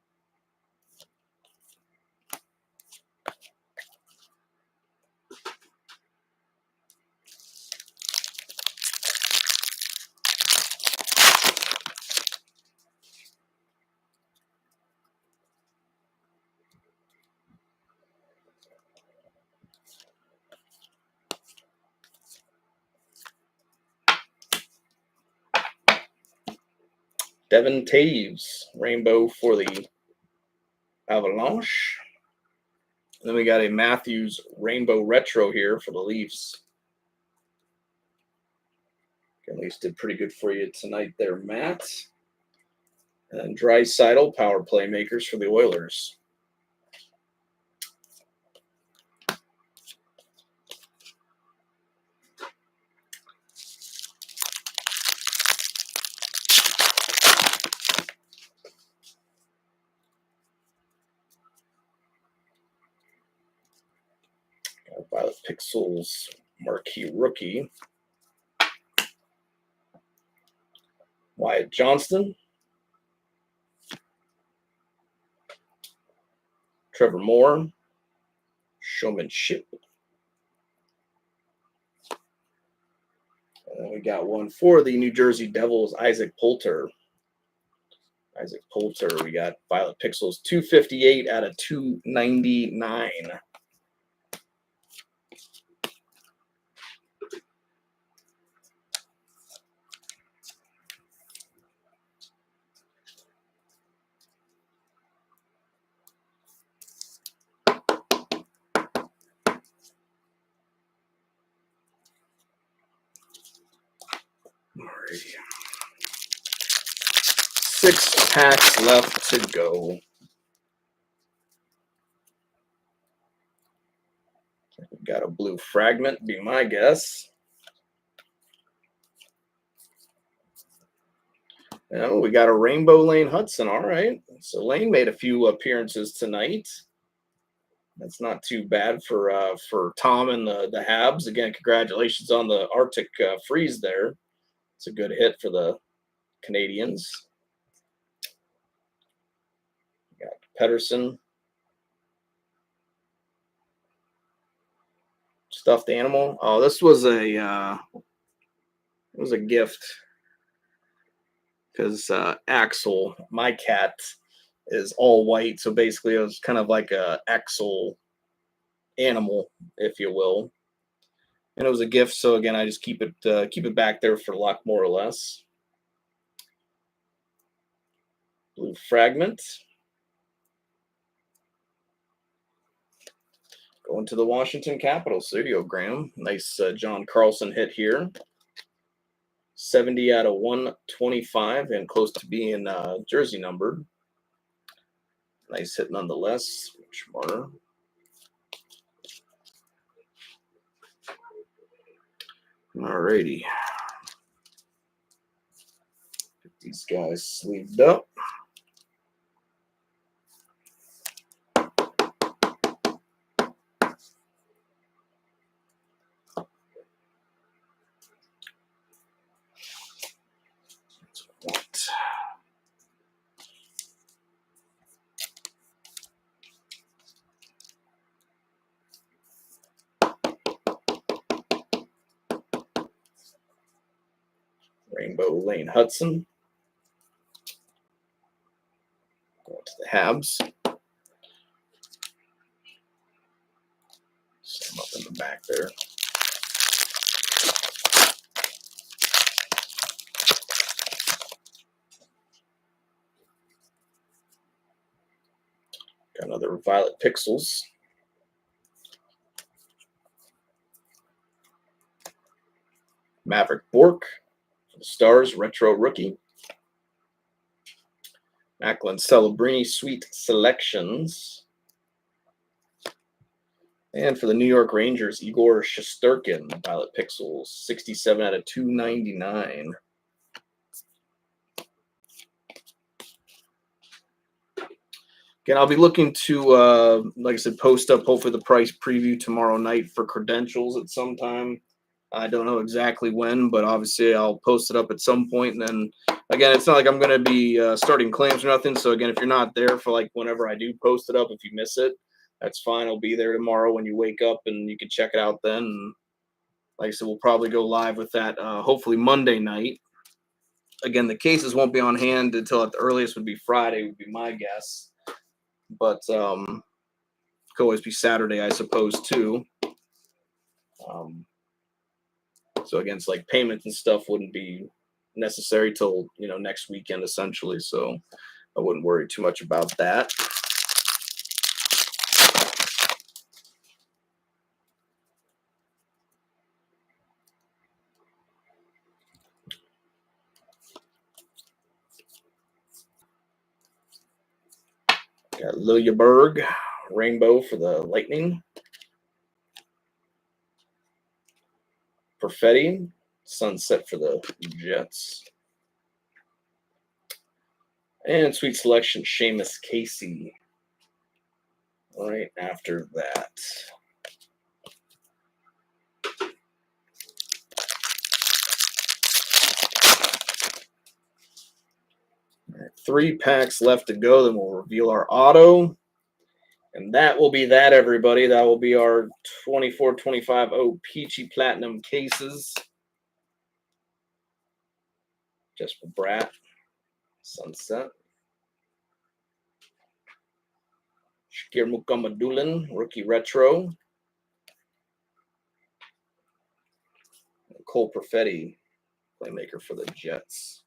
Devin Taves, rainbow for the Avalanche. And then we got a Matthews rainbow retro here for the Leafs. At least did pretty good for you tonight there, Matt. And Draisaitl power playmakers for the Oilers. Violet Pixels marquee rookie. Wyatt Johnston. Trevor Moore. Showmanship. And then we got one for the New Jersey Devils, Isaac Poulter. Isaac Poulter, we got Violet Pixels 258 out of 299. Alrighty. 6 packs left to go. Got a blue fragment, be my guess. Oh, we got a rainbow Lane Hudson. All right. So Lane made a few appearances tonight. That's not too bad for Tom and the Habs. Again, congratulations on the Arctic freeze there. It's a good hit for the Canadians. We got Pedersen. Stuffed animal. Oh, this was a gift because Axel, my cat, is all white. So basically, it was kind of like a Axel animal, if you will. And it was a gift, so again, I just keep it back there for luck, more or less. Blue fragment. Going to the Washington Capitals. There you go, Graham. Nice John Carlson hit here. 70 out of 125 and close to being jersey numbered. Nice hit nonetheless. Marner. Alrighty. Get these guys sleeved up. Rainbow Lane Hudson. Going to the Habs. Set him up in the back there. Got another Violet Pixels. Maverick Bork. Stars retro rookie. Macklin Celebrini Sweet Selections. And for the New York Rangers, Igor Shesterkin, Violet Pixels, 67 out of 299. Again, I'll be looking to, like I said, post up hopefully the price preview tomorrow night for credentials at some time. I don't know exactly when, but obviously I'll post it up at some point. And then, again, it's not like I'm going to be starting claims or nothing. So, again, if you're not there for, like, whenever I do post it up, if you miss it, that's fine. I'll be there tomorrow when you wake up, and you can check it out then. And like I said, we'll probably go live with that hopefully Monday night. Again, the cases won't be on hand until at the earliest would be Friday, would be my guess. But could always be Saturday, I suppose, too. So again, it's like payments and stuff wouldn't be necessary till next weekend essentially. So I wouldn't worry too much about that. Got Liljeberg, Rainbow for the Lightning. Perfetti, Sunset for the Jets. And Sweet Selection, Seamus Casey. Right after that. All right, 3 packs left to go. Then we'll reveal our auto. And that will be that, everybody. That will be our 24-25 Peachy Platinum cases. Just for Brat. Sunset. Shakir Mukamadulin, Rookie Retro. Cole Perfetti, playmaker for the Jets.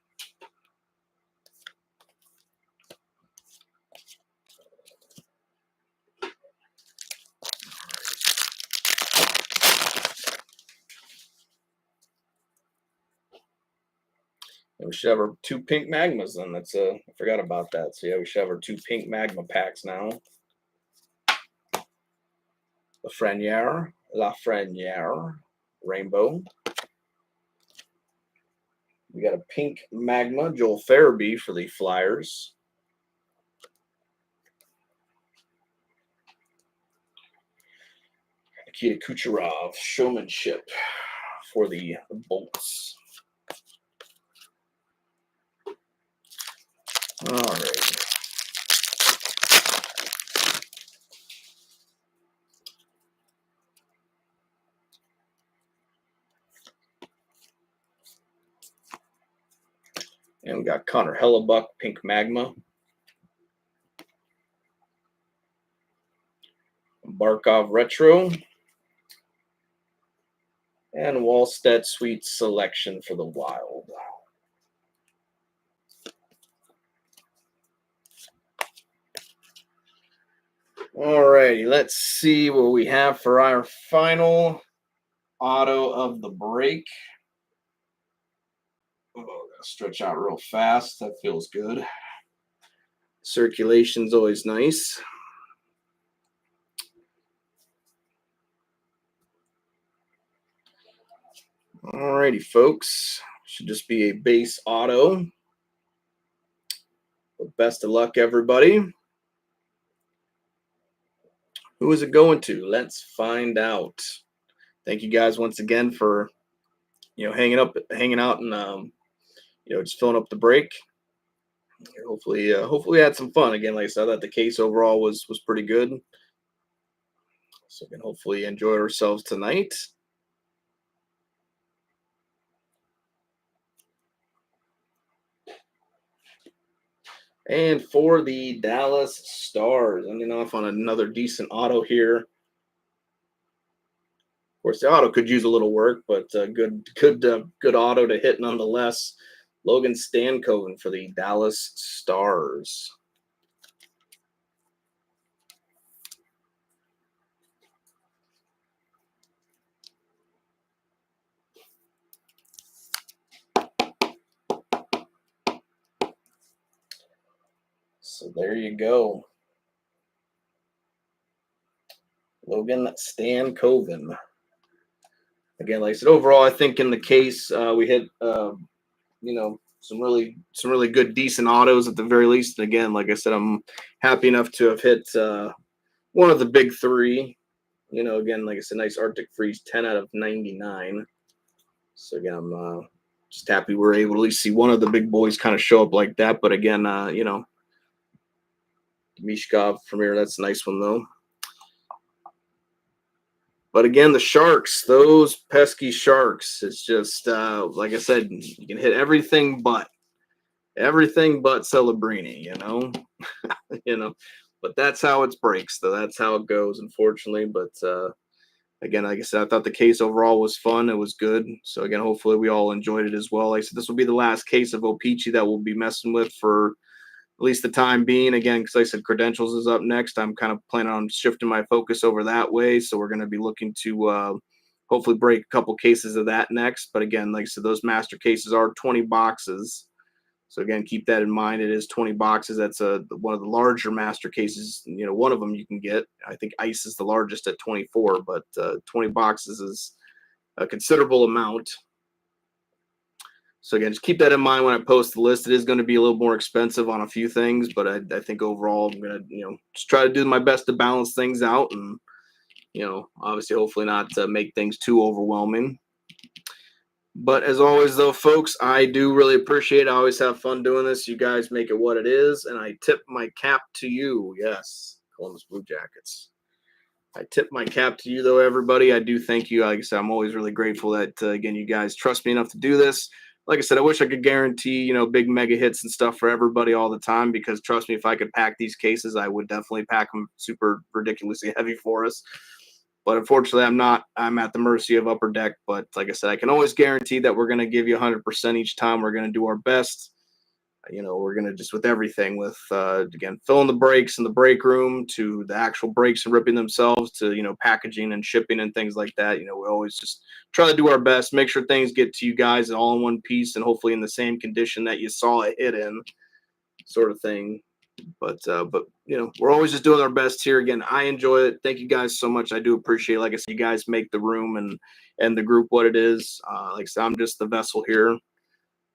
And we should have our 2 pink magmas then. That's I forgot about that. So yeah, we should have our 2 pink magma packs now. Lafreniere, Rainbow. We got a pink magma, Joel Farabee for the Flyers. Nikita Kucherov, Showmanship for the Bolts. All right. And we got Connor Hellebuck, pink magma. Barkov Retro. And Wallstedt Sweet Selection for the Wild. All righty, let's see what we have for our final auto of the break. Oh, gotta stretch out real fast. That feels good. Circulation's always nice. All righty, folks. Should just be a base auto. But best of luck, everybody. Who is it going to? Let's find out. Thank you guys once again for hanging out, and just filling up the break. Hopefully we had some fun. Again, like I said, that the case overall was pretty good. So we can hopefully enjoy ourselves tonight. And for the Dallas Stars, ending off on another decent auto here. Of course, the auto could use a little work, but good auto to hit nonetheless. Logan Stankoven for the Dallas Stars. So there you go. Logan Stankoven. Again, like I said, overall, I think in the case we hit some really good, decent autos at the very least. And again, like I said, I'm happy enough to have hit one of the big 3. Again, like I said, nice Arctic Freeze, 10 out of 99. So again, I'm just happy we're able to at least see one of the big boys kind of show up like that. But again, Mishkov from here, that's a nice one though. But again, the Sharks, those pesky Sharks, it's just, like I said, you can hit everything but Celebrini, But that's how it breaks, though. That's how it goes, unfortunately. But again, like I said, I thought the case overall was fun. It was good. So again, hopefully we all enjoyed it as well. Like I said, this will be the last case of O-Pee-Chee that we'll be messing with for at least the time being. Again, because like I said, credentials is up next. I'm kind of planning on shifting my focus over that way. So we're going to be looking to hopefully break a couple cases of that next. But again, like I said, those master cases are 20 boxes. So again, keep that in mind. It is 20 boxes. That's one of the larger master cases. One of them you can get. I think Ice is the largest at 24, but 20 boxes is a considerable amount. So again, just keep that in mind when I post the list. It is going to be a little more expensive on a few things, but I think overall I'm going to just try to do my best to balance things out, and obviously hopefully not make things too overwhelming. But as always, though, folks, I do really appreciate it. I always have fun doing this. You guys make it what it is, and I tip my cap to you. Yes, Columbus Blue Jackets. I tip my cap to you, though, everybody. I do thank you. Like I said, I'm always really grateful that, again, you guys trust me enough to do this. Like I said, I wish I could guarantee, big mega hits and stuff for everybody all the time, because trust me, if I could pack these cases, I would definitely pack them super ridiculously heavy for us. But unfortunately, I'm not. I'm at the mercy of Upper Deck. But like I said, I can always guarantee that we're going to give you 100% each time. We're going to do our best. We're going to just with everything, with, again, filling the breaks in the break room, to the actual breaks and ripping themselves, to, packaging and shipping and things like that. We always just try to do our best, make sure things get to you guys all in one piece and hopefully in the same condition that you saw it hit in, sort of thing. But we're always just doing our best here. Again, I enjoy it. Thank you guys so much. I do appreciate it. Like I said, you guys make the room and the group what it is. Like I said, I'm just the vessel here,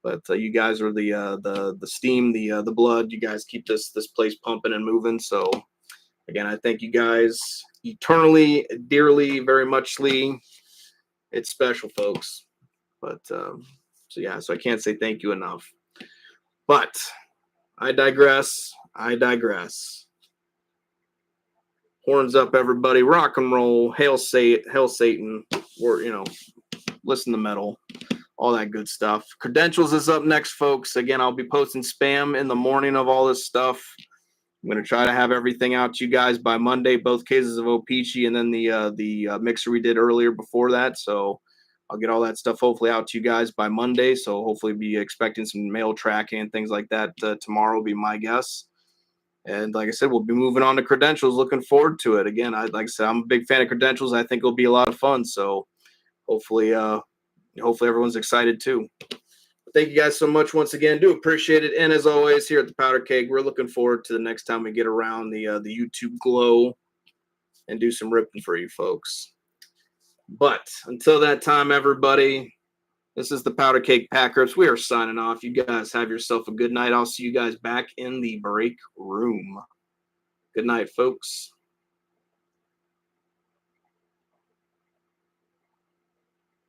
but you guys are the steam, the blood. You guys keep this place pumping and moving. So again, I thank you guys eternally, dearly, very muchly. It's special, folks. But so I can't say thank you enough. But I digress. Horns up, everybody. Rock and roll. Hail Satan. Or, listen to metal. All that good stuff. Credentials is up next, folks. Again, I'll be posting spam in the morning of all this stuff. I'm going to try to have everything out to you guys by Monday, both cases of O-Pee-Chee and then the mixer we did earlier before that. So I'll get all that stuff hopefully out to you guys by Monday. So hopefully be expecting some mail tracking and things like that tomorrow will be my guess. And like I said, we'll be moving on to credentials. Looking forward to it. Again, like I said, I'm a big fan of credentials. I think it'll be a lot of fun. So hopefully everyone's excited too. Thank you guys so much once again. Do appreciate it. And as always, here at the Powder Keg, we're looking forward to the next time we get around the YouTube glow and do some ripping for you folks. But until that time, everybody, this is the Powder Keg Pack Rips. We are signing off. You guys have yourself a good night. I'll see you guys back in the break room. Good night, folks.